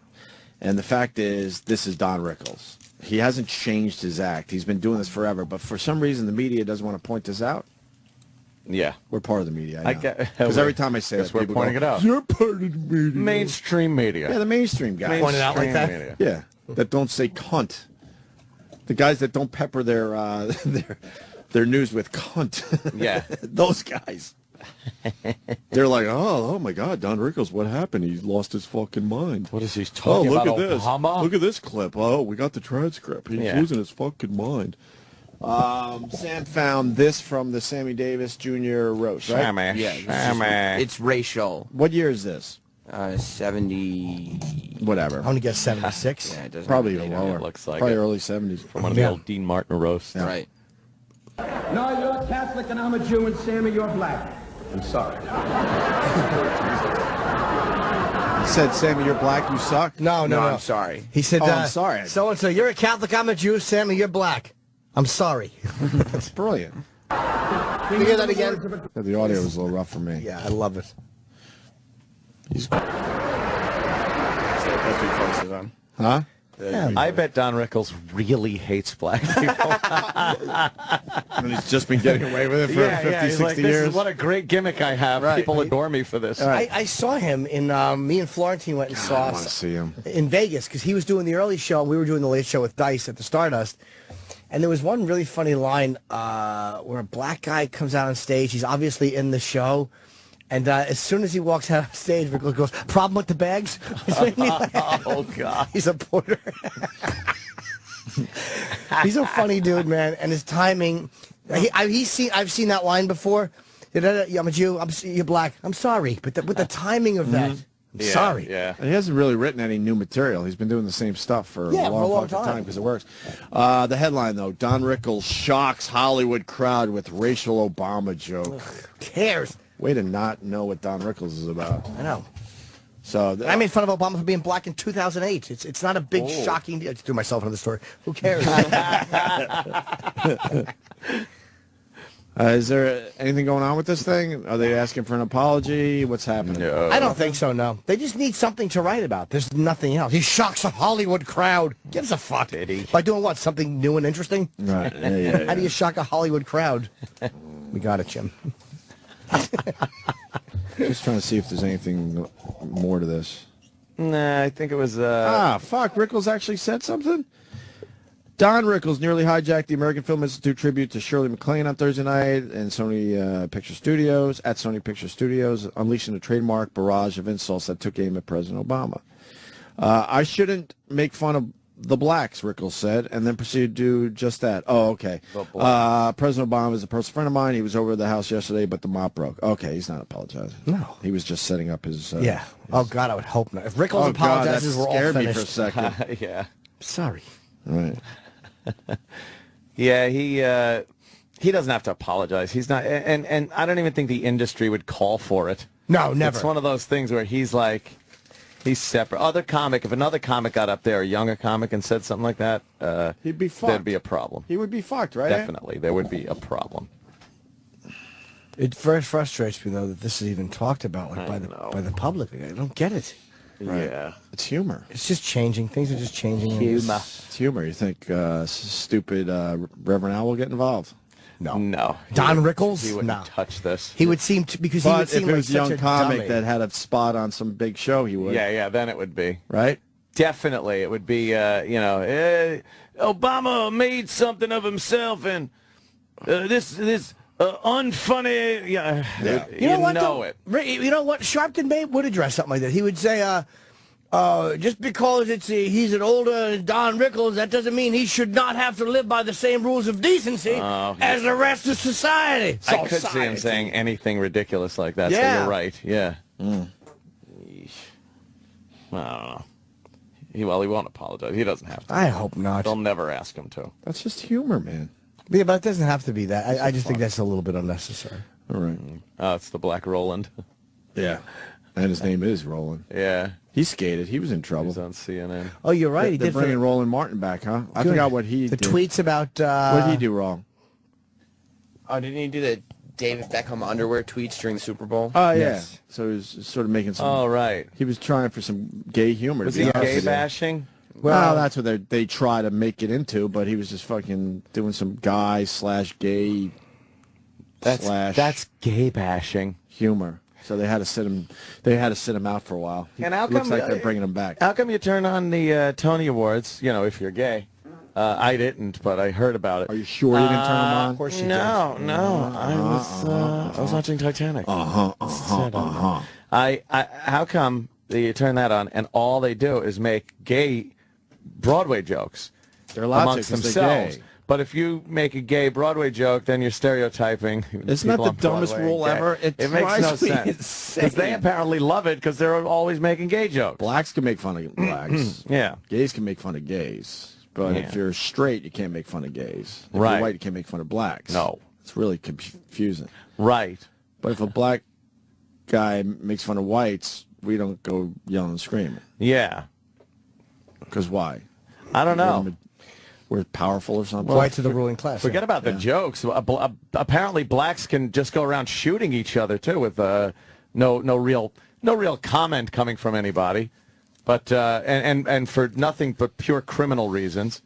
And the fact is, this is Don Rickles. He hasn't changed his act. He's been doing this forever, but for some reason the media doesn't want to point this out. Yeah. We're part of the media, I know. Because every time I say that, we're pointing it out. You're part of the media. Mainstream media. Yeah, the mainstream guys. Point it out like that? Media. Yeah, that don't say cunt. The guys that don't pepper their news with cunt. Yeah. Those guys. They're like, oh my God, Don Rickles, what happened? He lost his fucking mind. What is he talking look about? At this. Obama? Look at this clip. Oh, we got the transcript. He's losing his fucking mind. Sam found this from the Sammy Davis Jr. roast, right? Sammy. Yeah, it's racial. What year is this? 70. Whatever. I'm going to guess 76. Yeah, it doesn't Probably have a even date on lower. It looks like Probably it. early 70s. From one of the old Dean Martin roasts. Yeah. Right. No, you're Catholic and I'm a Jew, and Sammy, you're black. I'm sorry. He said, Sammy, you're black, you suck? No. I'm sorry. He said, I'm sorry. So-and-so, you're a Catholic, I'm a Jew, Sammy, you're black. I'm sorry. That's brilliant. Can you hear that again? Yeah, the audio was a little rough for me. Yeah, I love it. Huh? Yeah. I bet Don Rickles really hates black people. And he's just been getting away with it for 50, 60 like, years. What a great gimmick I have. Right. People adore me for this. I saw him in, me and Florentine went and saw I want to see him. in Vegas because he was doing the early show and we were doing the late show with Dice at the Stardust. And there was one really funny line where a black guy comes out on stage. He's obviously in the show. And as soon as he walks out on stage, Rickles goes, problem with the bags? Oh, God. He's a porter. He's a funny dude, man. And his timing, I've seen that line before. I'm a Jew, you're black. I'm sorry. But with the timing of that, I'm sorry. Yeah. And he hasn't really written any new material. He's been doing the same stuff for a long fucking time because it works. The headline, though, Don Rickles shocks Hollywood crowd with racial Obama joke. Who cares? Way to not know what Don Rickles is about. I know. So I made fun of Obama for being black in 2008. It's not a big shocking deal. I just threw myself into the story. Who cares? is there anything going on with this thing? Are they asking for an apology? What's happening? No. I don't think so, no. They just need something to write about. There's nothing else. He shocks a Hollywood crowd. Gives a fuck. Did he? By doing what? Something new and interesting? Right. Yeah. How do you shock a Hollywood crowd? We got it, Jim. Just trying to see if there's anything more to this. Nah, I think it was... Fuck. Rickles actually said something? Don Rickles nearly hijacked the American Film Institute tribute to Shirley MacLaine on Thursday night in Sony Picture Studios, at Sony Picture Studios, unleashing a trademark barrage of insults that took aim at President Obama. I shouldn't make fun of the blacks, Rickles said, and then proceeded to do just that. Oh, okay. President Obama is a personal friend of mine. He was over at the house yesterday, but the mop broke. Okay, he's not apologizing. No. He was just setting up his... Yeah. Oh, God, I would hope not. If Rickles apologizes, we're all scared finished. me for a second. yeah. Sorry. Right. Yeah, he doesn't have to apologize. He's not... And I don't even think the industry would call for it. No, never. It's one of those things where he's like... He's separate. If another comic got up there, a younger comic, and said something like that, he'd be fucked. There'd be a problem. He would be fucked, right? Definitely, there would be a problem. It very frustrates me, though, that this is even talked about by the public. I don't get it. Right. Yeah. It's humor. It's just changing. Things are just changing. It's humor. You think stupid Reverend Al will get involved? No. Don Rickles? He wouldn't No. touch this. He would seem to, because he But would seem if it like was a such young a comic dummy. that had a spot on some big show, he would. Yeah, then it would be. Right? Definitely, it would be, Obama made something of himself, and this unfunny... Yeah. You know what, know it. You know what? Sharpton would address something like that. He would say, just because he's an older Don Rickles, that doesn't mean he should not have to live by the same rules of decency as the rest of society. I could see him saying anything ridiculous like that, so Yeah. you're right. Yeah. Yeesh. I don't know. He won't apologize. He doesn't have to. I hope not. They'll never ask him to. That's just humor, man. Yeah, but it doesn't have to be that. I just think that's a little bit unnecessary. All right. Oh, it's the Black Roland. Yeah. And his name is Roland. Yeah. He skated. He was in trouble. He's on CNN. Oh, you're right. He They're did bringing Roland Martin back, huh? I Good. forgot what he the did. tweets about. What did he do wrong? Oh, didn't he do the David Beckham underwear tweets during the Super Bowl? Oh, yeah. Yes. So he was sort of making some... Oh, right. He was trying for some gay humor. Was to be he honest gay with you. bashing? Well, that's what they try to make it into, but he was just fucking doing some guy/gay That's gay bashing. humor. So they had to sit him. They had to sit him out for a while. And how Looks come like they're bringing him back. How come you turn on the Tony Awards? You know, if you're gay. I didn't, but I heard about it. Are you sure you didn't turn them on? Of course you did. No. I was watching Titanic. How come you turn that on and all they do is make gay Broadway jokes? They're allowed amongst to 'cause they're themselves. gay. But if you make a gay Broadway joke, then you're stereotyping. Isn't that people the on dumbest Broadway rule gay. ever? It makes drives no me sense. insane. Because they apparently love it because they're always making gay jokes. Blacks can make fun of blacks. Yeah. Gays can make fun of gays. But Yeah. if you're straight, you can't make fun of gays. If Right. you're white, you can't make fun of blacks. No. It's really confusing. Right. But if a black guy makes fun of whites, we don't go yelling and screaming. Yeah. Because why? I don't know. We're powerful or something? Whites are the ruling class. Forget about the jokes. Apparently, blacks can just go around shooting each other too, with no real comment coming from anybody, but and for nothing but pure criminal reasons.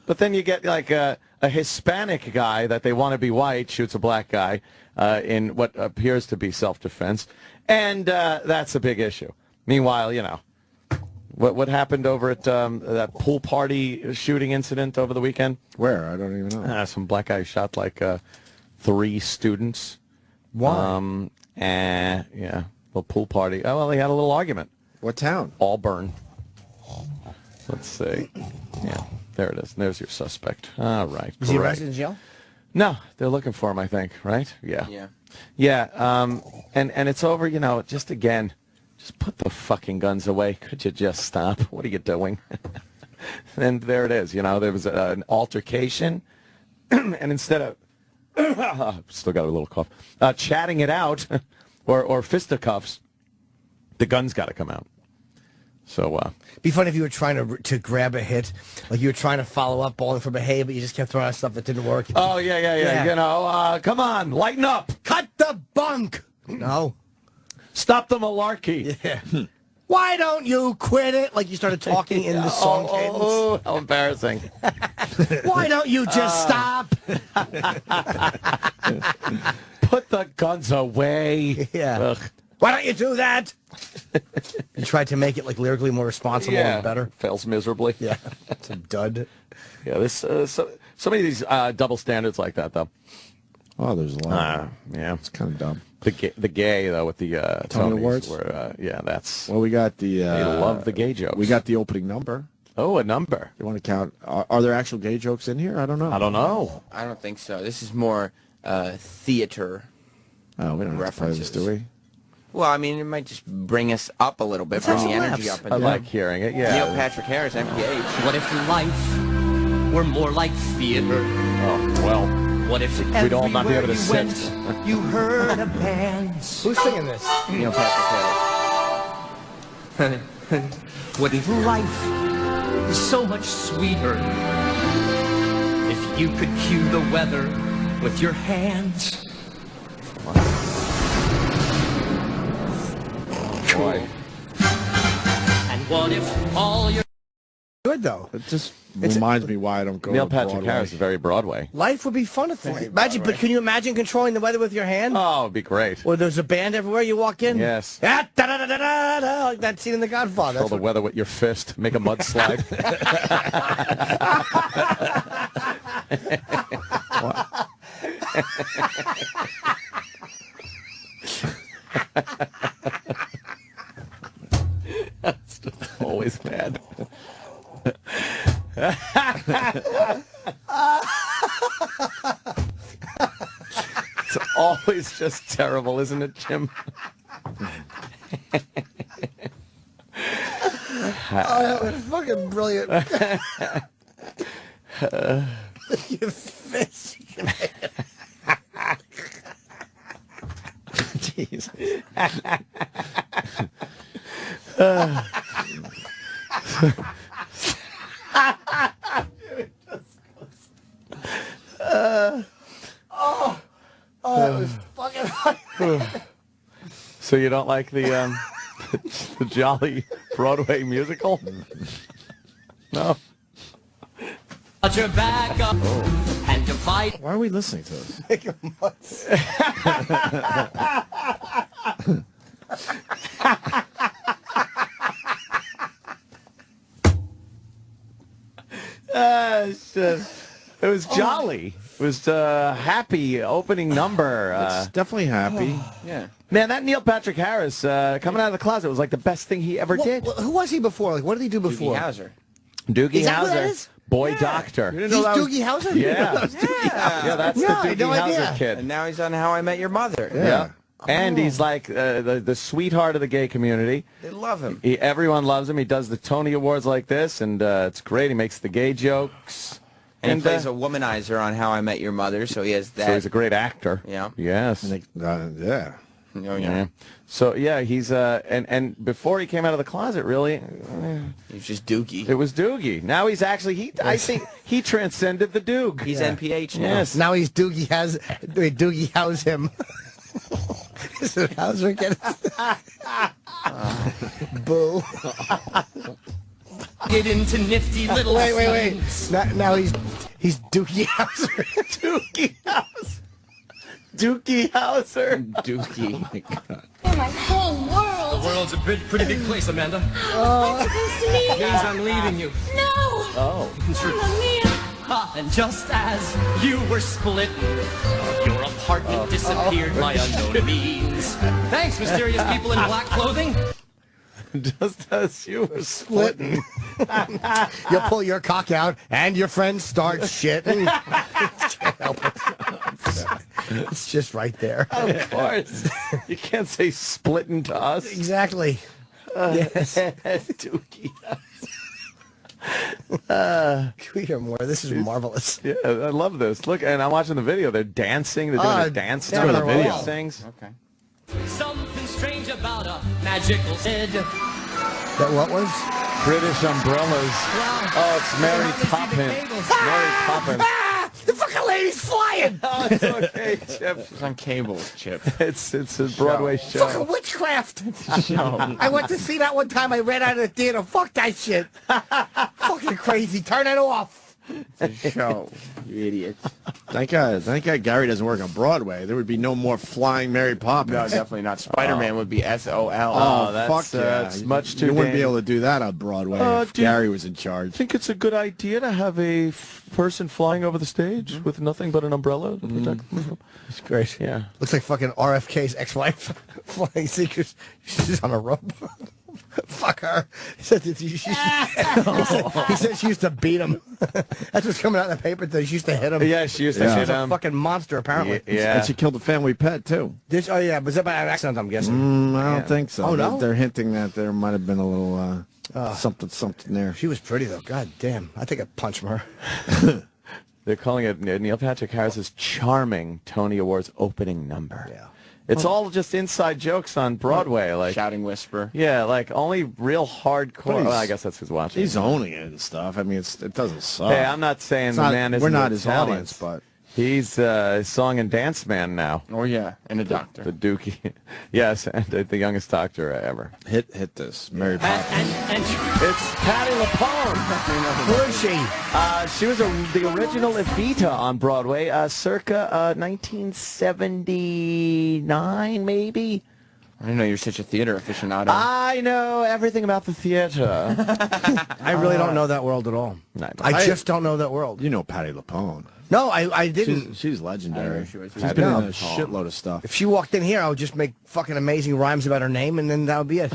But then you get like a Hispanic guy that they want to be white shoots a black guy in what appears to be self-defense, and that's a big issue. Meanwhile, you know. What happened over at that pool party shooting incident over the weekend? Where? I don't even know. Some black guy shot like 3 students. Why? Yeah, the pool party. Oh, well, they had a little argument. What town? Auburn. Let's see. Yeah, there it is. There's your suspect. All right. Is he great. arrested in jail? No, they're looking for him, I think, right? Yeah. Yeah. Yeah, and it's over, you know, just again. Just put the fucking guns away. Could you just stop? What are you doing? And there it is. You know, there was an altercation, and instead of still got a little cough, chatting it out or fisticuffs, the guns got to come out. So be funny if you were trying to grab a hit, like you were trying to follow up balling from a hey, but you just kept throwing out stuff that didn't work. Oh yeah. You know, come on, lighten up. Cut the bunk. No. Stop the malarkey. Yeah. Why don't you quit it? Like you started talking in the song cadence. Oh, how embarrassing. Why don't you just stop? Put the guns away. Yeah. Ugh. Why don't you do that? You tried to make it like lyrically more responsible and better. Fails miserably. Yeah. It's a dud. Yeah, this so many of these double standards like that, though. Oh, there's a lot. Yeah. It's kind of dumb. The gay, though, with the Tony Tonys Awards? were, yeah, that's... Well, we got the... they love the gay jokes. We got the opening number. Oh, a number. You want to count... Are there actual gay jokes in here? I don't know. I don't know. I don't think so. This is more theater. Oh, we don't have to play this, do we? Well, I mean, it might just bring us up a little bit, bring the energy up. I like hearing it, yeah. Neil Patrick Harris, MPH. What if life were more like theater? Oh, well... What if we'd all not be able to sit? Went, you heard a band? Who's singing this? Neil Patrick Harris. What if life is so much sweeter if you could cue the weather with your hands? Boy. And what if all your... Good, though. It just reminds me why I don't go Neil to Patrick Broadway. Harris is very Broadway. Life would be fun if imagine, but can you imagine controlling the weather with your hand? Oh, it'd be great. Or there's a band everywhere you walk in? Yes. Ah, da, da, da, da, da, da, like that scene in The Godfather. Control the weather with your fist. Make a mudslide. That's just always bad. It's always just terrible, isn't it, Jim? Oh, that was fucking brilliant. Your fist. Jeez. That was fucking funny. So you don't like the Jolly Broadway musical? No. Put your back up and divide. Why are we listening to this? Make your mutts. Shit. It was jolly. It was a happy opening number. It's definitely happy. Yeah. Man, that Neil Patrick Harris coming out of the closet was like the best thing he ever did. Who was he before? Like, what did he do before? Doogie Howser. Doogie Is that Howser. who that is? Boy doctor. He's Doogie Howser? Yeah. Yeah, that's the Doogie Howser kid. And now he's on How I Met Your Mother. Yeah. And he's like the sweetheart of the gay community. They love him. Everyone loves him. He does the Tony Awards like this, and it's great. He makes the gay jokes. And he plays a womanizer on How I Met Your Mother, so he has that. So he's a great actor. Yeah. Yes. Yeah. Oh, yeah. So, yeah, he's, and before he came out of the closet, really, he was just Doogie. It was Doogie. Now he's actually, I think he transcended the Duke. He's NPH now. Yes. Now he's Doogie House him. Is it Hauser again? Boo. Get into nifty little. Wait. Now he's Doogie Howser. Doogie Howser. Doogie Howser. Doogie. Oh, my God. Oh, my whole world. The world's a pretty big place, Amanda. What's supposed to mean? Means I'm leaving you. No. Oh. Mamma mia. And just as you were splitting, your apartment disappeared by unknown means. Thanks, mysterious people in black clothing. Just as you were splitting. You'll pull your cock out and your friends start shitting. Can't help it. It's just right there. Of course. You can't say splitting to us. Exactly. Yes. Doogie. Can we hear more? This is marvelous. Yeah, I love this. Look, and I'm watching the video. They're dancing. They're doing a dance to the video sings. Okay. Something strange about a magical head. That what was? British umbrellas. Oh, it's Mary Poppins. Mary Poppins. The fucking lady's flying! Oh, it's okay, Chip. It's on cable, Chip. It's a Broadway show. Fucking witchcraft! I went to see that one time. I ran out of the theater. Fuck that shit. Fucking crazy. Turn it off. It's a show, you idiot. Thank God Gary doesn't work on Broadway. There would be no more flying Mary Poppins. No, definitely not. Spider-Man would be SOL. Oh, fuck yeah. That's much too You wouldn't be dangerous. able to do that on Broadway if Gary was in charge. I think it's a good idea to have a person flying over the stage with nothing but an umbrella to protect them. It's great. Yeah. Looks like fucking RFK's ex-wife flying secrets. She's on a rope. Fuck her. He said she used to beat him. That's what's coming out in the paper. That she used to hit him. Yeah, she used to hit She's a him. fucking monster, apparently. Yeah. And she killed a family pet, too. Oh, yeah. Was that by accident, I'm guessing? I don't think so. Oh, no? They're hinting that there might have been a little something there. She was pretty, though. God damn. I think I'd punch her. They're calling it Neil Patrick Harris's charming Tony Awards opening number. Yeah. It's all just inside jokes on Broadway, like Shouting Whisper. yeah, like only real hardcore. Well, I guess that's who's watching. He's owning it and stuff. I mean, it doesn't suck. Hey, I'm not saying the man isn't. We're not a his talent. audience, but He's a song and dance man now. Oh, yeah, and a doctor. The Dookie. Yes, and the youngest doctor ever. hit this. Mary Poppins. And It's Patti LuPone. Who is she? She was the original Evita on Broadway, circa 1979, maybe. I didn't know you were such a theater aficionado. I know everything about the theater. I really don't know that world at all. I just don't know that world. You know Patti LuPone. No, I didn't. She's legendary. she was. She's been in a shitload of stuff. If she walked in here, I would just make fucking amazing rhymes about her name, and then that would be it.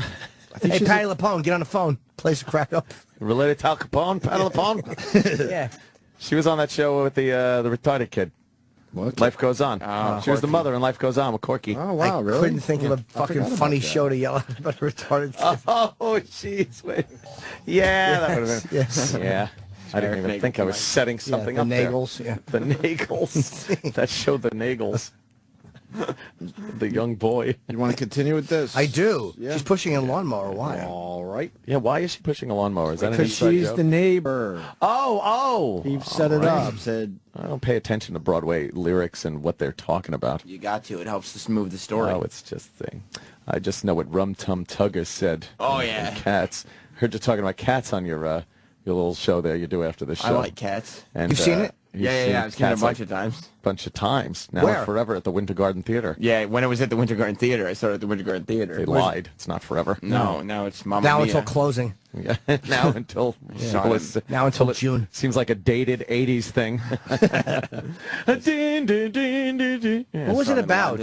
Hey, Patti LuPone, get on the phone. Place the crack up. Related to Al Capone, Patti LuPone. Yeah. She was on that show with the retarded kid. What? Life Goes On. She was the mother in Life Goes On with Corky. Oh, wow, really? I couldn't think of a fucking funny show to yell at about a retarded kid. Oh, jeez. Wait. Yeah, that would have been. Yes. Yeah. I didn't even think I was setting something the up Nagels, there. The Nagels. That showed the Nagels. The young boy. You want to continue with this? I do. Yeah. She's pushing a lawnmower. Why? All right. Yeah, why is she pushing a lawnmower? Is that an Because inside she's joke? the neighbor. Oh. He set it up. Said, I don't pay attention to Broadway lyrics and what they're talking about. You got to. It helps to smooth the story. Oh, it's just thing. I just know what Rum Tum Tugger said. Oh, in yeah. Cats. Heard you talking about Cats on your little show there you do after the show. I like Cats. And, You've seen it? Yeah. I've seen it a bunch of times. Bunch of times. Now Where? forever at the Winter Garden Theater. Yeah, when it was at the Winter Garden Theater, I saw it at the Winter Garden Theater. They lied. It's not forever. No, now it's Mamma Now Mia. until closing. Yeah. Now until Now until June. Seems like a dated 80s thing. Yeah, What was it about?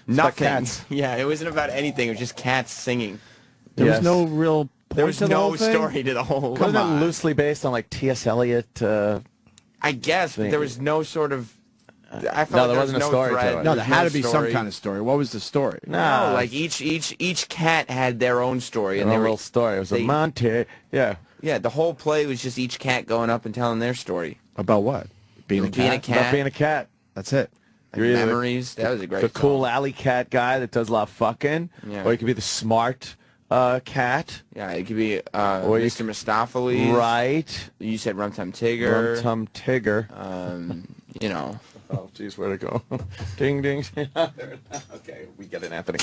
Nothing. Cats. Yeah, it wasn't about anything. It was just cats singing. there Yes. was no real. There was point to the no whole thing? story to the whole. Wasn't that loosely based on like T.S. Eliot? I guess, but there was no sort of. I felt No, like there wasn't a was story to thread. it. No, There there was had to be some story. kind of story. What was the story? No, like each cat had their own story, and Their they own were little story. It was a they- Monte. Yeah. Yeah, the whole play was just each cat going up and telling their story. About what? Being a cat. Being a cat. About being a cat. That's it. Like You're either memories. That was a great. The song. cool alley cat guy that does a lot of fucking. Yeah. Or you could be the smart cat. Yeah, it could be Or you Mr. Mistopheles. Right. You said Rum Tum Tigger. Rum Tum Tigger. You know. Oh, geez, where'd it go? Ding, ding. Okay, we get it, Anthony.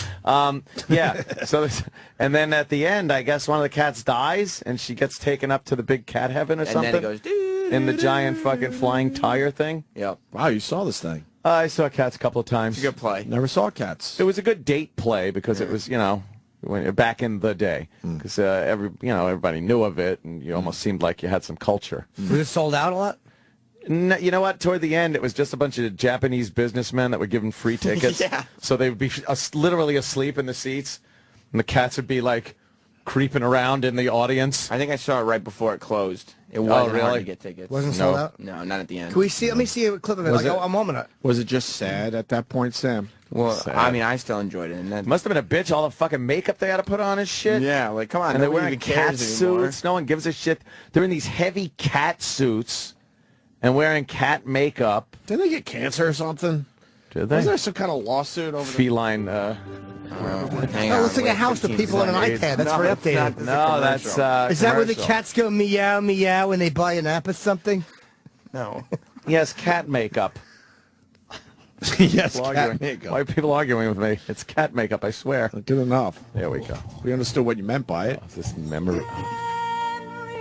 Yeah, so, and then at the end, I guess one of the cats dies, and she gets taken up to the big cat heaven or And something. then it goes. In the giant fucking flying tire thing. Yep. Wow, you saw this thing. I saw Cats a couple of times. It's a good play. Never saw Cats. It was a good date play because it was, back in the day. Because everybody knew of it, and you almost seemed like you had some culture. Was it sold out a lot? No, you know what? Toward the end, it was just a bunch of Japanese businessmen that were given free tickets. Yeah. So they would be literally asleep in the seats, and the cats would be like creeping around in the audience. I think I saw it right before it closed. It wasn't hard really? to get tickets. Wasn't sold out? No, not at the end. Can we see? Let me see a clip of it. Was Like it- a moment. Was it just sad at that point, Sam? Well, Sad. I mean, I still enjoyed it. And that, Must have been a bitch. All the fucking makeup they had to put on and shit. yeah, like come on, And they're nobody wearing even cat cares anymore. suits. No one gives a shit. They're in these heavy cat suits and wearing cat makeup. Didn't they get cancer or something? Did they? Wasn't there some kind of lawsuit over Feline. Hang Oh, on, let's take wait, a house to 15 people on an seconds. iPad. That's No, very it's not. updated. This is a No, that's. commercial. Is that where the commercial. cats go meow meow when they buy an app or something? No. Yes, cat makeup. yes, People cat arguing. makeup. Why are people arguing with me? It's cat makeup, I swear. Good enough. There we go. We understood what you meant by it. Is this memory?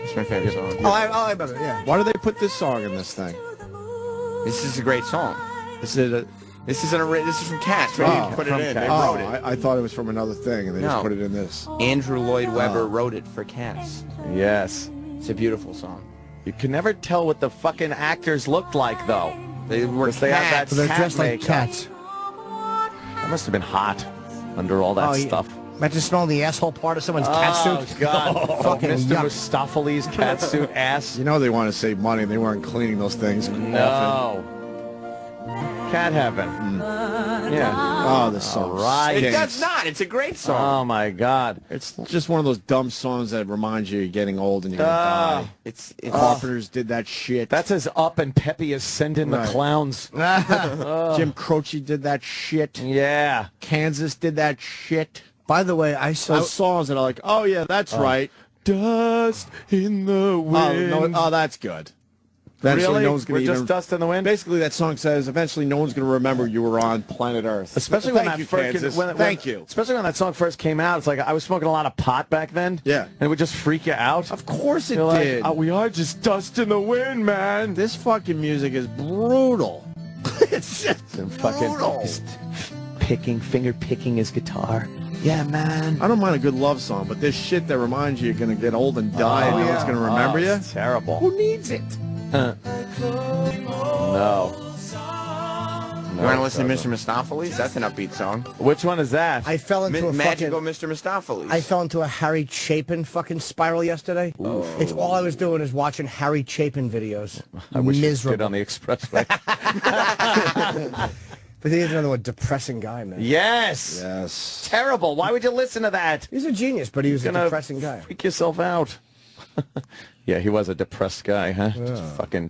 It's my favorite song. Oh, I remember. Yeah. Why do they put this song in this thing? This is a great song. Is it a... This is from Cats. They Oh, put it from in. Cats. They Oh, wrote it. I thought it was from another thing, and they just No. put it in this. Andrew Lloyd Webber wrote it for Cats. Yes. It's a beautiful song. You can never tell what the fucking actors looked like, though. They were 'Cause they have cats. that They're cat dressed like makeup. cats. That must have been hot under all that Oh, yeah. stuff. Imagine smelling the asshole part of someone's cat Oh, suit. God. Fucking Mr. yuck. Mistopheles cat suit ass. You know they want to save money. They weren't cleaning those things often. No. Cat heaven. Yeah. Oh, this song right. It stinks. does not. It's a great song. Oh, my God. It's just one of those dumb songs that reminds you you're getting old and you're going to die. It's Carpenters did that shit. That's as up and peppy as Send in the Right. Clowns. Jim Croce did that shit. Yeah. Kansas did that shit. By the way, I saw. Those songs that are like, oh, yeah, that's right. Dust in the wind. Oh, no, that's good. Eventually, Really? no one's We're going just dust in the wind? Basically, that song says, eventually, no one's going to remember you were on planet Earth. Especially Thank when that you, fucking, Kansas. when, Thank you. Especially when that song first came out. It's like I was smoking a lot of pot back then. Yeah. And it would just freak you out. Of course it You're like, did. "Oh, we are just dust in the wind, man. This fucking music is brutal. It's just And fucking brutal. just finger picking his guitar. Yeah, man. I don't mind a good love song, but this shit that reminds you you're going to get old and die and no one's going to remember you. It's terrible. Who needs it? No. You want to listen to Mr. Mistopheles? That's an upbeat song. Which one is that? I fell into a Magical fucking. Mr. Mistopheles. I fell into a Harry Chapin fucking spiral yesterday. It's all I was doing is watching Harry Chapin videos. I wish you Miserable. did on the expressway. But he's another one, depressing guy, man. Yes. Yes. Terrible. Why would you listen to that? He's a genius, but he was a Gonna depressing guy. Freak yourself out. Yeah, he was a depressed guy, huh? Just fucking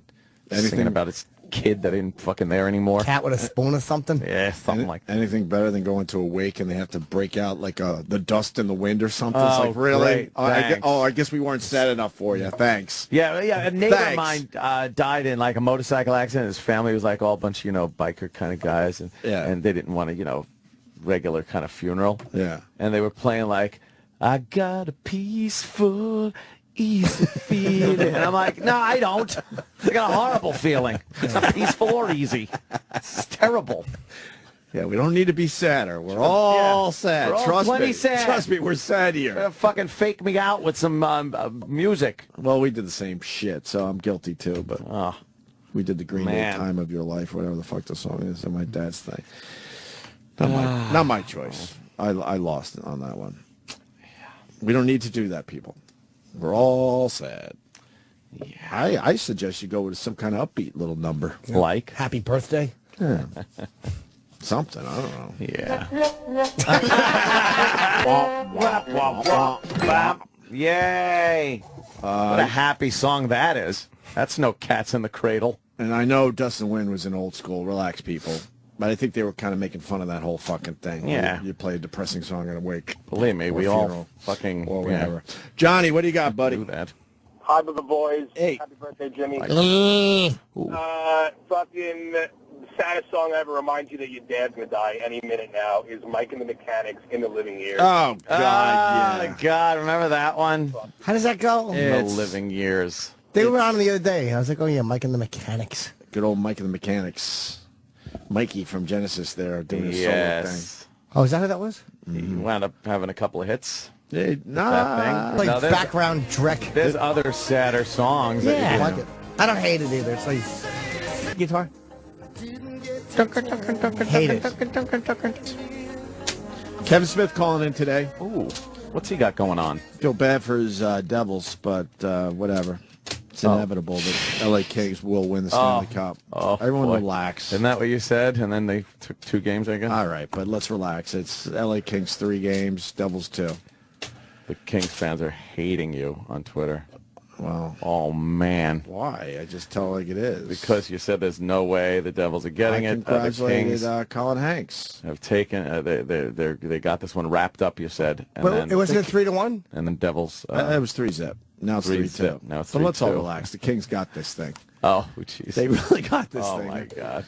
singing about his kid that ain't fucking there anymore. Cat with a spoon or something? Yeah, something like that. Anything better than going to a wake and they have to break out like the dust in the wind or something? It's Oh, like, really? great. I guess we weren't sad enough for you. Thanks. Yeah. A neighbor of Thanks. mine died in like a motorcycle accident. His family was like all a bunch of, biker kind of guys. And they didn't want a, regular kind of funeral. Yeah. And they were playing like, I got a peaceful, easy feeling. And I'm like, no, I don't. I got a horrible feeling. It's not peaceful or easy. It's terrible. Yeah, we don't need to be sadder. We're all sad. We're all Trust plenty me. sad. Trust me, we're sad here. Fucking fake me out with some music. Well, we did the same shit, so I'm guilty too. But we did the Green Day Time of Your Life, whatever the fuck the song is, and my dad's thing. Not my choice. I lost on that one. We don't need to do that, people. We're all sad. Yeah. I suggest you go with some kind of upbeat little number. Like? Happy birthday? Yeah. Something, I don't know. Yeah. Yay. What a happy song that is. That's no Cats in the Cradle. And I know Dustin Wynn was an old school, relax people. But I think they were kind of making fun of that whole fucking thing. Yeah. You play a depressing song at a wake. Believe me, we funeral, all fucking... or whatever. Johnny, what do you got, buddy? Do that. Hi to the boys. Hey. Happy birthday, Jimmy. Fucking saddest song ever reminds you that your dad's gonna die any minute now is Mike and the Mechanics in the Living Years. Oh, God, yeah. God, remember that one? How does that go? The Living Years. They were on the other day. I was like, oh, yeah, Mike and the Mechanics. Good old Mike and the Mechanics. Mikey from Genesis there doing his solo thing. Oh, is that who that was? He wound up having a couple of hits. Yeah, That thing. Like No, there's- background Drek. There's other sadder songs. Yeah, that I you like it. I don't hate it either. It's like guitar. Hate it. Kevin Smith calling in today. Ooh, what's he got going on? Feel bad for his Devils, but whatever. It's inevitable that L.A. Kings will win the Stanley Cup. Everyone boy. relax. Isn't that what you said? And then they took 2 games, I guess? All right, but let's relax. It's L.A. Kings 3 games, Devils 2. The Kings fans are hating you on Twitter. Wow. Oh, man. Why? I just tell it like it is. Because you said there's no way the Devils are getting I it. The congratulated Kings Colin Hanks. have taken. They got this one wrapped up. You said. And But then, it wasn't 3-1. And then Devils. It was 3-zip. Now it's 3-0. 3-2. Now it's But let's all 3-2. relax. The Kings got this thing. Oh, jeez. They really got this thing. Oh my God.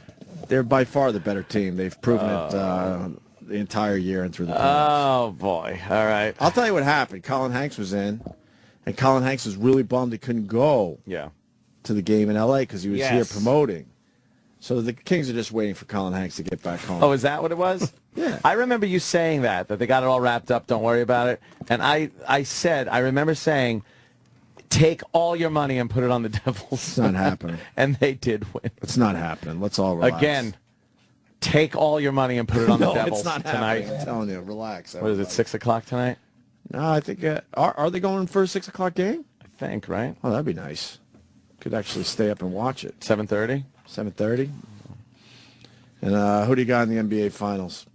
They're by far the better team. They've proven it the entire year and through the playoffs. Oh boy. All right. I'll tell you what happened. Colin Hanks was in, and Colin Hanks was really bummed he couldn't go to the game in L.A. because he was here promoting. So the Kings are just waiting for Colin Hanks to get back home. Oh, is that what it was? Yeah. I remember you saying that they got it all wrapped up. Don't worry about it. And I remember saying, take all your money and put it on the Devils. It's not happening. And they did win. It's not happening. Let's all relax. Again, take all your money and put it on the No, Devils it's not tonight. happening. I'm telling you, relax. What is it, 6 o'clock tonight? No, I think, are they going for a 6 o'clock game? I think, right? Oh, that'd be nice. Could actually stay up and watch it. 7:30? 7:30. And who do you got in the NBA Finals?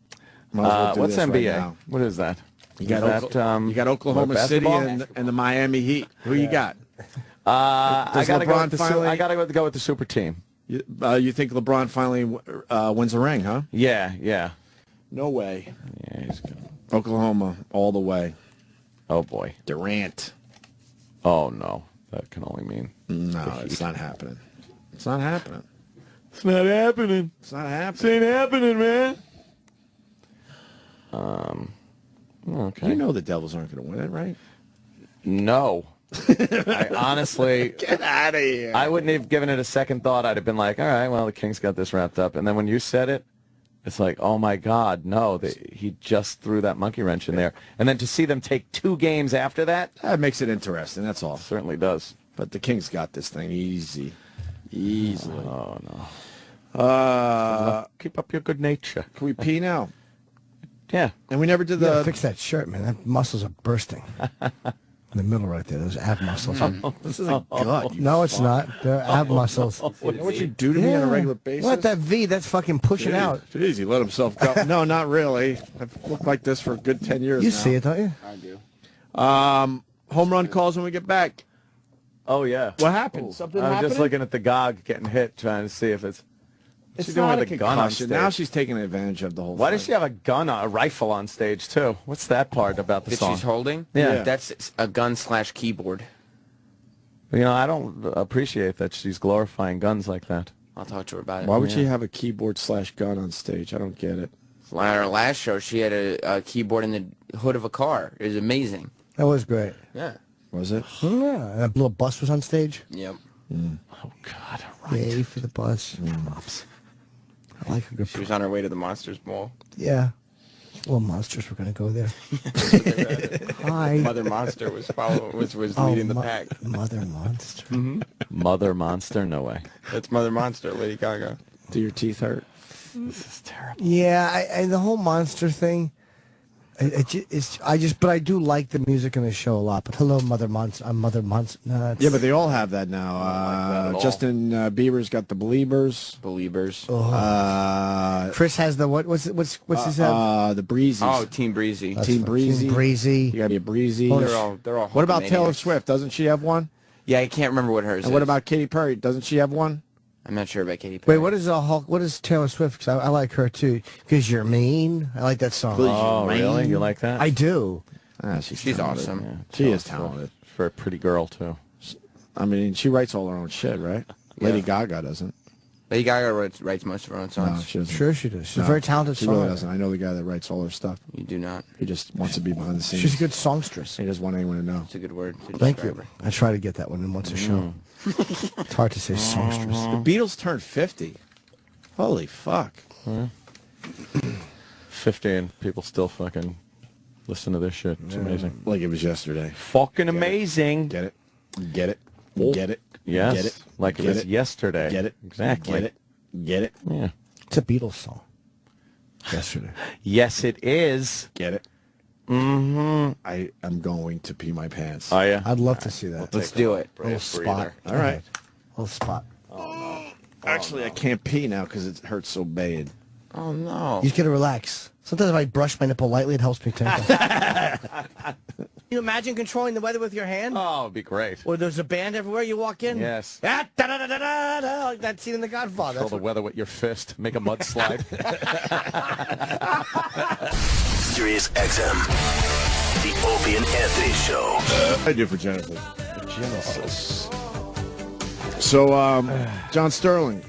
Might as well do What's this NBA? right now. What is that? You got, you got Oklahoma what, City basketball? and the Miami Heat. Who you got? I Does gotta go LeBron with the finally- I gotta go with the super team. You think LeBron finally wins a ring, huh? Yeah. No way. Yeah, he's good. Oklahoma all the way. Oh boy. Durant. Oh no, that can only mean No, it's not happening. It's not happening. It's not happening. It's not happening. It ain't happening, man. Okay. You know the Devils aren't going to win it, right? No. I honestly... Get out of here. I wouldn't have given it a second thought. I'd have been like, all right, well, the Kings got this wrapped up. And then when you said it, it's like, oh, my God, no. He just threw that monkey wrench in there. And then to see them take 2 games after that... That makes it interesting, that's all. Certainly does. But the Kings got this thing easy. Easily. Oh, no. Keep up your good nature. Can we pee now? Yeah. And we never did You gotta the... fix that shirt, man. That muscles are bursting. In the middle right there, those ab muscles. This isn't gut. No, it's not. They're ab muscles. You know what you do to me on a regular basis? What, that V? That's fucking pushing out. Jeez, he let himself go. No, not really. I've looked like this for a good 10 years You now. see it, don't you? I do. Home run calls when we get back. Oh, yeah. What happened? Something I was happened? just looking at the GOG getting hit, trying to see if it's... It's she's doing not with a a gun on concussion. stage. Now she's taking advantage of the whole Why thing. does she have a gun, a rifle on stage, too? What's that part about the That song? she's holding? Yeah. That's a gun/keyboard. You know, I don't appreciate that she's glorifying guns like that. I'll talk to her about it. Why would she have a keyboard/gun on stage? I don't get it. On our last show, she had a keyboard in the hood of a car. It was amazing. That was great. Yeah. Was it? Yeah, and that little bus was on stage. Yep. Oh, God. Yay for the bus. I like a good. She was on her way to the Monsters Ball. Yeah. Well, monsters were going to go there. Hi. Mother Monster was leading the pack. Mother Monster. Mother Monster? No way. That's Mother Monster, Lady Gaga. Do your teeth hurt? This is terrible. Yeah, and the whole monster thing. But I do like the music in the show a lot. But hello, Mother Monster. I'm Mother Monster. No, Yeah, but they all have that now. Justin Bieber's got the Beliebers. Chris has the what's his the Breezies. Oh, Team Breezy. Team Breezy. Team Breezy. You gotta be a Breezy. They're all. What about Taylor maniacs. Swift? Doesn't she have one? Yeah, I can't remember what hers And is. what about Katy Perry? Doesn't she have one? I'm not sure about Katy Perry. Wait, what is Taylor Swift? Because I like her too. Because you're mean. I like that song. Oh, really? You like that? I do. She's awesome. Yeah. She is talented. For a pretty girl, too. I mean, she writes all her own shit, right? Lady Gaga doesn't. Lady Gaga writes most of her own songs. No, she doesn't. Sure she does. She's a very talented She really songwriter. doesn't. I know the guy that writes all her stuff. You do not. He just wants to be behind the scenes. She's a good songstress. He doesn't want anyone to know. It's a good word. to Thank describe you. her. I try to get that one in once a show. It's hard to say songstress. The Beatles turned 50. Holy fuck. 50 and people still fucking listen to this shit. It's amazing. Like it was yesterday. Fucking amazing. Get it? Get it? Get it? Yes. Get it? Like it Get was it? yesterday. Get it? Exactly. Get it? Get it? Yeah. It's a Beatles song. Yesterday. Yes, it is. Get it? Mm-hmm. I am going to pee my pants. Oh, yeah? I'd love to see that. Let's do it. Little spot. All right. Little spot. Actually, I can't pee now because it hurts so bad. Oh, no. You just gotta relax. Sometimes if I brush my nipple lightly, it helps me tinkle. Can you imagine controlling the weather with your hand? Oh, it'd be great. Or there's a band everywhere you walk in? Yes. Ah, da-da-da-da-da-da, like that scene in The Godfather. Control the weather with your fist. Make a mudslide. Sirius XM. The Opie and Anthony Show. I do for Genesis. Genesis. So, John Sterling.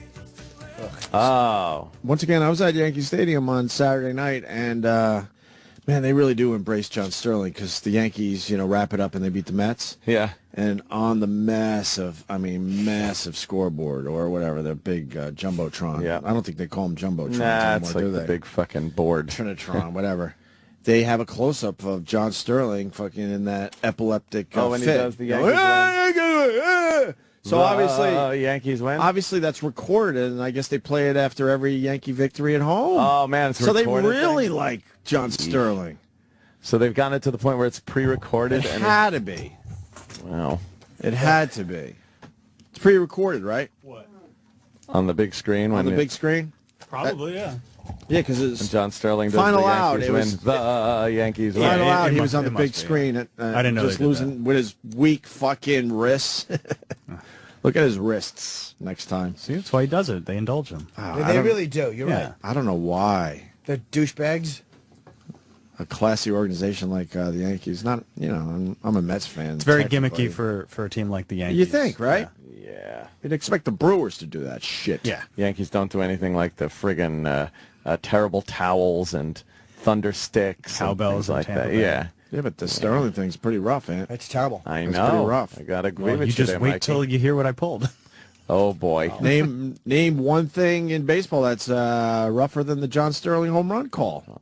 Oh. Once again, I was at Yankee Stadium on Saturday night, and man, they really do embrace John Sterling because the Yankees, wrap it up and they beat the Mets. Yeah. And on the massive scoreboard or whatever, the big jumbotron. Yeah. I don't think they call them jumbotrons Nah, anymore, it's like do the they? big fucking board. Trinitron, whatever. They have a close-up of John Sterling fucking in that epileptic when fit. he does the Yankees So obviously, Yankees win. Obviously, that's recorded, and I guess they play it after every Yankee victory at home. Oh man, it's so they recorded really thing? like John Sterling. So they've gotten it to the point where it's pre-recorded. It and had to be. Wow. It had to be. It's pre-recorded, right? What? On the big screen. On the big screen. Probably, yeah. Yeah, because it's and John Sterling does Final the out. Yankees It was win. The Yankees win. Final out. it He must- was on the it big must be, screen. I didn't know just they did losing with his weak fucking wrists. Look at his wrists next time. See, that's why he does it. They indulge him. They really do. You're right. I don't know why. They're douchebags. A classy organization like the Yankees. Not, I'm a Mets fan. It's very technically. gimmicky for a team like the Yankees. You think, right? Yeah. You'd expect the Brewers to do that shit. Yeah. Yankees don't do anything like the friggin' terrible towels and thunder sticks, Cowbells and in things like Tampa that. Bay. Yeah. Yeah, but the Sterling thing's pretty rough, Ant. It's terrible. I It's know. pretty rough. I gotta agree Well, with you just there, wait Mikey. till you hear what I pulled. Oh boy. Name one thing in baseball that's rougher than the John Sterling home run call.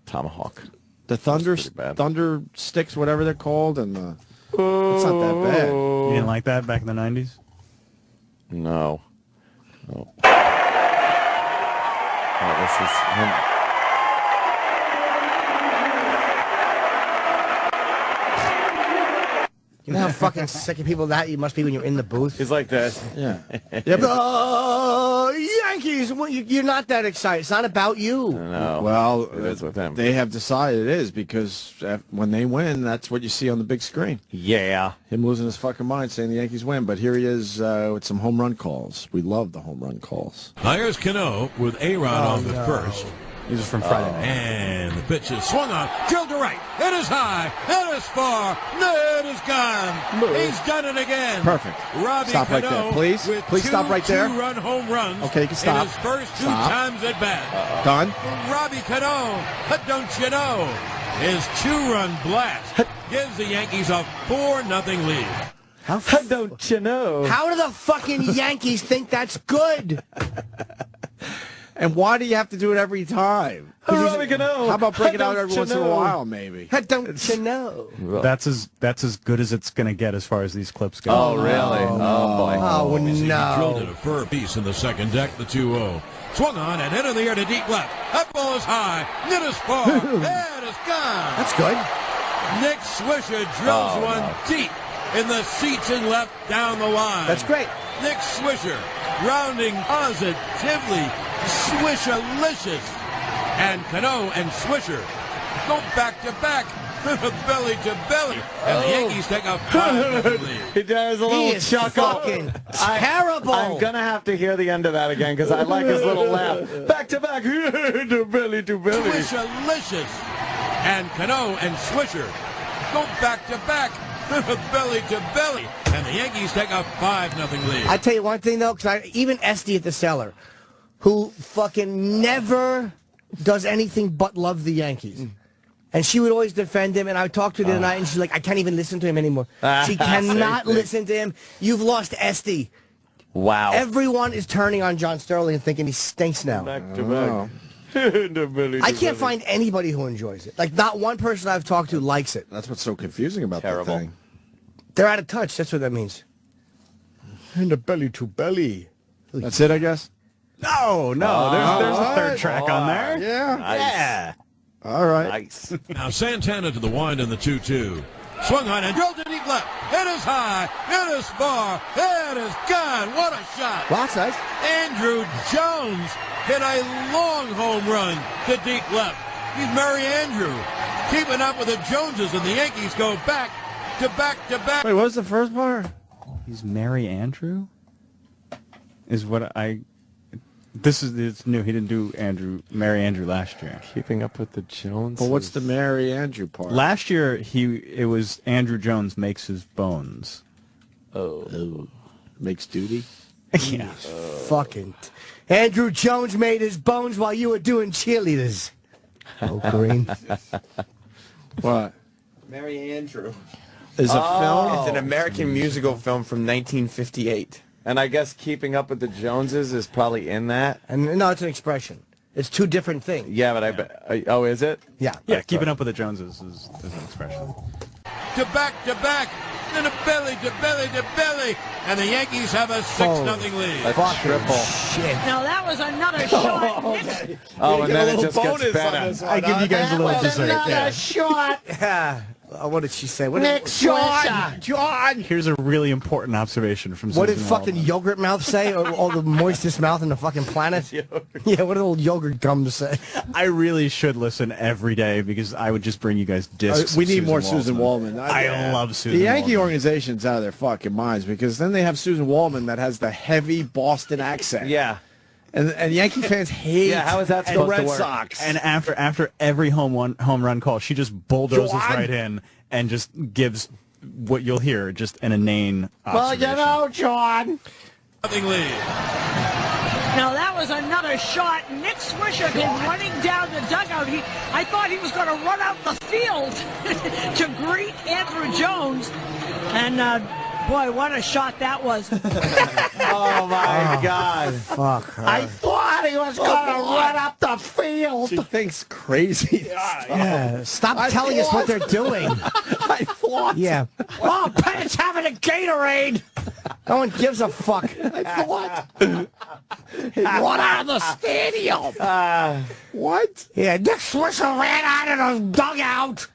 Tomahawk. The thunder sticks, whatever they're called, and the it's not that bad. You didn't like that back in the 90s? No. Oh, this is him. You know how fucking sick of people that you must be when you're in the booth? He's like this. Yeah. The Yankees! Well, you're not that excited. It's not about you. No. Well, it is with him. They have decided it is because when they win, that's what you see on the big screen. Yeah. Him losing his fucking mind saying the Yankees win. But here he is with some home run calls. We love the home run calls. Now here's Cano with A-Rod on the first. These are from Friday night. And the pitch is swung on, drilled to right. It is high, it is far, it is gone. He's done it again. Perfect. Robbie Stop right Cano there, please. with Please stop right there. Two-run home runs. Okay, you can stop. In his first two Stop. times at bat. Done. Robbie Cano, don't you know? His two-run blast gives the Yankees a 4-0 lead. How don't you know? How do the fucking Yankees think that's good? And why do you have to do it every time? Robbie Cano. How about break it out Don't every you once in a know? while, maybe? Don't you know? That's as good as it's going to get as far as these clips go. Oh, really? Oh, boy. Oh, He drilled no. it a fur piece in the second deck, the 2-0. Swung on and into the air to deep left. That ball is high. It is far. It is gone. That's good. Nick Swisher drills one deep in the seats and left down the line. That's great. Nick Swisher rounding positively Swisher-licious. And Cano and Swisher go back to back, belly to belly, and the Yankees take a 5-0 lead. He does a He little is chuckle. fucking terrible. I'm going to have to hear the end of that again because I like his little laugh. Back to back, to belly to belly. Swisher-licious. And Cano and Swisher go back to back, belly to belly, and the Yankees take a 5-0 lead. I tell you one thing though, because even Esty at the cellar, who fucking never does anything but love the Yankees. And she would always defend him, and I talked to her the other night, and she's like, I can't even listen to him anymore. She cannot listen to him. You've lost Esty. Wow. Everyone is turning on John Sterling and thinking he stinks now. Back to back. I can't find anybody who enjoys it. Like, not one person I've talked to likes it. That's what's so confusing about that thing. They're out of touch. That's what that means. In the belly to belly. That's it, I guess? No, there's a third track on there. Yeah. Nice. Yeah. All right. Nice. Now Santana to the wind in the 2-2. Swung on and drilled to deep left. It is high. It is far. It is gone. What a shot. Well, that's nice. Andrew Jones hit a long home run to deep left. He's Mary Andrew. Keeping up with the Joneses, and the Yankees go back to back to back. Wait, what was the first part? He's Mary Andrew? Is what I... It's new. He didn't do Mary Andrew last year. Keeping up with the Joneses. Well, what's the Mary Andrew part? Last year, it was Andrew Jones makes his bones. Oh. Makes duty? Yeah. Fucking. Andrew Jones made his bones while you were doing cheerleaders. Oh, Green. What? Mary Andrew. Is a film? It's an American musical film from 1958. And I guess Keeping Up with the Joneses is probably in that. And no, it's an expression. It's two different things. Yeah, but I bet. Oh, is it? Yeah. Yeah, Keeping Up with the Joneses is an expression. To back, and a belly to belly to belly, and the Yankees have a 6-0 lead. A triple. Shit. Now that was another shot. Oh, and then it just gets better. I give you guys a little dessert. Another shot. Yeah. What did she say? What Nick Swisher. John! Here's a really important observation from What did Susan fucking Waldman. yogurt mouth say? All the moistest mouth in the fucking planet? Yeah, what did old yogurt gums say? I really should listen every day because I would just bring you guys discs. We of need more Susan Waldman. I love Susan The Yankee Waldman. organization's out of their fucking minds because then they have Susan Waldman that has the heavy Boston accent. Yeah. And Yankee fans hate how is that the supposed Red to work? Sox. And after every home run call, she just bulldozes John! right in and just gives what you'll hear, just an inane Well, observation. you know, John. Nothing lead. Now that was another shot. Nick Swisher came running down the dugout. I thought he was going to run out the field to greet Andrew Jones. And boy, what a shot that was. Oh, my God. Fuck her. I thought he was going to run up the field. She thinks crazy. Yeah, stop telling us what they're doing. I thought. Yeah. Oh, Pettit's having a Gatorade. No one gives a fuck. I thought he run out of the stadium. What? Yeah, Nick Swisher ran out of the dugout.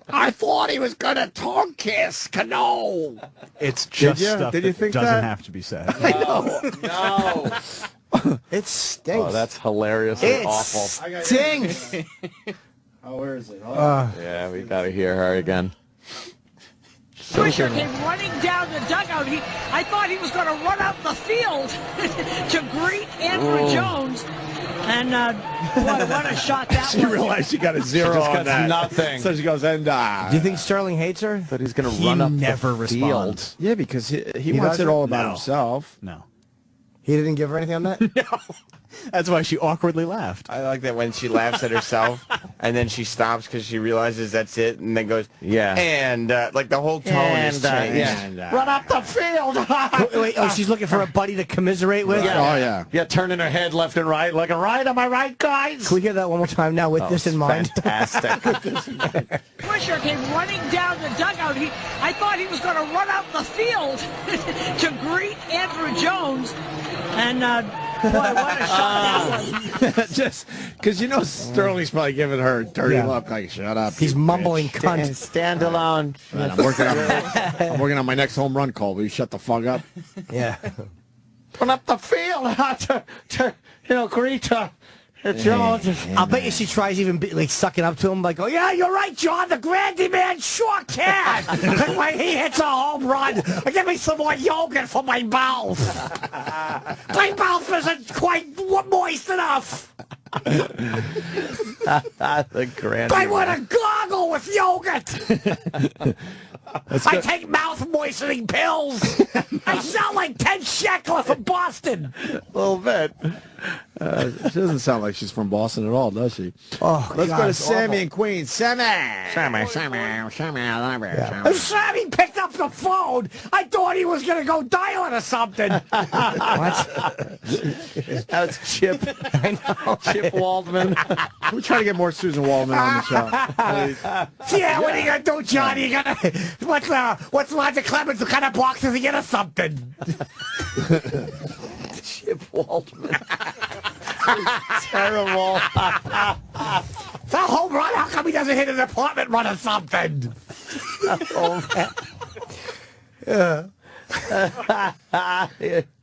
I thought he was going to tongue kiss Cano. It's just ya? stuff Did you that think doesn't that? have to be said. I know. No. It stinks. Oh, that's hilariously It awful. stinks. Oh, where is it? Yeah, we got to hear her again. Swisher came running down the dugout. I thought he was going to run out the field to greet Andrew Jones. And, boy, what a shot that was. She realized she got a zero just on got that. nothing. So she goes, and Do you think Sterling hates her? That he's going to run up never the field. responds. Yeah, because he wants it all about himself. No. He didn't give her anything on that? No. That's why she awkwardly laughed. I like that when she laughs at herself and then she stops because she realizes that's it and then goes, yeah. And, like, the whole tone is changed. Run up the field. Wait, she's looking for a buddy to commiserate with? Yeah. Oh, yeah. Yeah, turning her head left and right, looking right. Am I right, guys? Can we hear that one more time now with this in mind? Fantastic. Swisher came running down the dugout. I thought he was going to run out the field to greet Andrew Jones. And, boy, what a shot that was. Just because Sterling's probably giving her a dirty look, like, shut up. He's mumbling cunt. Stand alone. Right, I'm working on my next home run call. Will you shut the fuck up? Yeah. Run up the field to greet Jones. I'll bet you she tries even sucking up to him, like, oh, yeah, you're right, John. The Grandy man sure can. When he hits a home run, give me some more yogurt for my mouth. My mouth isn't quite moist enough. The grand. I want a goggle with yogurt. I take mouth moistening pills. I sound like Ted Sheckler from Boston. A little bit. She doesn't sound like she's from Boston at all, does she? Oh, Let's God, go to it's Sammy awful. in Queens. Sammy. When Sammy picked up the phone, I thought he was going to go dialing or something. That's Chip. I know. Chip Waldman. We're trying to get more Susan Waldman on the show. Yeah, what are you going to do, Johnny? You gonna, what's Roger Clemens? What kind of box is he get or something? Chip Waldman. Terrible. It's a home run. How come he doesn't hit an apartment run or something? Yeah.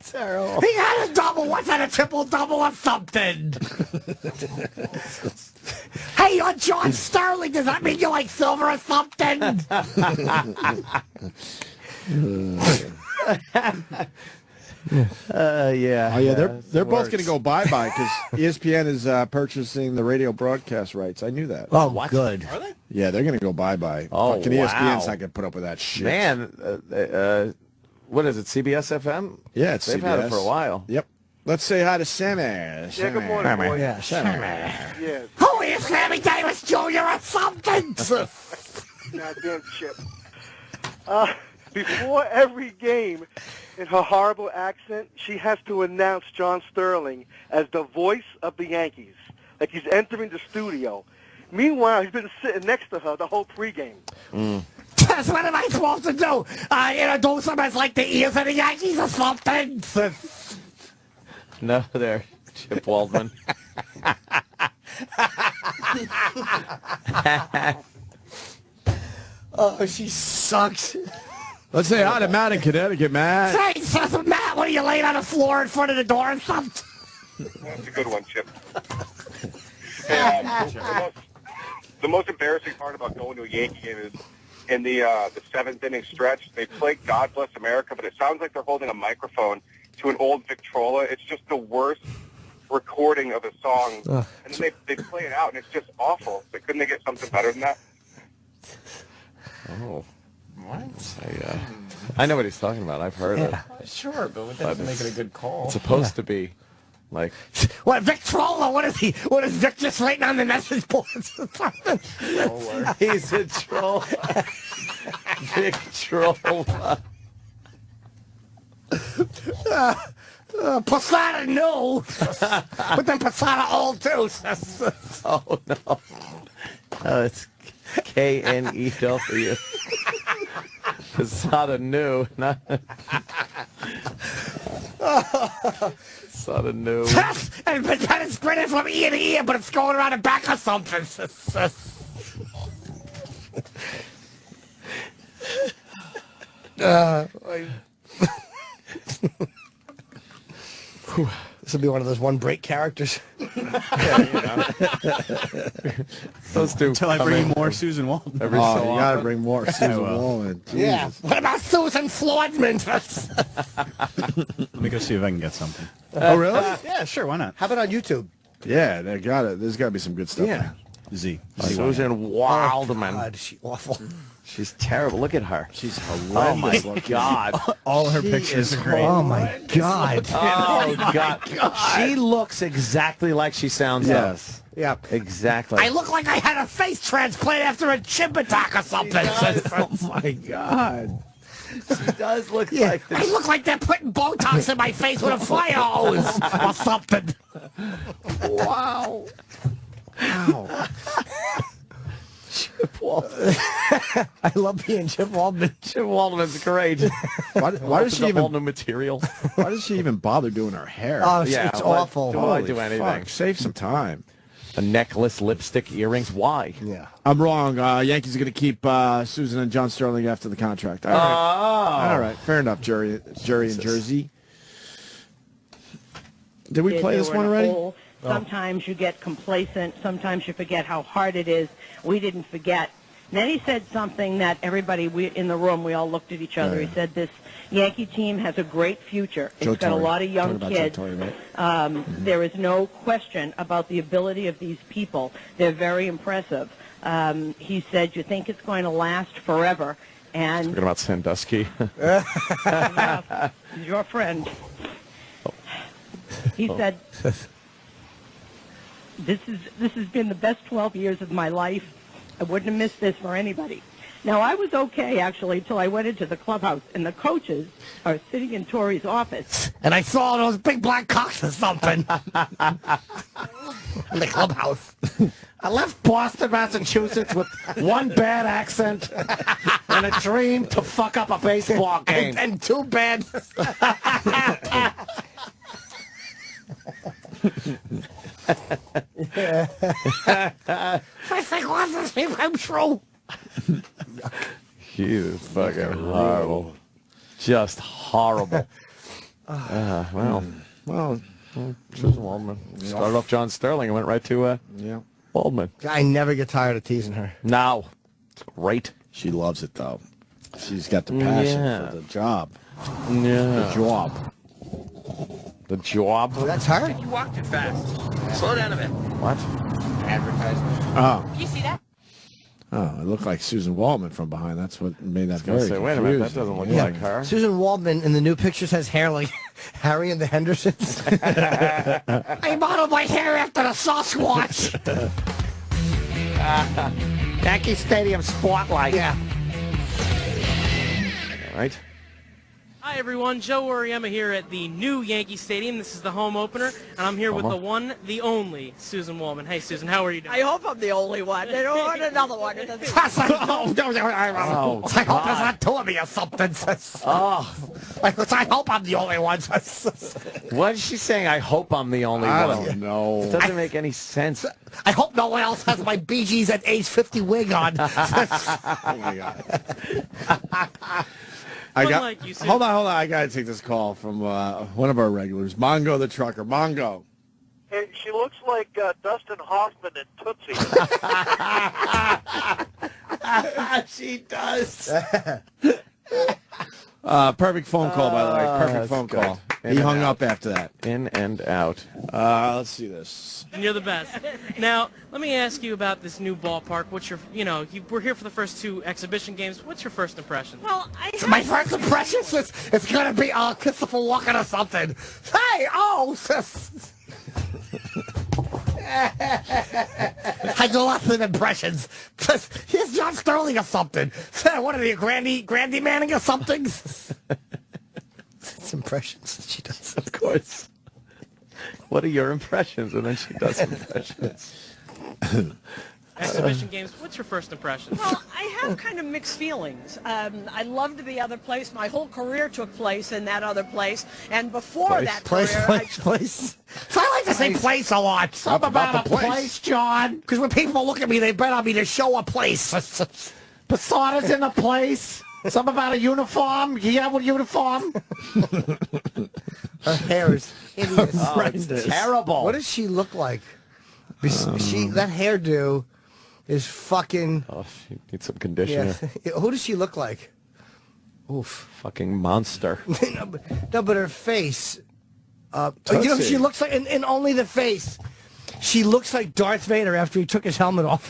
Terrible. He had a double. What's that, a triple-double or something? Hey, you're John Sterling. Does that mean you like silver or something? Yeah. Oh yeah, they're both going to go bye-bye because ESPN is purchasing the radio broadcast rights. I knew that. Oh, good. Are they? Yeah, they're going to go bye-bye. Oh, Fucking wow. ESPN's not going to put up with that shit. Man, what is it, CBS FM? Yeah, it's They've CBS. had it for a while. Yep. Let's say hi to Sammy. Yeah, good morning, boys. Yeah, Sammy. Yeah, Who are you, Sammy Davis Jr. or something? goddamn Chip. Before every game, in her horrible accent, she has to announce John Sterling as the voice of the Yankees, like he's entering the studio. Meanwhile, he's been sitting next to her the whole pregame. That's what am I supposed to do? Do something as like the ears of the Yankees or something? No, there, Chip Waldman. Oh, she sucks. Let's say hi to Matt in Connecticut, Matt. Hey, Matt, what are you laying on the floor in front of the door or something? That's a good one, Chip. The most embarrassing part about going to a Yankee game is in the seventh inning stretch, they play God Bless America, but it sounds like they're holding a microphone to an old Victrola. It's just the worst recording of a song. And then they play it out, and it's just awful. But couldn't they get something better than that? Oh. What? I know what he's talking about. I've heard it. Sure, but that doesn't make it a good call. It's supposed to be like. What, Victrola? What is he? What is Vic just writing on the message boards or something? He's a troll. Victrola. Posada new, but then Posada old too. Oh no. Oh, it's KNEW. Posada new, not Posada new. And it's printed from ear to ear, but it's going around the back or something. This will be one of those one break characters. Those two. Until I bring you more Susan Waldman. You gotta bring more Susan Waldman. Yeah. What about Susan Floydman? Let me go see if I can get something. Oh, really? Yeah, sure. Why not? How about on YouTube? Yeah, they got it. There's got to be some good stuff. Yeah. Z. Susan Waldman. God, is she awful. She's terrible. Look at her. She's Oh my horrendous. God. All her pictures are great. Oh my God. Oh God. She looks exactly like she sounds. Yes. Yeah. Exactly. I look like I had a face transplant after a chimp attack or something. Oh my God. She does look Yeah. like I look like they're putting Botox in my face with a fire hose or something. Wow. Wow. Chip Waldman. I love being Chip Waldman. Chip Waldman's great. Why does she even? All new material. Why does she even bother doing her hair? Oh, Yeah, it's why- awful. Why do anything? Fuck, save some time. A necklace, lipstick, earrings. Why? Yeah. I'm wrong. Yankees are going to keep Susan and John Sterling after the contract. All right. All right. Fair enough, jury in Jersey. Did we play this one already? Sometimes you get complacent. Sometimes you forget how hard it is. We didn't forget. And then he said something that everybody in the room, we all looked at each other. Oh, yeah. He said this Yankee team has a great future. Joe It's got Torre. a lot of young Talking about kids. Joe Torre, right? There is no question about the ability of these people. They're very impressive. He said, you think it's going to last forever. And Talking about Sandusky. he's your friend. He said, this has been the best 12 years of my life. I wouldn't have missed this for anybody. Now, I was okay, actually, until I went into the clubhouse, and the coaches are sitting in Torrey's office. And I saw those big black cocks or something in the clubhouse. I left Boston, Massachusetts with one bad accent and a dream to fuck up a baseball game. And too bad. I think what's this dream come true? He is fucking horrible. Just horrible. Well, Susan Waldman. Started off John Sterling and went right to Waldman. I never get tired of teasing her. No. It's great. She loves it, though. She's got the passion for the job. Yeah. The job. The job? Oh, that's her? You walk too fast. Slow down a bit. What? Advertisement. Oh. Do you see that? Oh, it looked like Susan Waldman from behind. That's what made that gonna very say, wait a minute, that doesn't look like her. Susan Waldman in the new pictures has hair like Harry and the Hendersons. I modeled my hair after the Sasquatch. Yankee Stadium spotlight. Yeah. All right. Hi everyone, Joe Oriema here at the new Yankee Stadium. This is the home opener, and I'm here with the one, the only Susan Waldman. Hey Susan, how are you doing? I hope I'm the only one. I don't want another one. I hope there's not two of me or something. I hope I'm the only one. What is she saying? I hope I'm the only I one. don't know. It doesn't make any sense. I hope no one else has my Bee Gees at age 50 wig on. Oh, my God. Hold on. I got to take this call from one of our regulars, Mongo the trucker. Mongo. Hey, she looks like Dustin Hoffman and Tootsie. She does. Perfect phone call, by the way. Perfect phone good. call. In He and hung out. up after that. In and out. Let's see this. And you're the best. Now, let me ask you about this new ballpark. What's your, we're here for the first two exhibition games. What's your first impression? Well, My first impression is it's going to be Christopher Walken or something. Hey, I do lots of impressions. Here's John Sterling or something. What are you, Grandy Manning or something? It's impressions she does. Of course. What are your impressions? And then she does impressions. Exhibition games. What's your first impression? Well, I have kind of mixed feelings. I loved the other place. My whole career took place in that other place. And before that career, Place. So I like to say place a lot. Something about a place, John. Because when people look at me, they bet on me to show a place. Posada's in a place. Something about a uniform. You have a uniform? Her hair is hideous. Oh, it's terrible. What does she look like? That hairdo is fucking... Oh, she needs some conditioner. Yeah. Who does she look like? Oof. Fucking monster. No, but her face... you know who she looks like? And only the face. She looks like Darth Vader after he took his helmet off.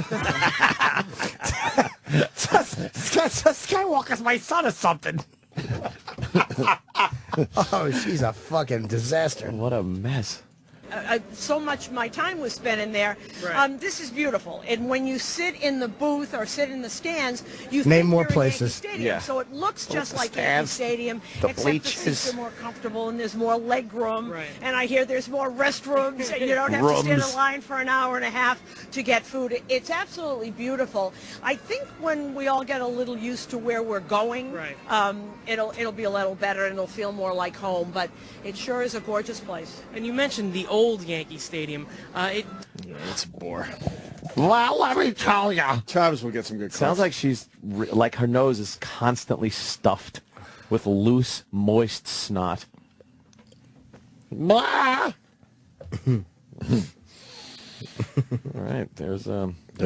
Skywalker's my son or something. Oh, she's a fucking disaster. What a mess. So much of my time was spent in there. Right. This is beautiful. And when you sit in the booth or sit in the stands, you name think more you're places. In Yankee Stadium. Yeah. So it looks just like Yankee Stadium, except the seats are more comfortable and there's more leg room. Right. And I hear there's more restrooms. And you don't have to stand in line for an hour and a half to get food. It's absolutely beautiful. I think when we all get a little used to where we're going, it'll be a little better and it'll feel more like home. But it sure is a gorgeous place. And you mentioned the old Yankee Stadium. It's a bore. Well, let me tell you. Travis will get some good calls. Sounds like she's, like her nose is constantly stuffed with loose, moist snot. Blah! All right, there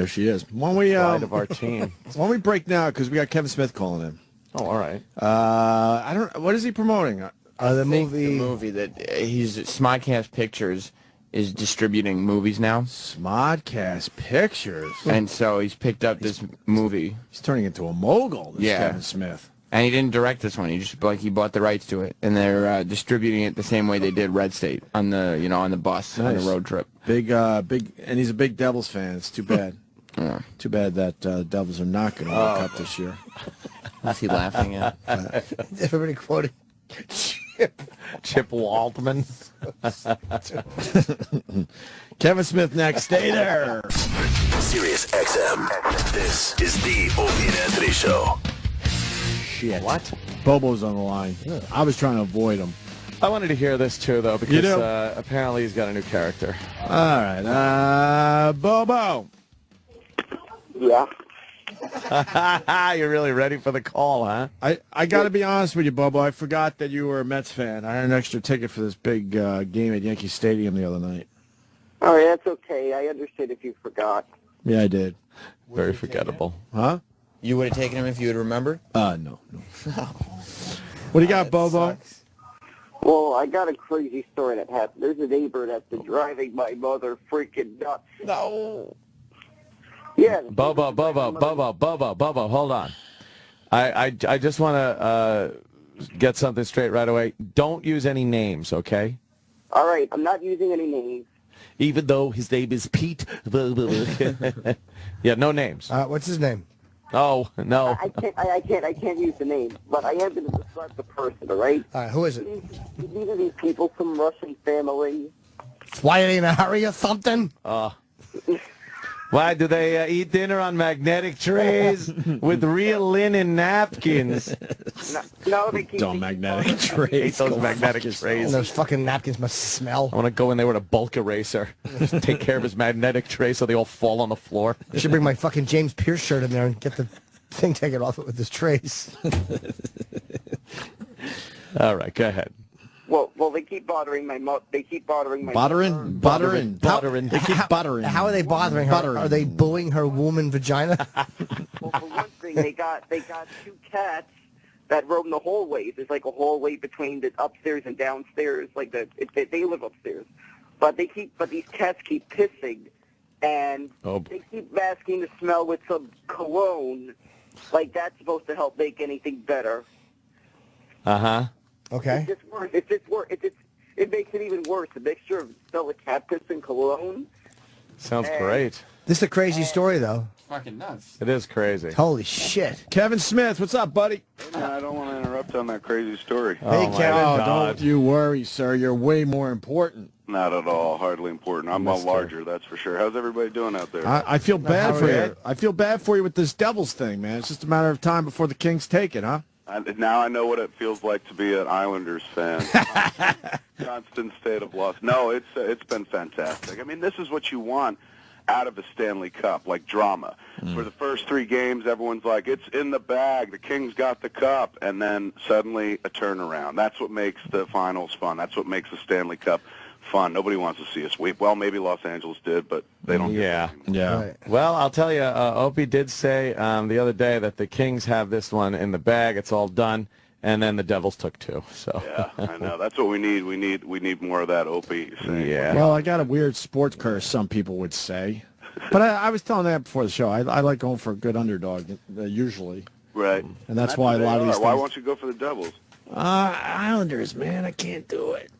she is. Why don't we, pride of our team. Why don't we break now, because we got Kevin Smith calling in. Oh, all right. I don't. What is he promoting? The movie that he's Smodcast Pictures is distributing movies now. Smodcast Pictures, and so he's picked up this movie. He's turning into a mogul. This yeah, Kevin Smith. And he didn't direct this one. He just he bought the rights to it, and they're distributing it the same way they did Red State on the on the bus on the road trip. Big, and he's a big Devils fan. It's too bad. Yeah. Too bad that Devils are not going to World Cup this year. What's he laughing at? Everybody quoting Chip Waldman. Kevin Smith next. Stay there. Sirius XM. This is the Opie and Anthony Show. Shit. What? Bobo's on the line. Yeah. I was trying to avoid him. I wanted to hear this too, though, because apparently he's got a new character. All right. Bobo. Yeah. You're really ready for the call, huh? I got to be honest with you, Bobo. I forgot that you were a Mets fan. I had an extra ticket for this big game at Yankee Stadium the other night. All right, that's okay. I understand if you forgot. Yeah, I did. Very forgettable. Huh? You would have taken him if you had remembered? No. What do you got, Bobo? Sucks. Well, I got a crazy story that happened. There's a neighbor that's been driving my mother freaking nuts. No. Yeah. Bobo, hold on. I just want to get something straight right away. Don't use any names, okay? All right, I'm not using any names. Even though his name is Pete. Yeah, no names. What's his name? Oh, no. I can't use the name, but I am going to describe the person, all right? All right, who is it? These are these people from Russian family. Why are they in a hurry or something? Why do they eat dinner on magnetic trays with real linen napkins? No, they keep magnetic trays. Those magnetic trays. And those fucking napkins must smell. I want to go in there with a bulk eraser. Just take care of his magnetic tray so they all fall on the floor. I should bring my fucking James Pierce shirt in there and get the thing taken off it with his trays. All right, go ahead. Well, they keep bothering my mother. They keep bothering my Bothering. They keep bothering. How are they bothering her? Are they booing her womb and vagina? Well, for one thing, they got two cats that roam the hallways. There's like a hallway between the upstairs and downstairs. Like they live upstairs, but these cats keep pissing, and they keep masking the smell with some cologne. Like that's supposed to help make anything better. Uh-huh. Okay. It makes it even worse. The mixture of smell of cat piss and cologne. Sounds great. This is a crazy story, though. Fucking nuts. It is crazy. Holy shit. Kevin Smith, what's up, buddy? Hey, man, I don't want to interrupt on that crazy story. Hey, Kevin. Don't you worry, sir. You're way more important. Not at all. Hardly important. I'm a larger, that's for sure. How's everybody doing out there? I feel bad for you. I feel bad for you with this Devils thing, man. It's just a matter of time before the Kings take it, huh? Now I know what it feels like to be an Islanders fan. Constant state of loss. No, it's been fantastic. I mean, this is what you want out of the Stanley Cup, like drama. For the first 3 games, everyone's like, it's in the bag, the Kings got the cup, and then suddenly a turnaround. That's what makes the finals fun. That's what makes the Stanley Cup fun. Nobody wants to see us sweep. Well, maybe Los Angeles did, but they don't. Yeah. Right. Well, I'll tell you, Opie did say the other day that the Kings have this one in the bag. It's all done. And then the Devils took 2. So yeah, I know. That's what we need. We need more of that, Opie. Saying. Yeah. Well, I got a weird sports curse, some people would say. But I was telling that before the show. I like going for a good underdog, usually. Right. And that's why a lot of these Why things... won't you go for the Devils? Islanders, man, I can't do it.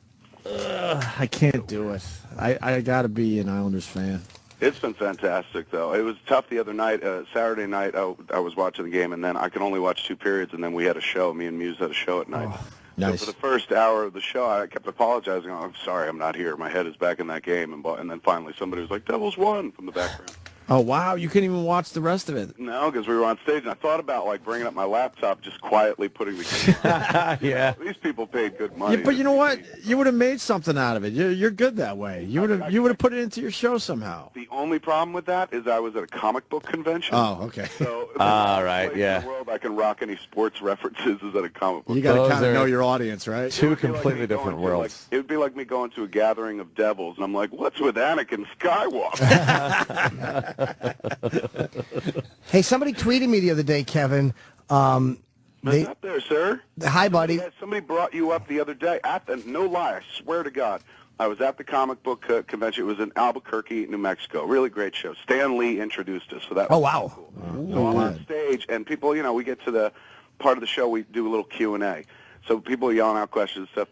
I can't do it. I got to be an Islanders fan. It's been fantastic, though. It was tough the other night. Saturday night, I was watching the game, and then I could only watch 2 periods, and then we had a show. Me and Muse had a show at night. Oh, nice. So for the first hour of the show, I kept apologizing. Oh, I'm sorry, I'm not here. My head is back in that game. And then finally somebody was like, Devils won from the background. Oh, wow. You couldn't even watch the rest of it. No, because we were on stage, and I thought about, like, bringing up my laptop, just quietly putting the game on. Yeah. These people paid good money. Yeah, but you know what? You would have made something out of it. You're good that way. You would have put it into your show somehow. The only problem with that is I was at a comic book convention. Oh, okay. So right, yeah. in the world I can rock any sports references is at a comic book. You got to kind of know your audience, right? 2 completely different worlds. It would be like me going to a gathering of devils, and I'm like, what's with Anakin Skywalker? Hey, somebody tweeted me the other day, Kevin. What's up there, sir? Hi, buddy. Somebody brought you up the other day. No lie, I swear to God. I was at the comic book convention. It was in Albuquerque, New Mexico. Really great show. Stan Lee introduced us. So that was wow. Cool. So I'm on stage, and people, we get to the part of the show, we do a little Q&A. So people are yelling out questions and stuff.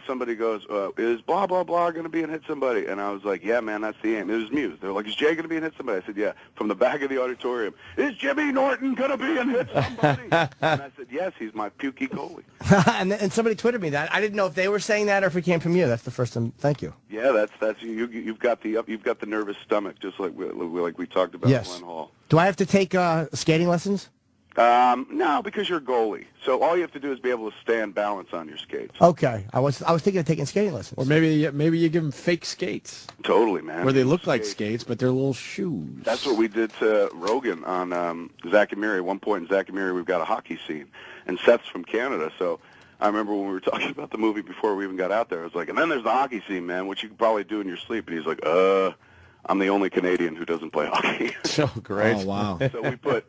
Somebody goes, is blah, blah, blah going to be in Hit Somebody? And I was like, yeah, man, that's the aim. It was Muse. They were like, is Jay going to be in Hit Somebody? I said, yeah. From the back of the auditorium, is Jimmy Norton going to be in Hit Somebody? And I said, yes, he's my pukey goalie. and somebody tweeted me that. I didn't know if they were saying that or if it came from you. That's the first time. Thank you. Yeah, that's you. You've got the nervous stomach, just like we talked about. Yes. Glenn Hall. Do I have to take skating lessons? No, because you're a goalie. So all you have to do is be able to stand balance on your skates. Okay. I was thinking of taking skating lessons. Or maybe you give them fake skates. Totally, man. Where they look like skates, but they're little shoes. That's what we did to Rogan on Zach and Miri. At one point in Zach and Miri, we've got a hockey scene. And Seth's from Canada, so I remember when we were talking about the movie before we even got out there, I was like, and then there's the hockey scene, man, which you could probably do in your sleep. And he's like, I'm the only Canadian who doesn't play hockey. So great. Oh, wow. So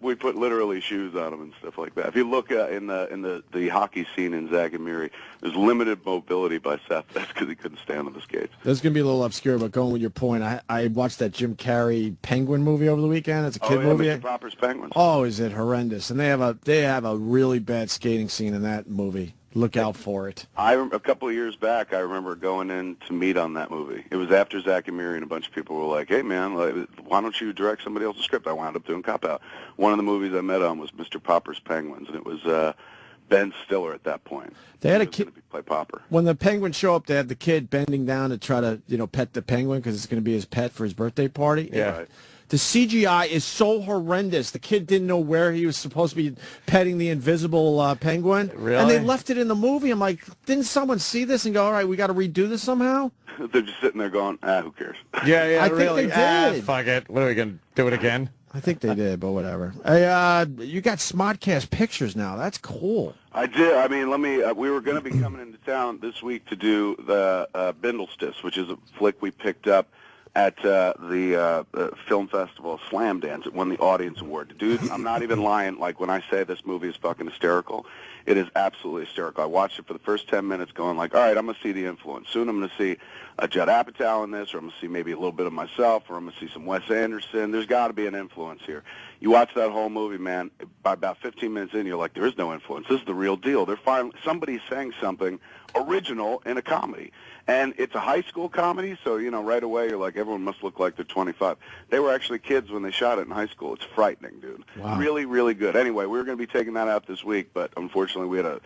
we put literally shoes on him and stuff like that. If you look in the hockey scene in Zach and Miri, there's limited mobility by Seth. That's because he couldn't stand on the skates. This is going to be a little obscure, but going with your point, I watched that Jim Carrey Penguin movie over the weekend. It's a kid movie. Mr. Popper's Penguins. Oh, is it horrendous? And they have a really bad skating scene in that movie. Look out for it. A couple of years back, I remember going in to meet on that movie. It was after Zach and Miri, and a bunch of people were like, hey, man, why don't you direct somebody else's script? I wound up doing Cop Out. One of the movies I met on was Mr. Popper's Penguins, and it was Ben Stiller at that point. They had a kid play Popper. When the Penguins show up, they have the kid bending down to try to pet the penguin because it's going to be his pet for his birthday party. Yeah. Right. The CGI is so horrendous. The kid didn't know where he was supposed to be petting the invisible penguin. Really? And they left it in the movie. I'm like, didn't someone see this and go, all right, we got to redo this somehow? They're just sitting there going, who cares? Yeah, I really. think they did. Fuck it. What are we going to do it again? I think they did, but whatever. Hey, you got Smodcast pictures now. That's cool. I did. I mean, we were going to be coming into town this week to do the Bindlestiffs, which is a flick we picked up at the film festival, Slam Dance. It won the Audience Award. Dude, I'm not even lying. Like, when I say this movie is fucking hysterical, it is absolutely hysterical. I watched it for the first 10 minutes going like, all right, I'm going to see the influence. Soon I'm going to see a Judd Apatow in this, or I'm going to see maybe a little bit of myself, or I'm going to see some Wes Anderson. There's got to be an influence here. You watch that whole movie, man, by about 15 minutes in, you're like, there is no influence. This is the real deal. Somebody's saying something original in a comedy. And it's a high school comedy, so, right away you're like, everyone must look like they're 25. They were actually kids when they shot it in high school. It's frightening, dude. Wow. Really, really good. Anyway, we were going to be taking that out this week, but unfortunately we had a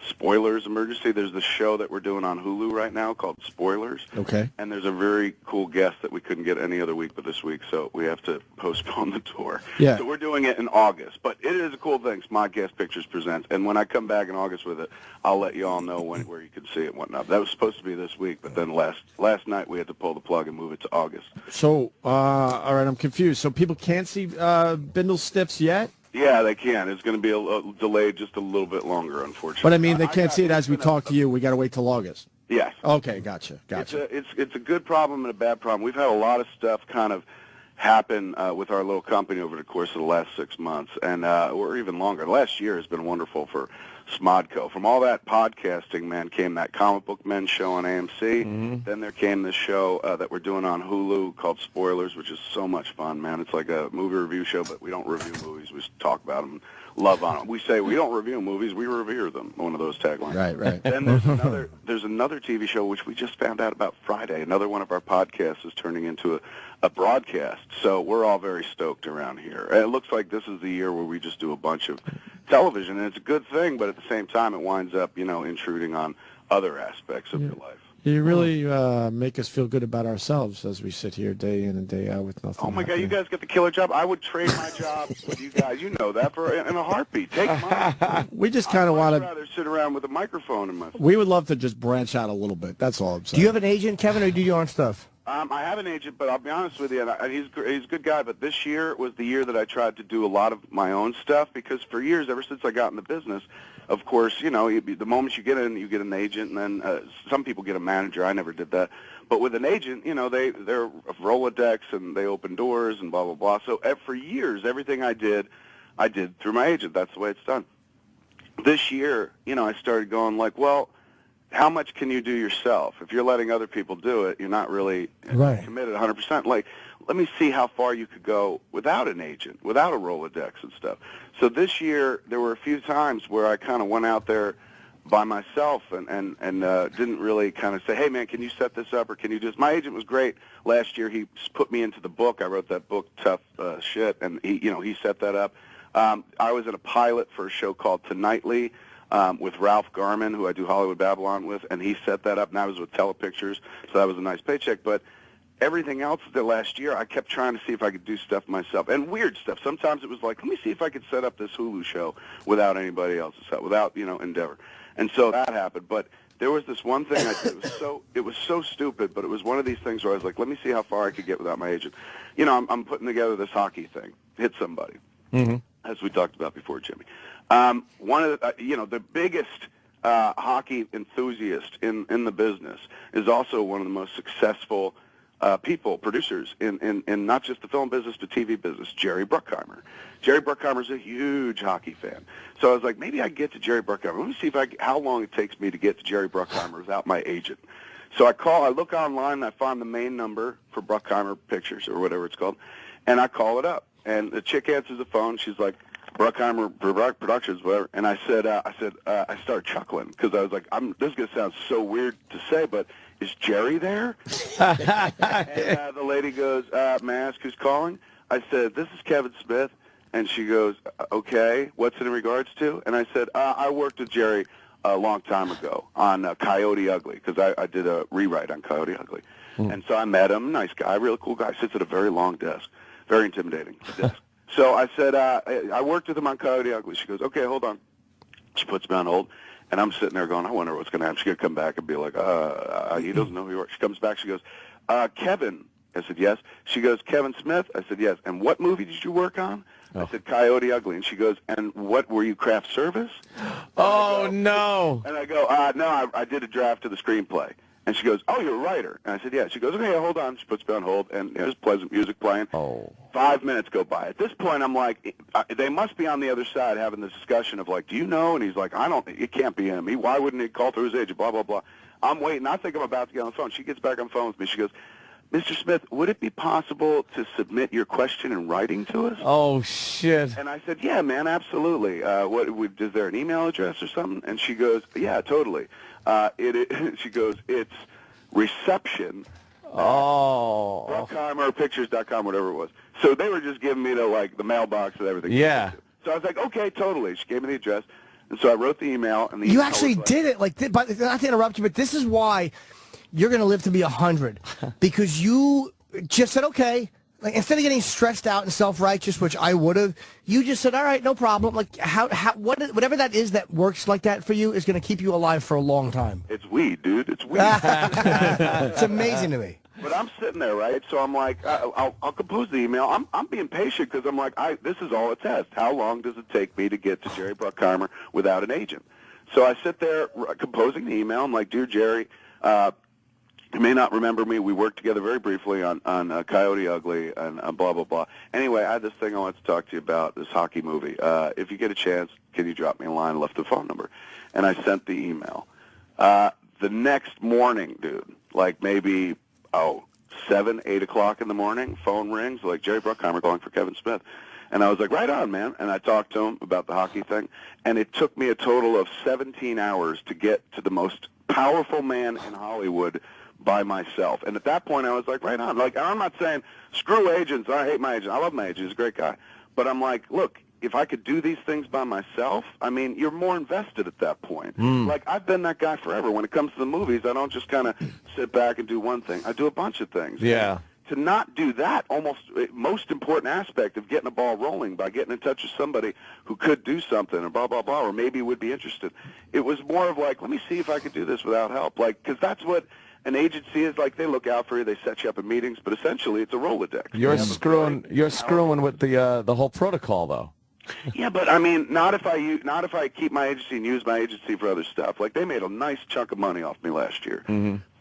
Spoilers Emergency. There's the show that we're doing on Hulu right now called Spoilers. Okay. And there's a very cool guest that we couldn't get any other week but this week, so we have to postpone the tour. Yeah. So we're doing it in August. But it is a cool thing. Smodcast Pictures presents. And when I come back in August with it, I'll let you all know where you can see it and whatnot. That was supposed to be this week, but then last night we had to pull the plug and move it to August. So, all right, I'm confused. So people can't see Bindle Stiffs yet? Yeah, they can. It's going to be delayed just a little bit longer, unfortunately. But I mean, they can't see it as we talk to you. We got to wait till August. Yes. Okay, gotcha. It's a good problem and a bad problem. We've had a lot of stuff kind of happen with our little company over the course of the last 6 months, and or even longer. The last year has been wonderful for Smodco. From all that podcasting, man, came that Comic Book Men show on AMC. Then there came this show that we're doing on Hulu called Spoilers, which is so much fun, man. It's like a movie review show, but we don't review movies. We just talk about them, love on them. We say we don't review movies, we revere them, one of those taglines. Right. Then there's another TV show, which we just found out about Friday. Another one of our podcasts is turning into a broadcast. So we're all very stoked around here. And it looks like this is the year where we just do a bunch of television, and it's a good thing, but at the same time it winds up, intruding on other aspects of your life. You really make us feel good about ourselves as we sit here day in and day out with nothing. Oh my God, you guys get the killer job. I would trade my job with you guys. You know that in a heartbeat. Take mine. We just kind of want I'd rather sit around with a microphone in my. We would love to just branch out a little bit. That's all I'm saying. Do you have an agent, Kevin, or do you do your own stuff? I have an agent, but I'll be honest with you, and he's a good guy, but this year was the year that I tried to do a lot of my own stuff, because for years, ever since I got in the business, of course, the moment you get in, you get an agent, and then some people get a manager. I never did that. But with an agent, they're Rolodex, and they open doors, and blah, blah, blah. So for years, everything I did through my agent. That's the way it's done. This year, I started going like, well, how much can you do yourself? If you're letting other people do it, you're not really committed 100%. Like, let me see how far you could go without an agent, without a Rolodex and stuff. So this year, there were a few times where I kind of went out there by myself and didn't really kind of say, hey, man, can you set this up or can you do this? My agent was great. Last year, he put me into the book. I wrote that book, Tough Shit, and he set that up. I was in a pilot for a show called Tonightly, with Ralph Garman, who I do Hollywood Babylon with, and he set that up, and I was with Telepictures, so that was a nice paycheck. But everything else the last year, I kept trying to see if I could do stuff myself, and weird stuff. Sometimes it was like, let me see if I could set up this Hulu show without anybody else's help, without, Endeavor. And so that happened. But there was this one thing I did. It was so stupid, but it was one of these things where I was like, let me see how far I could get without my agent. I'm putting together this hockey thing, hit somebody, as we talked about before, Jimmy. One of the biggest hockey enthusiast in the business is also one of the most successful producers in not just the film business but TV business, Jerry Bruckheimer. Jerry Bruckheimer's a huge hockey fan. So I was like, maybe I can get to Jerry Bruckheimer. Let me see how long it takes me to get to Jerry Bruckheimer without my agent. So I look online, and I find the main number for Bruckheimer Pictures or whatever it's called, and I call it up. And the chick answers the phone. She's like, Bruckheimer Productions, whatever. And I started chuckling because I was like, this is going to sound so weird to say, but is Jerry there? And the lady goes, may I ask who's calling? I said, this is Kevin Smith. And she goes, okay, what's it in regards to? And I said, I worked with Jerry a long time ago on Coyote Ugly, because I did a rewrite on Coyote Ugly. And so I met him, nice guy, really cool guy, sits at a very long desk, very intimidating desk. So I said, I worked with him on Coyote Ugly. She goes, okay, hold on. She puts me on hold, and I'm sitting there going, I wonder what's going to happen. She's going to come back and be like, he doesn't know who you are. She comes back, she goes, Kevin. I said, yes. She goes, Kevin Smith? I said, yes. And what movie did you work on? I said, Coyote Ugly. And she goes, and what, were you craft service? Oh, no. And I go, no, I did a draft of the screenplay. And she goes, oh, you're a writer. And I said, yeah. She goes, okay, hold on. She puts me on hold, and there's pleasant music playing. 5 minutes go by. At this point, I'm like, they must be on the other side having this discussion of like, do you know? And he's like, it can't be him. Why wouldn't he call through his agent, blah, blah, blah. I'm waiting. I think I'm about to get on the phone. She gets back on the phone with me. She goes, Mr. Smith, would it be possible to submit your question in writing to us? Oh, shit. And I said, yeah, man, absolutely. Is there an email address or something? And she goes, yeah, totally. She goes, it's reception. Bruckheimerpictures.com, whatever it was. So they were just giving me the mailbox and everything. Yeah. So I was like, okay, totally. She gave me the address. And so I wrote the email, and the You email actually was did it. But not to interrupt you, but this is why you're going to live to be 100, because you just said, okay. Like, instead of getting stressed out and self-righteous, which I would have, you just said, all right, no problem. Like, whatever that is that works like that for you is going to keep you alive for a long time. It's weed, dude. It's weed. It's amazing to me. But I'm sitting there, right? So I'm like, I'll compose the email. I'm being patient because I'm like, this is all a test. How long does it take me to get to Jerry Bruckheimer without an agent? So I sit there composing the email. I'm like, dear Jerry, you may not remember me. We worked together very briefly on Coyote Ugly and blah, blah, blah. Anyway, I had this thing I wanted to talk to you about, this hockey movie. If you get a chance, can you drop me a line? I left the phone number. And I sent the email. The next morning, dude, like maybe, 7, 8 o'clock in the morning, phone rings, like Jerry Bruckheimer calling for Kevin Smith. And I was like, right on, man. And I talked to him about the hockey thing. And it took me a total of 17 hours to get to the most powerful man in Hollywood by myself. And at that point, I was like, right on. Like, I'm not saying, screw agents. I hate my agent. I love my agent. He's a great guy. But I'm like, look, if I could do these things by myself, I mean, you're more invested at that point. Like, I've been that guy forever. When it comes to the movies, I don't just kind of sit back and do one thing. I do a bunch of things. Yeah. To not do that, most important aspect of getting a ball rolling by getting in touch with somebody who could do something or blah, blah, blah, or maybe would be interested. It was more of like, let me see if I could do this without help. Like, because that's what an agency is like. They look out for you. They set you up in meetings, but essentially it's a Rolodex. You're screwing with the whole protocol, though. Yeah, but I mean, not if I keep my agency and use my agency for other stuff. Like, they made a nice chunk of money off me last year.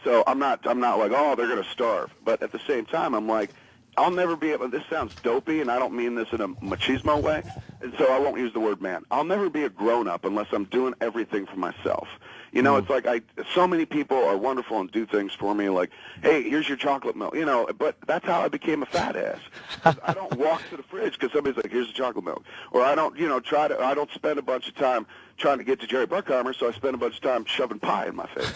So I'm not like, oh, they're going to starve. But at the same time, I'm like, I'll never be able, this sounds dopey, and I don't mean this in a machismo way, and so I won't use the word man. I'll never be a grown-up unless I'm doing everything for myself. You know, it's like so many people are wonderful and do things for me, like, hey, here's your chocolate milk, you know, but that's how I became a fat ass. 'Cause I don't walk to the fridge because somebody's like, here's the chocolate milk. Or I don't, I don't spend a bunch of time trying to get to Jerry Bruckheimer, so I spend a bunch of time shoving pie in my face.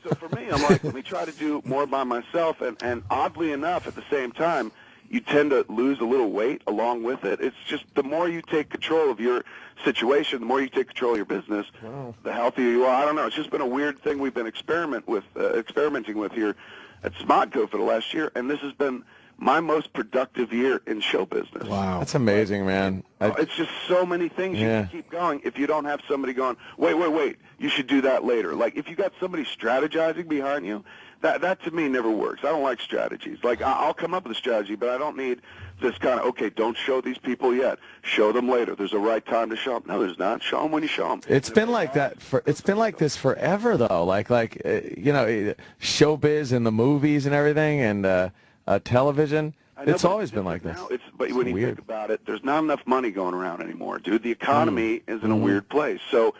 So for me, I'm like, let me try to do more by myself, and oddly enough, at the same time, you tend to lose a little weight along with it. It's just the more you take control of your situation, the more you take control of your business, the healthier you are. I don't know. It's just been a weird thing we've been experimenting with here at Smodco for the last year, and this has been my most productive year in show business. Wow. That's amazing, man. It's just so many things you can keep going if you don't have somebody going, wait, you should do that later. Like, if you got somebody strategizing behind you, that to me never works. I don't like strategies. Like, I'll come up with a strategy, but I don't need this kind of, okay, don't show these people yet. Show them later. There's a right time to show them. No, there's not. Show them when you show them. It's been like that. It's been like this forever, though. Like showbiz and the movies and everything, and television. It's always been like this. But when you think about it, there's not enough money going around anymore, dude. The economy is in a weird place. So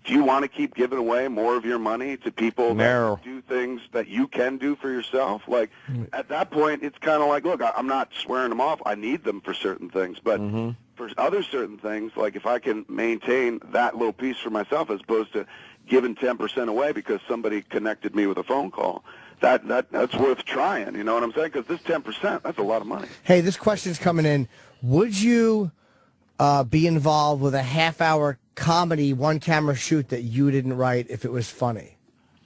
do you want to keep giving away more of your money to people that do things that you can do for yourself? Like, at that point, it's kind of like, look, I'm not swearing them off. I need them for certain things. But for other certain things, like if I can maintain that little piece for myself as opposed to giving 10% away because somebody connected me with a phone call, that's worth trying. You know what I'm saying? Because this 10%, that's a lot of money. Hey, this question's coming in. Would you be involved with a half-hour comedy one-camera shoot that you didn't write if it was funny?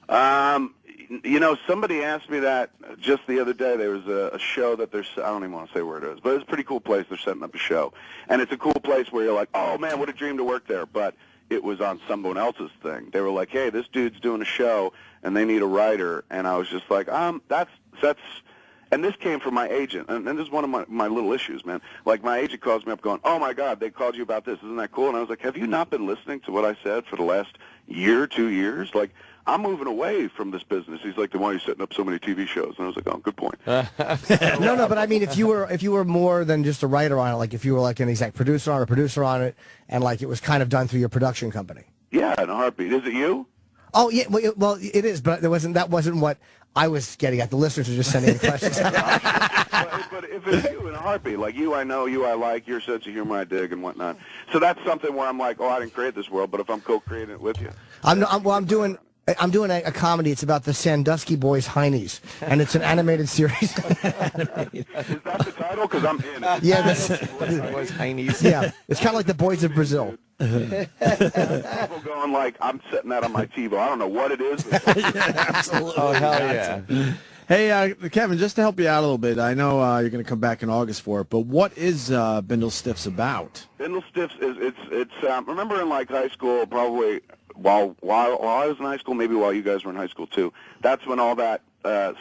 You know, somebody asked me that just the other day. There was a show that I don't even want to say where it is, but it's a pretty cool place. They're setting up a show. And it's a cool place where you're like, oh, man, what a dream to work there. But it was on someone else's thing. They were like, hey, this dude's doing a show, and they need a writer. And I was just like, that's and this came from my agent, and this is one of my little issues, man. Like, my agent calls me up going, oh, my God, they called you about this. Isn't that cool? And I was like, have you not been listening to what I said for the last year, 2 years? Like, I'm moving away from this business. He's like, then why are you setting up so many TV shows? And I was like, oh, good point. No, but I mean, if you were more than just a writer on it, like if you were like an exec producer on or a producer on it, and like it was kind of done through your production company. Yeah, in a heartbeat. Is it you? Oh, yeah, well, it is, but that wasn't what I was getting at. The listeners are just sending in questions. But if it's you in a heartbeat, like you, I know, you, I like, your sense of humor, I dig, and whatnot. So that's something where I'm like, oh, I didn't create this world, but if I'm co-creating it with you. I'm doing a comedy. It's about the Sandusky Boys Heinies, and it's an animated series. Is that the title? Because I'm in it. Yeah, Boys Heinies. Yeah, it's kind of like the Boys of Brazil. People going like, I'm setting that on my TiVo. I don't know what it is. Absolutely. Oh, hell yeah. Hey, Kevin, just to help you out a little bit, I know you're going to come back in August for it, but what is Bindle Stiffs about? Bindle Stiffs it's remember in like high school, probably while I was in high school, maybe while you guys were in high school too. That's when all that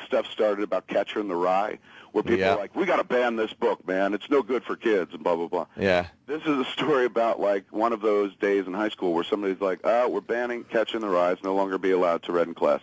stuff started about Catcher in the Rye, where people are like, we got to ban this book, man. It's no good for kids and blah blah blah. Yeah. This is a story about like one of those days in high school where somebody's like, we're banning Catcher in the Rye. It's no longer be allowed to read in class.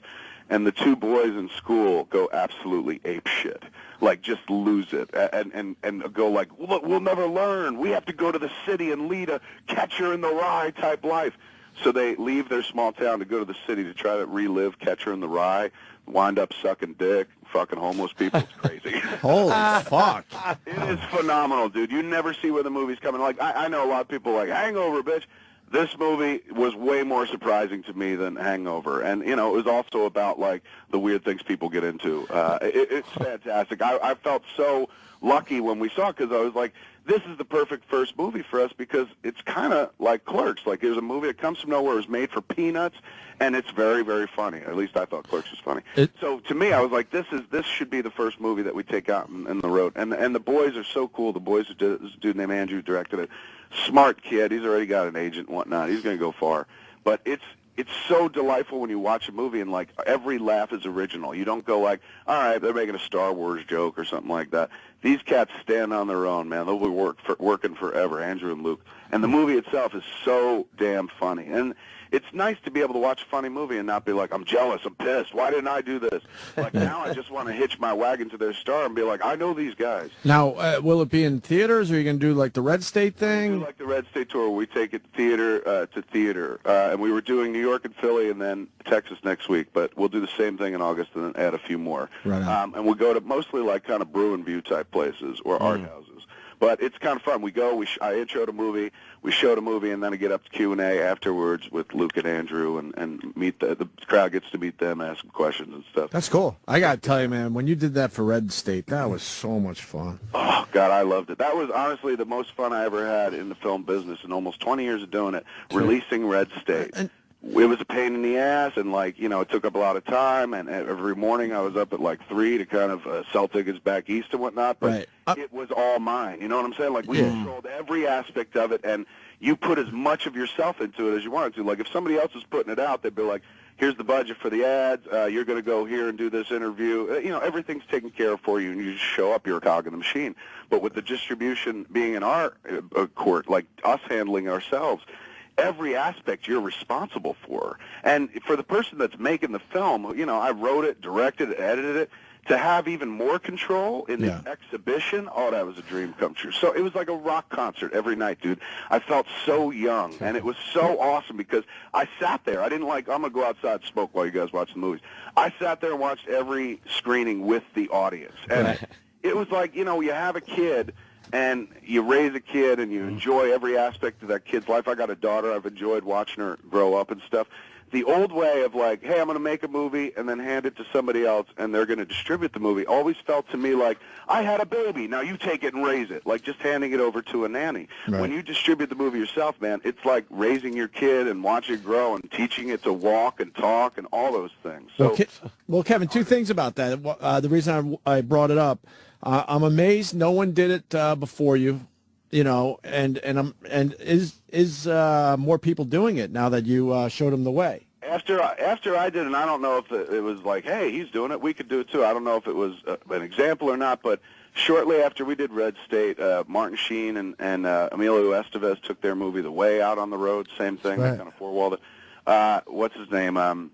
And the two boys in school go absolutely apeshit, like just lose it, and go like, look, we'll never learn. We have to go to the city and lead a Catcher in the Rye type life. So they leave their small town to go to the city to try to relive Catcher in the Rye, wind up sucking dick, fucking homeless people. It's crazy. Holy fuck. It is phenomenal, dude. You never see where the movie's coming. Like, I know a lot of people like, Hangover, bitch. This movie was way more surprising to me than Hangover. And, you know, it was also about, like, the weird things people get into. It's fantastic. I felt so lucky when we saw it because I was like, this is the perfect first movie for us because it's kind of like Clerks. Like, there's a movie that comes from nowhere, it was made for peanuts, and it's very, very funny. At least I thought Clerks was funny. So to me, I was like, this should be the first movie that we take out in the road. And the boys are so cool. The boys, this dude named Andrew directed it. Smart kid. He's already got an agent and whatnot. He's going to go far. But it's so delightful when you watch a movie and, like, every laugh is original. You don't go like, all right, they're making a Star Wars joke or something like that. These cats stand on their own, man. They'll be working forever, Andrew and Luke. And the movie itself is so damn funny. And it's nice to be able to watch a funny movie and not be like, I'm jealous, I'm pissed. Why didn't I do this? Like, now I just want to hitch my wagon to their star and be like, I know these guys. Now, will it be in theaters, or are you going to do, like, the Red State thing? We do, like, the Red State tour. We take it theater to theater. And we were doing New York and Philly and then Texas next week. But we'll do the same thing in August and then add a few more. Right on. And we'll go to mostly, like, kind of Bruin View type places or art houses. But it's kind of fun. We go, I introed a movie, we showed a movie, and then I get up to Q&A afterwards with Luke and Andrew, and meet the crowd gets to meet them, ask them questions and stuff. That's cool. I got to tell you, man, when you did that for Red State, that was so much fun. Oh, God, I loved it. That was honestly the most fun I ever had in the film business in almost 20 years of doing it, releasing Red State. It was a pain in the ass, and, like, you know, it took up a lot of time, and every morning I was up at, like, 3 to kind of sell tickets back east and whatnot, but it was all mine. You know what I'm saying? Like, we controlled every aspect of it, and you put as much of yourself into it as you wanted to. Like, if somebody else was putting it out, they'd be like, here's the budget for the ads, you're going to go here and do this interview. You know, everything's taken care of for you, and you just show up, you're a cog in the machine. But with the distribution being in our court, like us handling ourselves, every aspect you're responsible for. And for the person that's making the film, you know, I wrote it, directed it, edited it, to have even more control in the exhibition, oh, that was a dream come true. So it was like a rock concert every night, dude. I felt so young, and it was so awesome because I sat there. I didn't like, I'm going to go outside and smoke while you guys watch the movies. I sat there and watched every screening with the audience. And it was like, you know, you have a kid, and you raise a kid, and you enjoy every aspect of that kid's life. I got a daughter. I've enjoyed watching her grow up and stuff. The old way of like, hey, I'm going to make a movie and then hand it to somebody else, and they're going to distribute the movie, always felt to me like, I had a baby, now you take it and raise it, like just handing it over to a nanny. Right. When you distribute the movie yourself, man, it's like raising your kid and watching it grow and teaching it to walk and talk and all those things. So, well, Kevin, two things about that. The reason I brought it up, I'm amazed no one did it before you. You know, and is more people doing it now that you showed them the way? After I did, and I don't know if it was like, hey, he's doing it, we could do it too. I don't know if it was an example or not, but shortly after we did Red State, Martin Sheen and Emilio Estevez took their movie The Way out on the road. Same thing, they kind of four-walled it. What's his name?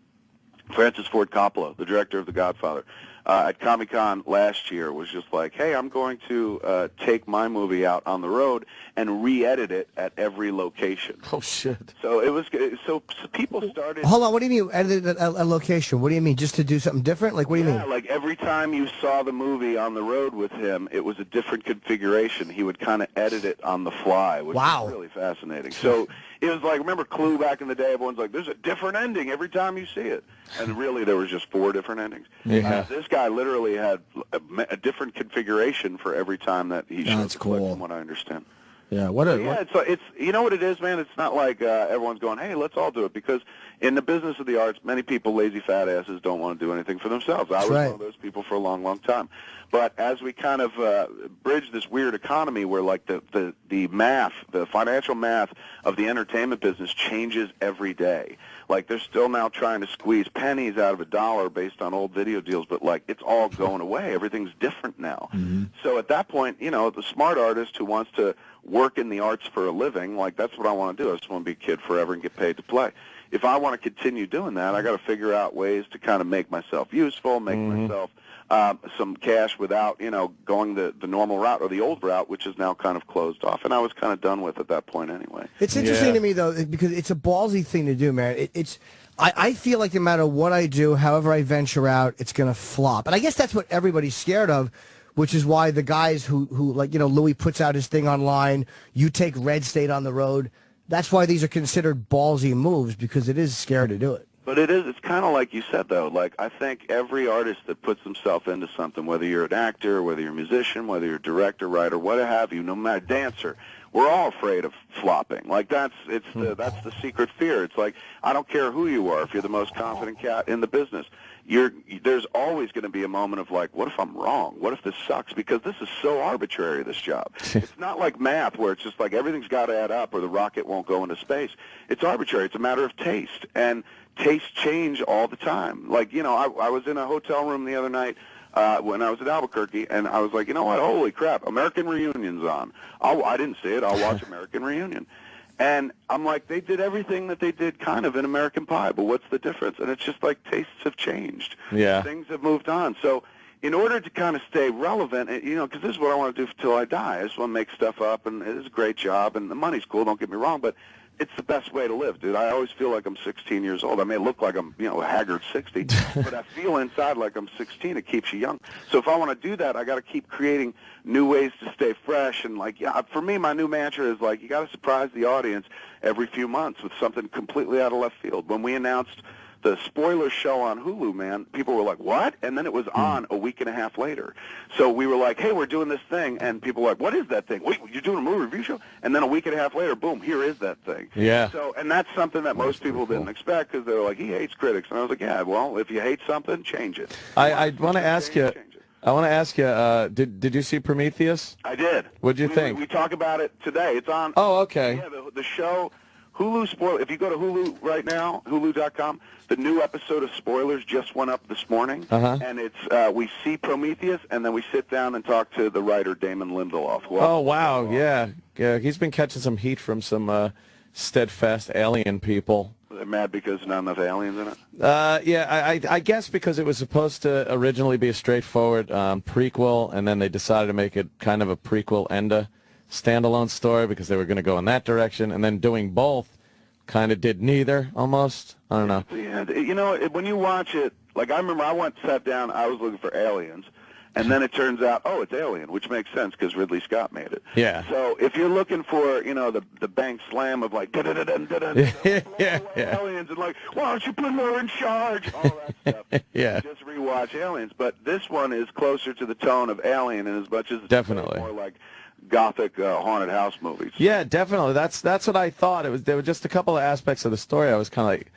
Francis Ford Coppola, the director of The Godfather. At Comic-Con last year was just like, hey, I'm going to take my movie out on the road and re-edit it at every location. Oh, shit. So it was so people started. Hold on, what do you mean edit at a location? What do you mean, just to do something different? Like, what do you mean? Yeah, like every time you saw the movie on the road with him, it was a different configuration. He would kind of edit it on the fly, which was really fascinating. So it was like, remember Clue back in the day? Everyone's like, there's a different ending every time you see it. And really, there was just 4 different endings. Yeah. This guy literally had a different configuration for every time that he showed the clip, from what I understand. Yeah, it's you know what it is, man. It's not like everyone's going, hey, let's all do it, because in the business of the arts, many people, lazy fat asses, don't want to do anything for themselves. I was one of those people for a long, long time. But as we kind of bridge this weird economy where like the math, the financial math of the entertainment business changes every day. Like they're still now trying to squeeze pennies out of a dollar based on old video deals, but like it's all going away. Everything's different now. So at that point, you know, the smart artist who wants to work in the arts for a living, like that's what I want to do. I just want to be a kid forever and get paid to play. If I want to continue doing that, I got to figure out ways to kind of make myself useful, make myself some cash without, you know, going the normal route or the old route, which is now kind of closed off. And I was kind of done with at that point anyway. It's interesting to me, though, because it's a ballsy thing to do, man. I feel like no matter what I do, however I venture out, it's going to flop. And I guess that's what everybody's scared of, which is why the guys who like, you know, Louis puts out his thing online, you take Red State on the road. That's why these are considered ballsy moves, because it is scary to do it. But it's kind of like you said, though. Like, I think every artist that puts himself into something, whether you're an actor, whether you're a musician, whether you're a director, writer, what have you, no matter dancer, we're all afraid of flopping. Like, that's the secret fear. It's like, I don't care who you are, if you're the most confident cat in the business, there's always going to be a moment of like, what if I'm wrong? What if this sucks? Because this is so arbitrary, this job. It's not like math where it's just like everything's got to add up or the rocket won't go into space. It's arbitrary. It's a matter of taste. And tastes change all the time. Like, you know, I was in a hotel room the other night when I was at Albuquerque, and I was like, you know what? Holy crap, American Reunion's on. I didn't see it. I'll watch American Reunion. And I'm like, they did everything that they did kind of in American Pie, but what's the difference? And it's just like tastes have changed. Yeah. Things have moved on. So in order to kind of stay relevant, you know, because this is what I want to do till I die. I just want to make stuff up, and it's a great job, and the money's cool, don't get me wrong, but it's the best way to live, dude. I always feel like I'm 16 years old. I may look like I'm, you know, a haggard 60, but I feel inside like I'm 16. It keeps you young. So if I want to do that, I got to keep creating new ways to stay fresh. And like, yeah, for me, my new mantra is like, you got to surprise the audience every few months with something completely out of left field. When we announced the spoiler show on Hulu, man, people were like, what? And then it was on a week and a half later. So we were like, hey, we're doing this thing. And people were like, what is that thing? Wait, you're doing a movie review show? And then a week and a half later, boom, here is that thing. Yeah. So, and that's something that most people didn't expect, because they were like, he hates critics. And I was like, yeah, well, if you hate something, change it. I want to ask you, did you see Prometheus? I did. What'd you think? We talk about it today. It's on. Oh, okay. Yeah, the show, Hulu Spoiler. If you go to Hulu right now, Hulu.com, the new episode of Spoilers just went up this morning. And it's we see Prometheus, and then we sit down and talk to the writer Damon Lindelof. Oh, wow, yeah. He's been catching some heat from some steadfast alien people. They're mad because there's not enough aliens in it? Yeah, I guess because it was supposed to originally be a straightforward prequel, and then they decided to make it kind of a prequel and a standalone story because they were going to go in that direction, and then doing both kind of did neither, almost. I don't know. Yeah, you know, when you watch it, like I remember I sat down, I was looking for aliens, and then it turns out, oh, it's Alien, which makes sense because Ridley Scott made it. Yeah. So if you're looking for, you know, the bang slam of like, aliens, and like, why don't you put her in charge? All that stuff. Yeah. Just rewatch Aliens. But this one is closer to the tone of Alien in as much as it's definitely more like gothic haunted house movies. Yeah, definitely. That's what I thought. There were just a couple of aspects of the story I was kind of like,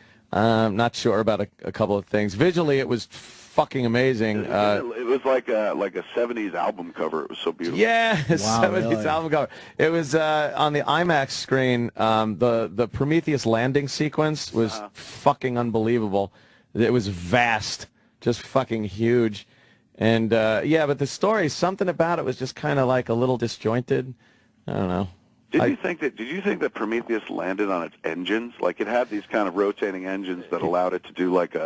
not sure about a couple of things. Visually, it was fucking amazing. It was like a 70s album cover. It was so beautiful. Yeah, 70s album cover. It was on the IMAX screen. The Prometheus landing sequence was fucking unbelievable. It was vast, just fucking huge. And yeah, but the story, something about it was just kind of like a little disjointed. I don't know. Did you think that Prometheus landed on its engines? Like it had these kind of rotating engines that allowed it to do like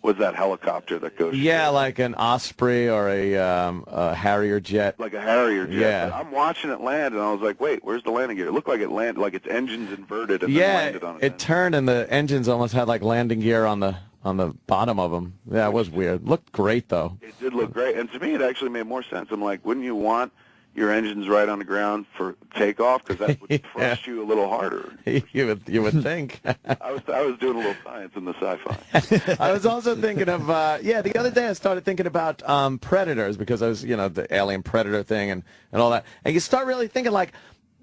was that helicopter that goes? Yeah, like an Osprey or a Harrier jet. Like a Harrier jet. Yeah. But I'm watching it land, and I was like, wait, where's the landing gear? It looked like it landed, like its engines inverted and then landed on it turned, and the engines almost had like landing gear on the bottom of them. Yeah, it was weird. Looked great, though. It did look great. And to me, it actually made more sense. I'm like, wouldn't you want your engines right on the ground for takeoff? Because that would thrust you a little harder. You would think. I was doing a little science in the sci-fi. I was also thinking of, the other day I started thinking about Predators, because I was, the Alien Predator thing and all that. And you start really thinking, like,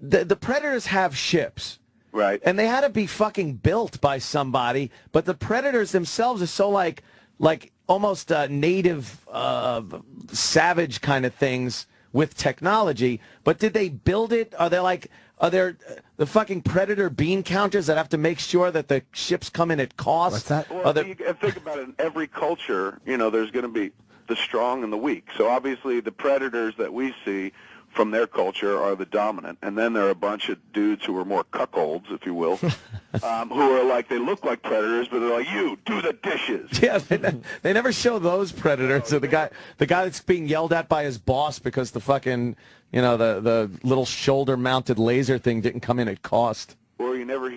the Predators have ships. Right. And they had to be fucking built by somebody, but the Predators themselves are so like almost native, savage kind of things with technology. But did they build it? Are there the fucking Predator bean counters that have to make sure that the ships come in at cost? What's that? Well, think about it. In every culture, there's going to be the strong and the weak. So obviously the Predators that we see from their culture are the dominant, and then there are a bunch of dudes who are more cuckolds, if you will, who are like, they look like predators, but they're like, you do the dishes. Yeah, they never show those predators. Or the guy that's being yelled at by his boss because the fucking, the little shoulder-mounted laser thing didn't come in at cost. Or you never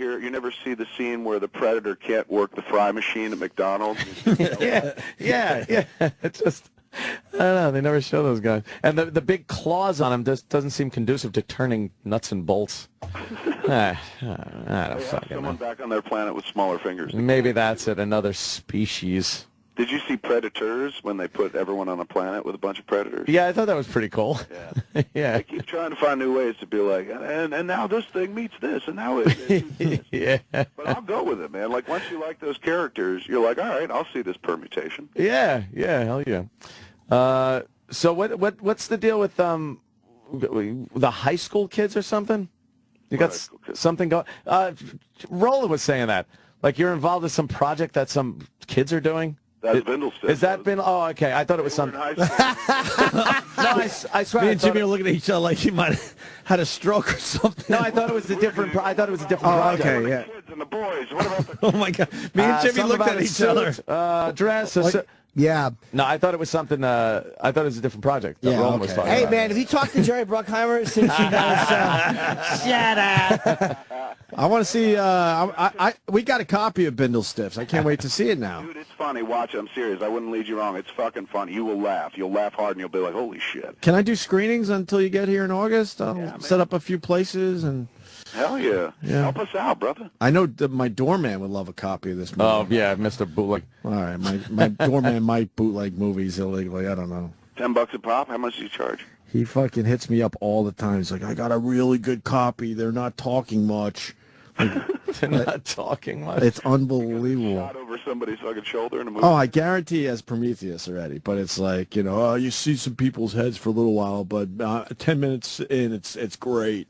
see the scene where the predator can't work the fry machine at McDonald's. yeah. It's just, I don't know. They never show those guys. And the big claws on him doesn't seem conducive to turning nuts and bolts. I don't fucking someone know. back on their planet with smaller fingers. Maybe that's it. Another species. Did you see Predators when they put everyone on a planet with a bunch of predators? Yeah, I thought that was pretty cool. Yeah. Yeah. They keep trying to find new ways to be like, and now this thing meets this, and now it meets this. Yeah. But I'll go with it, man. Like, once you like those characters, you're like, all right, I'll see this permutation. Yeah, hell yeah. So what's the deal with the high school kids or something? You got something going? Roland was saying that. Like, you're involved in some project that some kids are doing? That's Bindleston. Is that been? Oh, okay. I thought it was something. No, I swear. Me and Jimmy are looking at each other like he might have had a stroke or something. No, I thought it was a different. I thought it was a different Oh, project. okay, yeah. Kids and the boys. What about the Oh my God! Me and Jimmy something looked about at a each suit, other. Dress. Yeah. No, I thought it was something. I thought it was a different project. That Yeah, Roland was okay. talking Hey, about. man, have you talked to Jerry Bruckheimer since you guys... Shut up. I want to see. We got a copy of Bindle Stiffs. I can't wait to see it now. Dude, it's funny. Watch it. I'm serious. I wouldn't lead you wrong. It's fucking funny. You will laugh. You'll laugh hard, and you'll be like, holy shit. Can I do screenings until you get here in August? I'll set up a few places and. Hell yeah. Help us out, brother. I know my doorman would love a copy of this movie. Oh yeah, Mr. Bootleg. All right, my doorman might bootleg movies illegally. I don't know. $10 a pop. How much do you charge? He fucking hits me up all the time. He's like, I got a really good copy. They're not talking much. They're not talking much. It's unbelievable. Shot over somebody's fucking shoulder in a movie. Oh, I guarantee he has Prometheus already. But it's like, you see some people's heads for a little while, but 10 minutes in, it's great.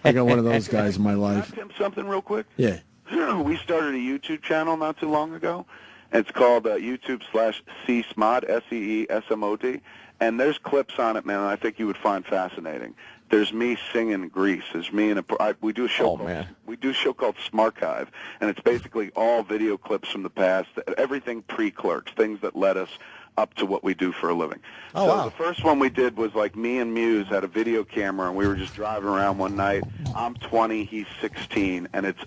I got one of those guys in my life. Can I tell something real quick? Yeah. We started a YouTube channel not too long ago. It's called YouTube/CSMOD, SEESMOD. And there's clips on it, man, I think you would find fascinating. There's me singing Grease. There's me in we do a show called Smarchive, and it's basically all video clips from the past, everything pre-Clerks, things that led us up to what we do for a living. Oh, so wow. the first one we did was like me and Muse had a video camera, and we were just driving around one night. I'm 20, he's 16, and it's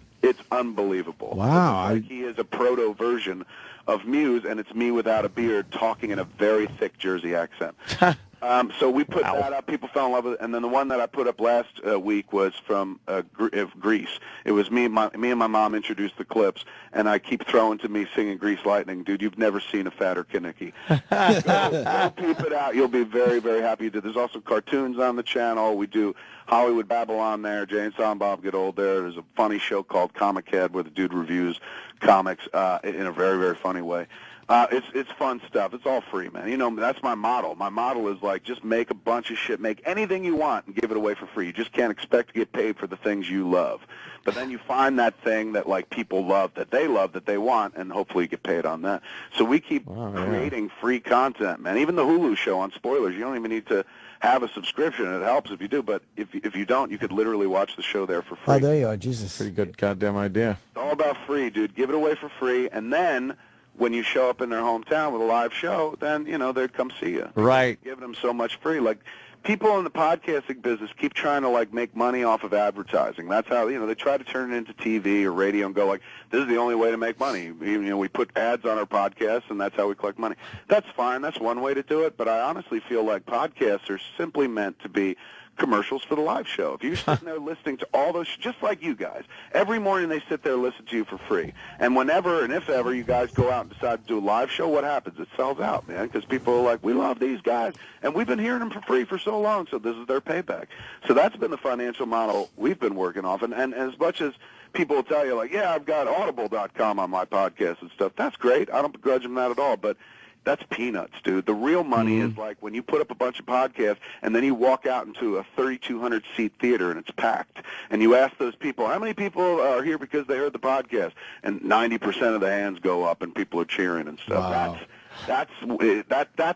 unbelievable. Wow. It's like he is a proto version of Muse, and it's me without a beard talking in a very thick Jersey accent. So we put that up. People fell in love with it. And then the one that I put up last week was from Grease. It was me and my mom introduced the clips, and I keep throwing to me singing Grease Lightning. Dude, you've never seen a fatter Kinnicky. Go peep it out. You'll be very, very happy you did. There's also cartoons on the channel. We do Hollywood Babylon there. Jay and Silent Bob Get Old there. There's a funny show called Comic Head where the dude reviews comics in a very, very funny way. It's fun stuff. It's all free, man. That's my model. My model is like just make a bunch of shit, make anything you want, and give it away for free. You just can't expect to get paid for the things you love. But then you find that thing that like people love, that they want, and hopefully you get paid on that. So we keep creating free content, man. Even the Hulu show on Spoilers, you don't even need to have a subscription. It helps if you do, but if you don't, you could literally watch the show there for free. Oh, there you are, Jesus. Pretty good goddamn idea. It's all about free, dude. Give it away for free, and then when you show up in their hometown with a live show, then, they'd come see you. Right. Giving them so much free. Like, people in the podcasting business keep trying to, like, make money off of advertising. That's how, they try to turn it into TV or radio and go, like, this is the only way to make money. We put ads on our podcasts, and that's how we collect money. That's fine. That's one way to do it, but I honestly feel like podcasts are simply meant to be commercials for the live show. If you're sitting there listening to all those, just like you guys, every morning they sit there and listen to you for free. And whenever and if ever you guys go out and decide to do a live show, what happens? It sells out, man, because people are like, we love these guys, and we've been hearing them for free for so long, so this is their payback. So that's been the financial model we've been working off. And as much as people will tell you, like, yeah, I've got audible.com on my podcast and stuff, that's great. I don't begrudge them that at all, but that's peanuts, dude. The real money is like when you put up a bunch of podcasts and then you walk out into a 3,200-seat theater and it's packed, and you ask those people, how many people are here because they heard the podcast? And 90% of the hands go up and people are cheering and stuff. Wow. That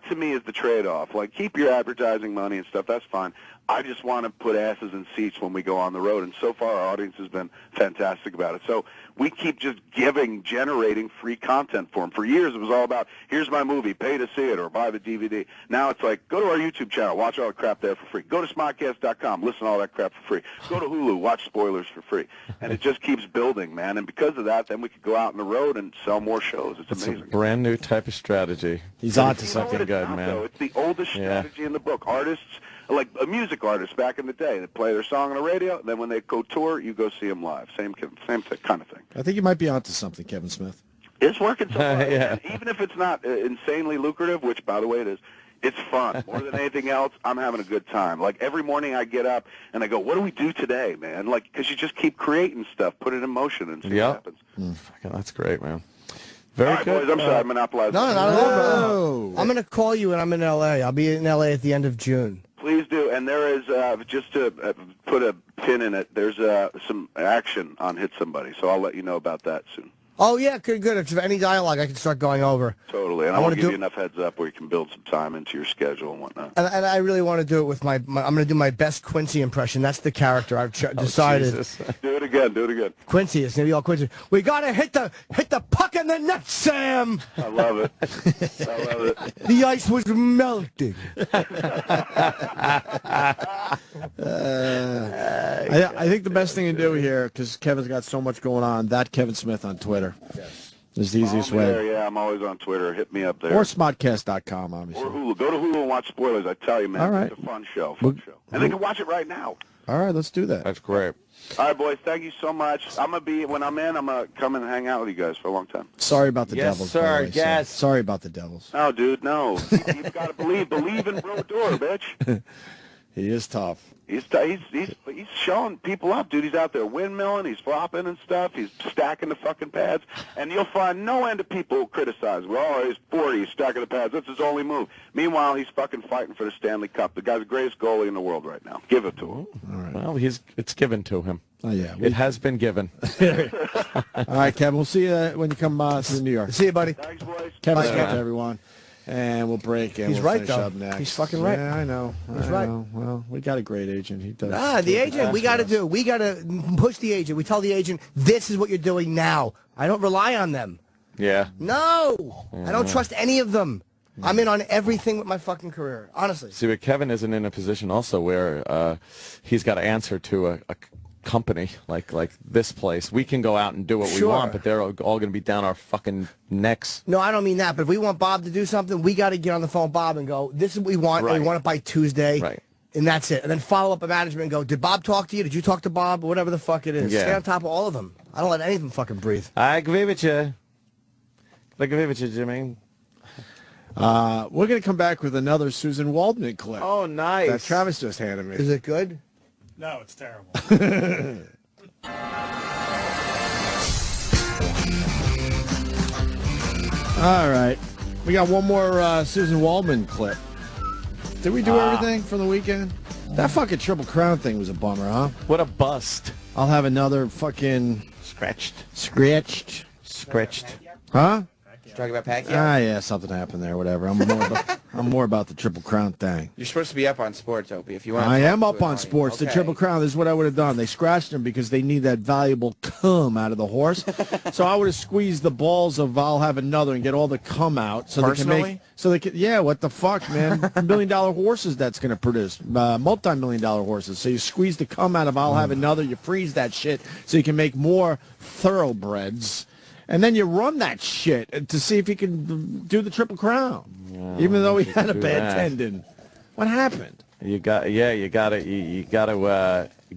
to me is the trade-off. Like, keep your advertising money and stuff. That's fine. I just want to put asses in seats when we go on the road, and so far our audience has been fantastic about it. So we keep just generating free content for them. For years it was all about, here's my movie, pay to see it, or buy the DVD. Now it's like, go to our YouTube channel, watch all the crap there for free. Go to smodcast.com, listen to all that crap for free. Go to Hulu, watch spoilers for free. And it just keeps building, man. And because of that, then we could go out on the road and sell more shows. It's amazing. A brand new type of strategy. He's onto something good, man. Though. It's the oldest strategy in the book. Artists, like music artists back in the day, they play their song on the radio, and then when they go tour, you go see them live. Same kind of thing. I think you might be onto something, Kevin Smith. It's working so far. Yeah. And even if it's not insanely lucrative, which, by the way, it is, it's fun. More than anything else, I'm having a good time. Like, every morning I get up and I go, what do we do today, man? Like, because you just keep creating stuff, put it in motion, and see what happens. Fucking, that's great, man. Very all right, good. boys, I'm sorry, I monopolized. No, not at all. I'm going to call you when I'm in L.A. I'll be in L.A. at the end of June. Please do. And there is, just to put a pin in it, there's some action on Hit Somebody, so I'll let you know about that soon. Oh, yeah, good. If there's any dialogue, I can start going over. Totally. And I want to give you enough heads up where you can build some time into your schedule and whatnot. And I really want to do it with I'm going to do my best Quincy impression. That's the character I've decided. Do it again. Quincy, it's going to be all Quincy. We got to hit the puck in the net, Sam. I love it. The ice was melting. I think the best thing to do here, because Kevin's got so much going on, that Kevin Smith on Twitter is the easiest way. There, yeah, I'm always on Twitter. Hit me up there. Or smodcast.com, obviously. Or Hulu. Go to Hulu and watch spoilers. I tell you, man. All right. It's a fun show. And they can watch it right now. All right, let's do that. That's great. All right, boys. Thank you so much. I'm going to be, when I'm in, I'm going to come and hang out with you guys for a long time. Sorry about the Yes, Devils. sir, by the way, yes. Sorry about the Devils. No, dude, no. You've got to believe. Believe in Brodeur, bitch. He is tough. He's showing people up, dude. He's out there windmilling, he's flopping and stuff, he's stacking the fucking pads, and you'll find no end of people who criticize. Well, he's 40, he's stacking the pads. That's his only move. Meanwhile, he's fucking fighting for the Stanley Cup. The guy's the greatest goalie in the world right now. Give it to him. All right. Well, it's given to him. Oh, yeah. It has been given. All right, Kevin, we'll see you when you come to New York. See you, buddy. Thanks, boys. Kevin Bye, Smith, man. everyone. And we'll break and He's we'll right, finish though. up next. He's fucking right. Yeah, I know. He's I right. know. Well, we got a great agent. He does. The agent, we got to we got to push the agent. We tell the agent, this is what you're doing now. I don't rely on them. Yeah. No, I don't trust any of them. I'm in on everything with my fucking career, honestly. See, but Kevin isn't in a position also where he's got to answer to a company like this place. We can go out and do what we want, but they're all going to be down our fucking necks. No, I don't mean that. But if we want Bob to do something, we got to get on the phone with Bob and go, this is what we want, and we want it by Tuesday. Right. And that's it. And then follow up at management and go, did Bob talk to you? Did you talk to Bob? Whatever the fuck it is. Yeah. Stay on top of all of them. I don't let any of them fucking breathe. I agree with you. I agree with you, Jimmy. We're going to come back with another Susan Waldman clip. Oh, nice. That Travis just handed me. Is it good? No, it's terrible. All right. We got one more Susan Waldman clip. Did we do everything from the weekend? That fucking Triple Crown thing was a bummer, huh? What a bust. I'll have another fucking... Scratched. Huh? You talking about Pacquiao? Yeah, something happened there, whatever. I'm more about the Triple Crown thing. You're supposed to be up on sports, Opie. If you want. I am up on sports. The Triple Crown, this is what I would have done. They scratched him because they need that valuable cum out of the horse. So I would have squeezed the balls of I'll have another and get all the cum out. So Personally? they can make. So they can. Yeah, what the fuck, man? $1 million horses that's going to produce. Multi-million-dollar horses. So you squeeze the cum out of I'll have another. You freeze that shit so you can make more thoroughbreds. And then you run that shit to see if he can do the Triple Crown, even though he had a bad tendon. What happened? You gotta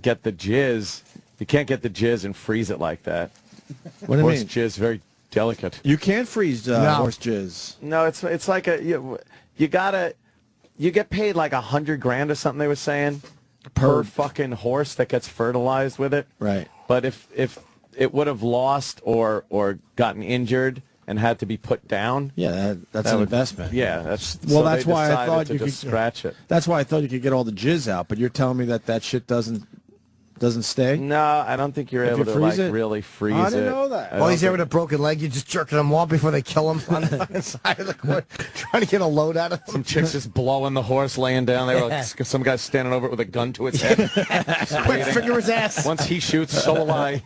get the jizz. You can't get the jizz and freeze it like that. What do you horse mean? jizz very delicate. You can't freeze horse jizz. No, it's like you get paid like $100,000 or something. They were saying per fucking horse that gets fertilized with it. Right. But if it would have lost or gotten injured and had to be put down, that's an investment. Yeah, that's that's why I thought you could scratch it. That's why I thought you could get all the jizz out. But you're telling me that shit doesn't stay? No, I don't think you're If able you to freeze like it? really freeze it. I didn't know that. While he's there with a broken leg, you're just jerking him off before they kill him on the fucking side of the court, trying to get a load out of him. Some chicks just blowing the horse laying down there. Like, some guy's standing over it with a gun to its head. Quick, finger his ass. Once he shoots, so will I.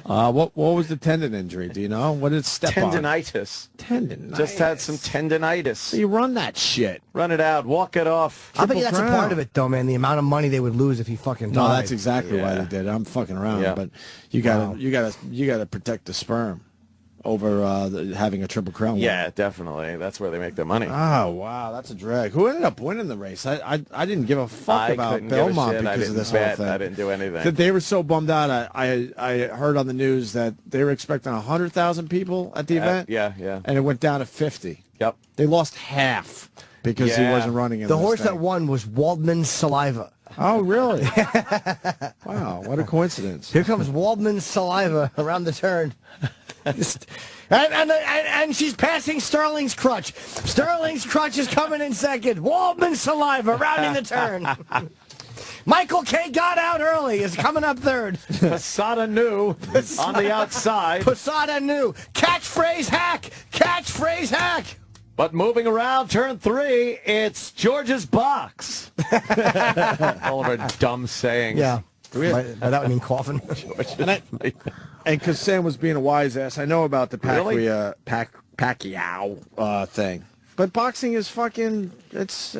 What was the tendon injury? Do you know? What did it step on? Tendinitis. Tendinitis. Just had some tendinitis. So you run that shit. Run it out. Walk it off. I think that's a part of it, though, man. The amount of money they would lose if he fucking died. No, that's exactly why they did it. I'm fucking around, but you gotta protect the sperm over having a triple crown. Yeah, definitely. That's where they make their money. Oh wow, that's a drag. Who ended up winning the race? I didn't give a fuck about couldn't give a Belmont shit. because of this whole thing. I didn't do anything. That they were so bummed out. I heard on the news that they were expecting 100,000 people at the event. Yeah. And it went down to 50. Yep. They lost half because he wasn't running in the this horse thing. that won was Waldman's Saliva. Oh, really? Wow, what a coincidence. Here comes Waldman's Saliva around the turn. and she's passing Sterling's Crutch. Sterling's Crutch is coming in second. Waldman's Saliva rounding the turn. Michael K. got out early, is coming up third. Posada New on the outside. Posada New. Catchphrase hack. Catchphrase hack. But moving around, turn 3, it's George's box. All of our dumb sayings. Yeah. That would mean coughing. And because Sam was being a wise ass, I know about the Pacquiao thing. But boxing is fucking, it's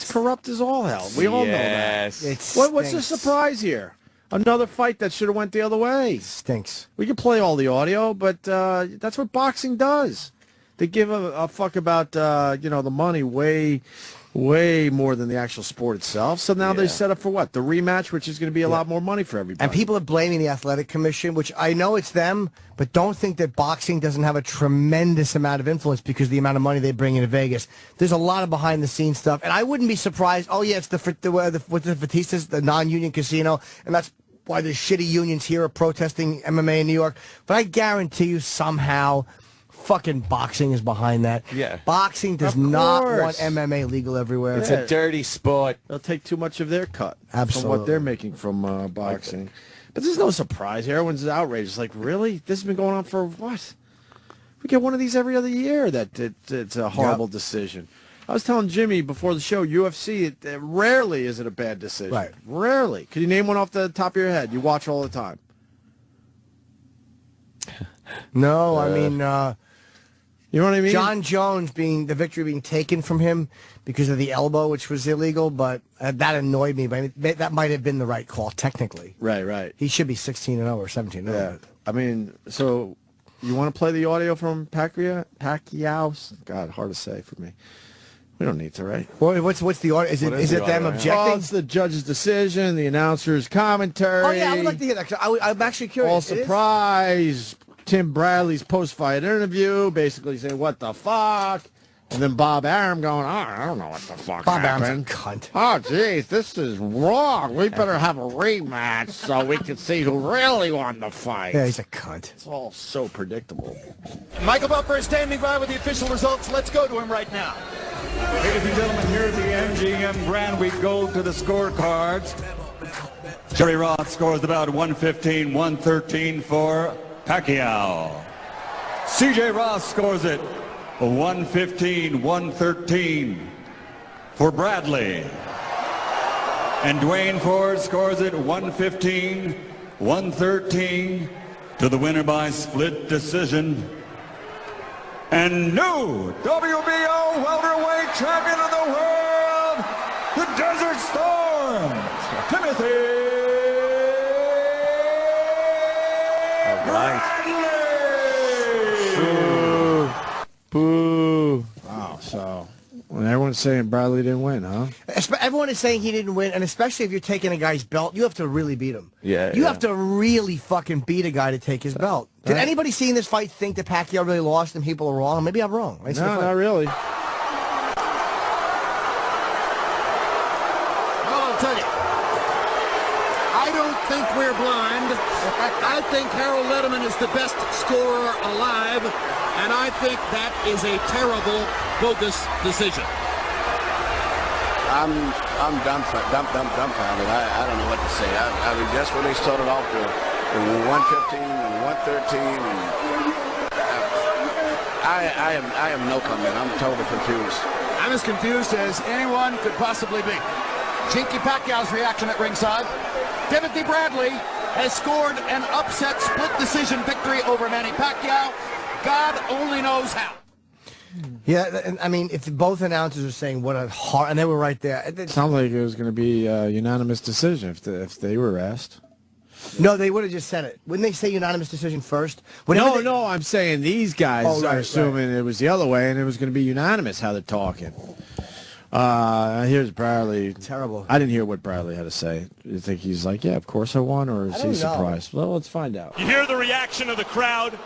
corrupt as all hell. We all know that. What's the surprise here? Another fight that should have went the other way. Stinks. We can play all the audio, but that's what boxing does. They give a fuck about the money way more than the actual sport itself. So now they set up for what? The rematch, which is going to be a lot more money for everybody. And people are blaming the athletic commission, which I know it's them, but don't think that boxing doesn't have a tremendous amount of influence because of the amount of money they bring into Vegas. There's a lot of behind-the-scenes stuff, and I wouldn't be surprised. Oh yeah, it's the Fertistas, the non-union casino, and that's why the shitty unions here are protesting MMA in New York. But I guarantee you somehow fucking boxing is behind that. Yeah. Boxing does not want MMA legal everywhere. It's a dirty sport. They'll take too much of their cut Absolutely. from what they're making from boxing. But there's no surprise here. Everyone's outraged. It's like, really? This has been going on for what? We get one of these every other year. It's a horrible decision. I was telling Jimmy before the show, UFC, rarely is it a bad decision. Right. Rarely. Can you name one off the top of your head? You watch all the time. No, I mean... you know what I mean? John Jones the victory being taken from him because of the elbow, which was illegal, but that annoyed me. But I mean, that might have been the right call, technically. Right. He should be 16-0 or 17-0. Yeah. I mean, so you want to play the audio from Pacquiao? God, hard to say for me. We don't need to, right? Well, what's the audio? Is it them objecting? Oh, it's the judge's decision, the announcer's commentary. Oh, yeah, I would like to hear that. I'm actually curious. All surprise. Tim Bradley's post-fight interview, basically saying, what the fuck? And then Bob Arum going, I don't know what the fuck happened. Arum's a cunt. Oh, geez, this is wrong. We better have a rematch so we can see who really won the fight. Yeah, he's a cunt. It's all so predictable. Michael Buffer is standing by with the official results. Let's go to him right now. Ladies and gentlemen, here at the MGM Grand, we go to the scorecards. Jerry Roth scores about 115-113 for Pacquiao. C.J. Ross scores it 115-113 for Bradley. And Dwayne Ford scores it 115-113 to the winner by split decision. And new WBO welterweight champion of the world, the Desert Storm, Timothy Boo. Wow, so when everyone's Everyone's saying Bradley didn't win, huh? Everyone is saying he didn't win, and especially if you're taking a guy's belt, you have to really beat him. Yeah, You have to really fucking beat a guy to take his belt. Did anybody seeing this fight think that Pacquiao really lost and people are wrong? Maybe I'm wrong. No, not really. Well, I'll tell you, I don't think we're blind. I think Harold Letterman is the best scorer alive, and I think that is a terrible, bogus decision. I'm dumbfounded. I don't know what to say. I mean, just when they started off the 115 and 113, and I am no comment. I'm totally confused. I'm as confused as anyone could possibly be. Chinky Pacquiao's reaction at ringside. Timothy Bradley has scored an upset split decision victory over Manny Pacquiao. God only knows how. Yeah, and I mean, if both announcers are saying what a hard, and they were right there. It sounds like it was going to be a unanimous decision if they were asked. No, they would have just said it. Wouldn't they say unanimous decision first? No, I'm saying these guys are assuming it was the other way, and it was going to be unanimous how they're talking. Here's Bradley. Terrible. I didn't hear what Bradley had to say. You think he's like, yeah, of course I won, or is he surprised? Well, let's find out. You hear the reaction of the crowd.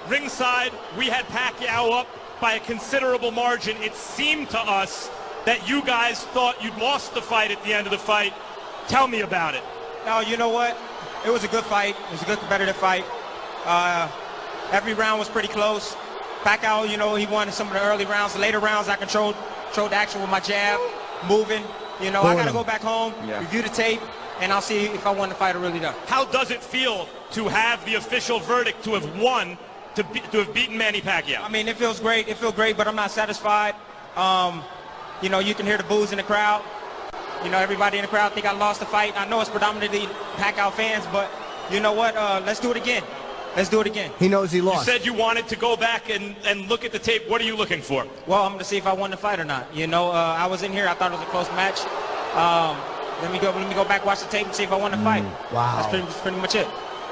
Ringside, we had Pacquiao up by a considerable margin. It seemed to us that you guys thought you'd lost the fight at the end of the fight. Tell me about it. No, you know what? It was a good fight. It was a good competitive fight. Every round was pretty close. Pacquiao, you know, he won some of the early rounds. The later rounds, I controlled the action with my jab, moving. You know, I got to go back home, review the tape, and I'll see if I won the fight or really done. How does it feel to have the official verdict to have won, to have beaten Manny Pacquiao? I mean, it feels great. It feels great, but I'm not satisfied. You know, you can hear the boos in the crowd. You know, everybody in the crowd think I lost the fight. I know it's predominantly Pacquiao fans, but you know what? Let's do it again. Let's do it again. He knows he lost. You said you wanted to go back and look at the tape. What are you looking for? Well, I'm going to see if I won the fight or not. You know, I was in here. I thought it was a close match. Let me go back, watch the tape, and see if I won the fight. Wow. That's pretty much it.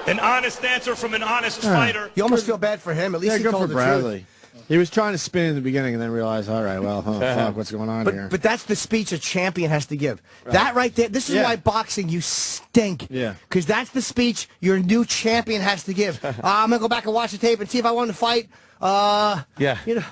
An honest answer from an honest fighter. You almost feel bad for him. At least he told the Bradley. truth. He was trying to spin in the beginning and then realized, all right, well, fuck, what's going on here? But that's the speech a champion has to give. Right. That right there, this is why boxing, you stink. Yeah. Because that's the speech your new champion has to give. I'm going to go back and watch the tape and see if I won the fight. Yeah. You know,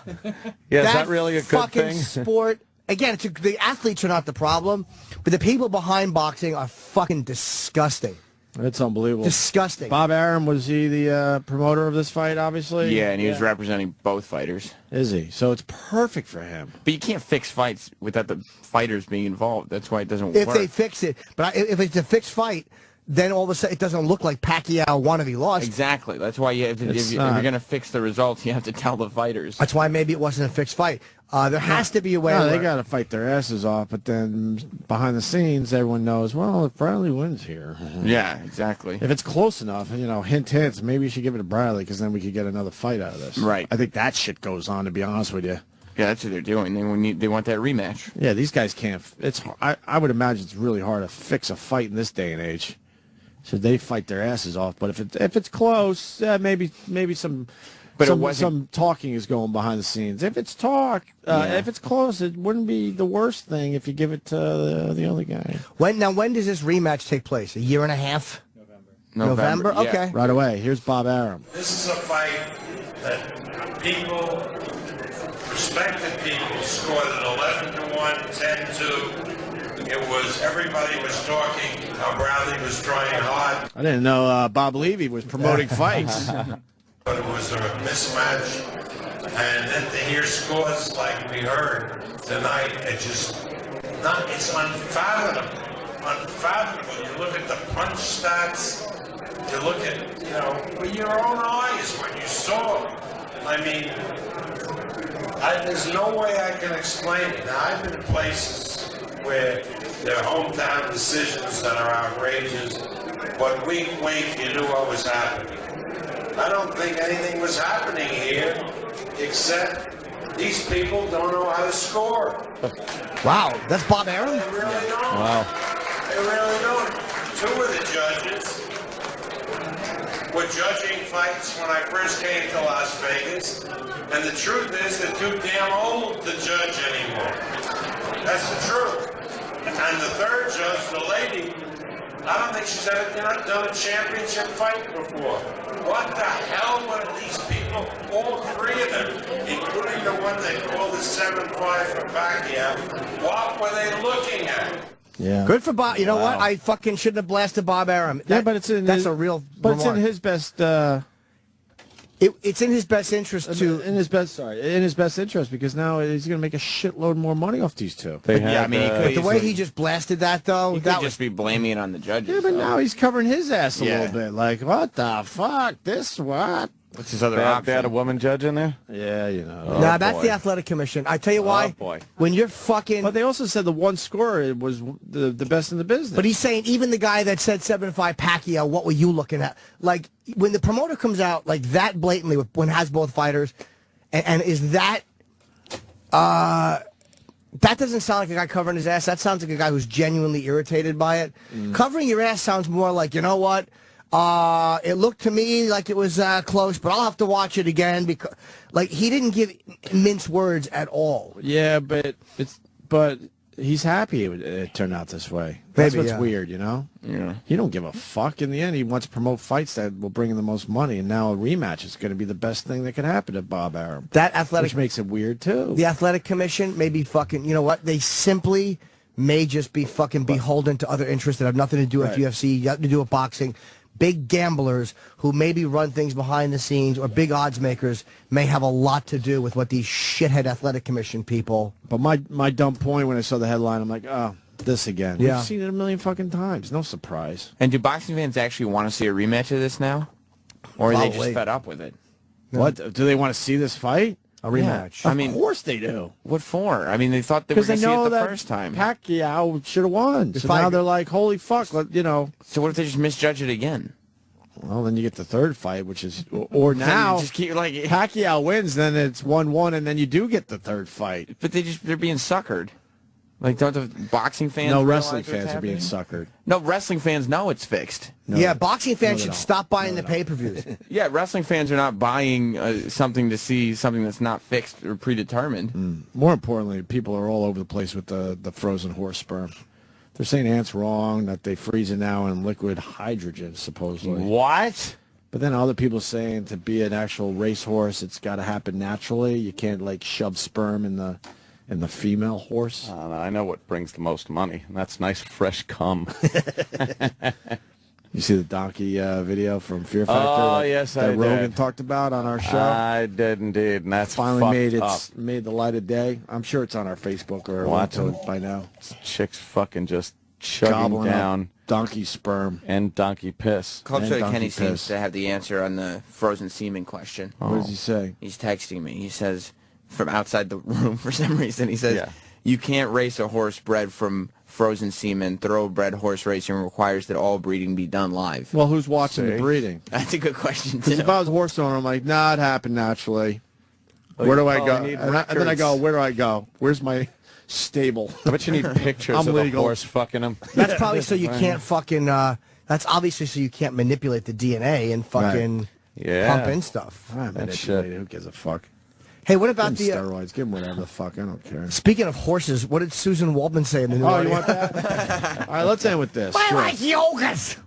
yeah, is that really a good thing? Sport. Again, the athletes are not the problem, but the people behind boxing are fucking disgusting. It's unbelievable. Disgusting. Bob Arum, was he the promoter of this fight, obviously? Yeah, and he was representing both fighters. Is he? So it's perfect for him. But you can't fix fights without the fighters being involved. That's why it doesn't work. If they fix it. But if it's a fixed fight, then all of a sudden it doesn't look like Pacquiao won if he lost. Exactly. That's why if you're going to fix the results, you have to tell the fighters. That's why maybe it wasn't a fixed fight. There has to be a way. No, they got to fight their asses off, but then behind the scenes, everyone knows, well, if Bradley wins here. Yeah, exactly. If it's close enough, you know, hint, maybe you should give it to Bradley because then we could get another fight out of this. Right. I think that shit goes on, to be honest with you. Yeah, that's what they're doing. They want that rematch. Yeah, these guys can't. I would imagine it's really hard to fix a fight in this day and age. So they fight their asses off. But if it's close, maybe some. But some talking is going behind the scenes. If it's if it's close, it wouldn't be the worst thing if you give it to the other guy. When does this rematch take place? A year and a half? November? Yeah. Okay. Right away. Here's Bob Arum. This is a fight that people, respected people, scored an 11-1, 10-2. Everybody was talking how Bradley was trying hard. I didn't know Bob Levy was promoting fights. But it was a mismatch, and then to hear scores like we heard tonight, it's unfathomable. Unfathomable. You look at the punch stats, you look at, with your own eyes what you saw. I mean, there's no way I can explain it. Now, I've been in places where there are hometown decisions that are outrageous, but week, you knew what was happening. I don't think anything was happening here, except these people don't know how to score. Wow, that's Bob Arum? They really don't. Wow. They really don't. Two of the judges were judging fights when I first came to Las Vegas, and the truth is they're too damn old to judge anymore. That's the truth. And the third judge, the lady, I don't think she's ever done a championship fight before. What the hell were these people, all three of them, including the one they called the 7-5 for Pacquiao, what were they looking at? Yeah. Good for Bob. You know what? I fucking shouldn't have blasted Bob Arum. Yeah, but it's in that's his, a real. But remark. it's in his best. It's in his best interest to. In his best interest, because now he's going to make a shitload more money off these two. Yeah, I mean, he could But the way he just blasted that, though, he could that just be blaming it on the judges. Yeah, but now he's covering his ass a Yeah. little bit. Like, what the fuck? This what? What's his other They option? had a woman judge in there? Yeah, you know. Nah, that's the athletic commission. I tell you why. Oh, boy. When you're fucking. But they also said the one scorer was the best in the business. But he's saying even the guy that said 7-5 Pacquiao, what were you looking at? Like when the promoter comes out like that blatantly when has both fighters, and is that that doesn't sound like a guy covering his ass. That sounds like a guy who's genuinely irritated by it. Covering your ass sounds more like, you know what? It looked to me like it was close, but I'll have to watch it again because, like, he didn't give mince words at all. Yeah, but he's happy it turned out this way. That's what's weird, you know? Yeah. He don't give a fuck. In the end, he wants to promote fights that will bring in the most money, and now a rematch is going to be the best thing that could happen to Bob Arum. That athletic, which makes it weird, too. The athletic commission may be fucking, you know what? They simply may just be fucking beholden to other interests that have nothing to do with UFC, nothing to do with boxing. Big gamblers who maybe run things behind the scenes or big odds makers may have a lot to do with what these shithead athletic commission people. But my dumb point when I saw the headline, I'm like, oh, this again. Yeah. We've seen it a million fucking times. No surprise. And do boxing fans actually want to see a rematch of this now? Or are they just fed up with it? What? Do they want to see this fight? A rematch. Yeah. I mean, of course they do. What for? I mean, they thought they were going to see it the first time. Pacquiao should have won. So now they're like, holy fuck, you know. So what if they just misjudge it again? Well, then you get the third fight, which is, or now, just keep, like, Pacquiao wins, then it's 1-1, and then you do get the third fight. But they're being suckered. Like, don't the boxing fans No, realize wrestling what's fans are being happening? suckered. No, wrestling fans know it's fixed. Yeah, boxing fans should stop buying the pay-per-views. Yeah, wrestling fans are not buying something to see something that's not fixed or predetermined. More importantly, people are all over the place with the frozen horse sperm. They're saying Ant's wrong, that they freeze it now in liquid hydrogen, supposedly. What? But then other people saying to be an actual racehorse, it's got to happen naturally. You can't, like, shove sperm in the female horse. I know what brings the most money, and that's nice, fresh cum. You see the donkey video from Fear Factor? Oh, that, yes, that I Rogan did. talked about on our show? I did indeed, and that's finally fucked made the light of day. I'm sure it's on our Facebook or Watching by now. Chicks fucking just chugging Gobbling up down donkey sperm and donkey piss. Club And Soda donkey Kenny piss. seems to have the answer on the frozen semen question. What does he say? He's texting me. He says, from outside the room for some reason, he says, you can't race a horse bred from frozen semen. Thoroughbred horse racing requires that all breeding be done live. Well, who's watching the breeding? That's a good question, Because too. if I was a horse owner, I'm like, nah, it happened naturally. Where do I go? And then I go, where do I go? Where's my stable? I bet you need pictures I'm of legal. a horse fucking him. That's probably so you can't fucking. That's obviously so you can't manipulate the DNA and fucking pump in stuff. That shit. Who gives a fuck? Hey, what about give the him steroids? Give him whatever the fuck. I don't care. Speaking of horses, what did Susan Waldman say in the new Oh, audio? you want that? All right, let's end with this. I like yogurt.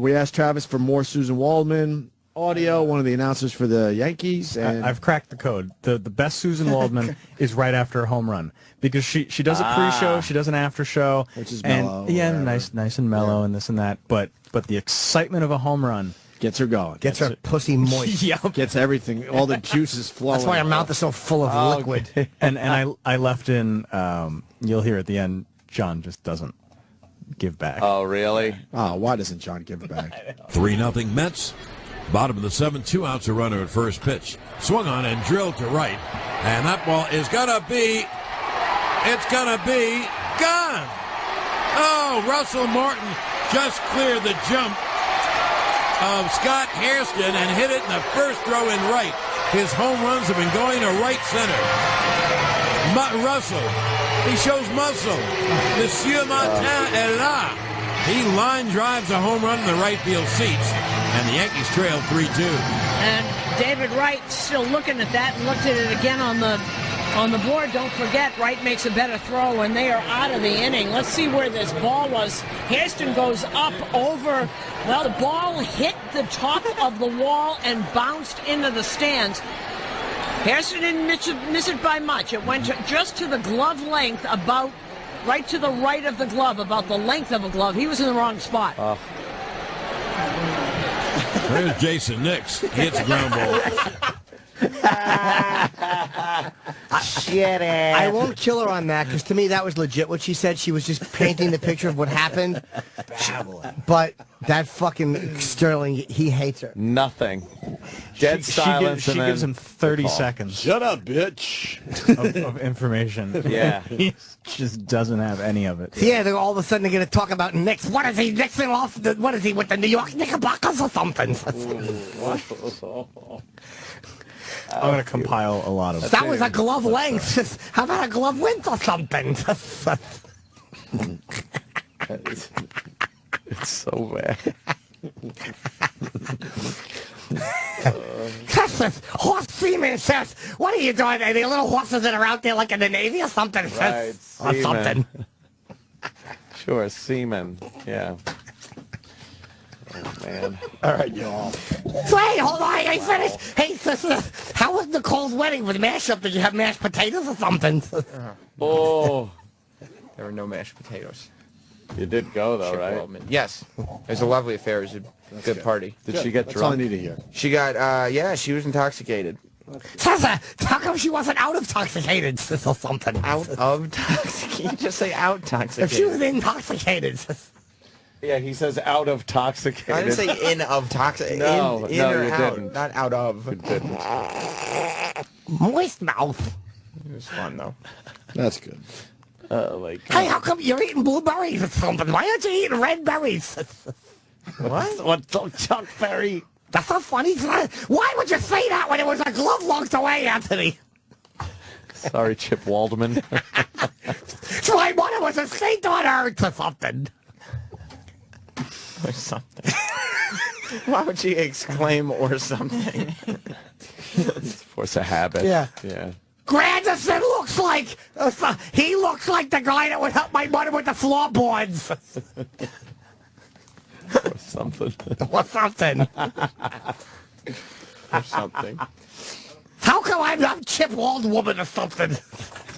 We asked Travis for more Susan Waldman audio, one of the announcers for the Yankees. And I've cracked the code. The best Susan Waldman is right after a home run because she does a pre-show, she does an after show, which is and mellow. yeah, nice and mellow and this and that. But the excitement of a home run gets her going. Gets her pussy moist. Gets everything, all the juices flowing. That's why her mouth is so full of liquid. And I left in. You'll hear at the end. John just doesn't give back. Oh, really? Oh, why doesn't John give back? 3-0 Mets. Bottom of the 7th, 2 outs, a runner at first pitch. Swung on and drilled to right. And that ball is gonna be gone. Oh, Russell Martin just cleared the jump of Scott Hairston and hit it in the first throw in right. His home runs have been going to right center. Russell, he shows muscle. Monsieur Martin est là. He line drives a home run in the right field seats, and the Yankees trail 3-2. And David Wright still looking at that and looked at it again on the On the board, don't forget, Wright makes a better throw, and they are out of the inning. Let's see where this ball was. Hairston goes up over. Well, the ball hit the top of the wall and bounced into the stands. Hairston didn't miss it by much. It went just to the glove length, about right to the right of the glove, about the length of a glove. He was in the wrong spot. There's Jason Nix. Hits ground ball. Shit. I won't kill her on that, because to me that was legit what she said. She was just painting the picture of what happened. But that fucking Sterling, he hates her. Nothing. Dead silence. She gives him 30 seconds. Shut up, bitch. of information. Yeah. He just doesn't have any of it. Yeah, they're all of a sudden they're going to talk about Knicks. What is he? Nixon off? What is he, with the New York Knickerbockers or something? I'm going to compile a lot of That was a glove length. How about a glove width or something? It's so bad. Horse seaman says, what are you doing? Are they little horses that are out there like in the Navy or something? Right, Or seaman. something. Sure, seaman. Yeah. Oh, man. All right, y'all. So, hey, hold on, I finished. Hey, sister, how was Nicole's wedding with mashup? Did you have mashed potatoes or something? Oh. There were no mashed potatoes. You did go, though, right? Waldman. Yes. It was a lovely affair. It was a good party. Did she get That's drunk? all I need to hear. She got, yeah, she was intoxicated. Sister, how come she wasn't out of intoxicated or something? Out of intoxicated? Just say out intoxicated. If she was intoxicated. Yeah, he says out of toxicated. I didn't say in of toxic. No, in no, or you out, didn't. not out of. You didn't. Moist mouth. It was fun, though. That's good. Oh, my God. Hey, how come you're eating blueberries or something? Why aren't you eating red berries? What? What's Chuck Berry? That's not funny. Why would you say that when it was a glove length away, Anthony? Sorry, Chip Waldman. So I wanted was a saint on earth or something. Or something. Why would she exclaim or something? Force a habit. Yeah. Yeah. Granderson looks like he looks like the guy that would help my mother with the floorboards. Or something. Or something. Or something. How come I'm Chip Waldwoman or something?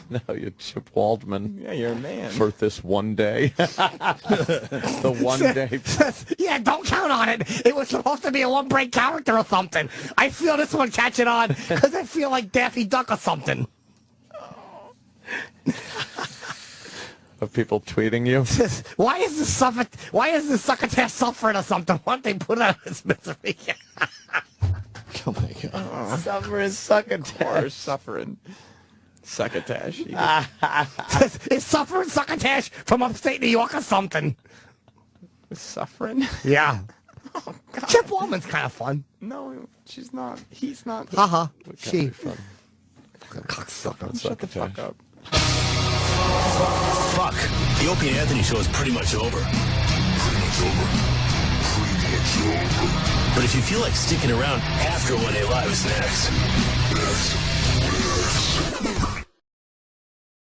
No, you're Chip Waldman. Yeah, you're a man. For this one day. The one day. Yeah, don't count on it. It was supposed to be a one-break character or something. I feel this one catching on because I feel like Daffy Duck or something. Of people tweeting you? Why is the succotash suffering or something? Why don't they put out his misery? Oh, my God. Suffering succotash. Or suffering succotash. Is suffering succotash from upstate New York or something? Suffering? Yeah. Oh, Chip Waldman's kind of fun. No, she's not. He's not. Haha. She. Cocksucker. Shut the fuck up. Fuck. The Opie and Anthony show is pretty much over. But if you feel like sticking around after 1A Live is next.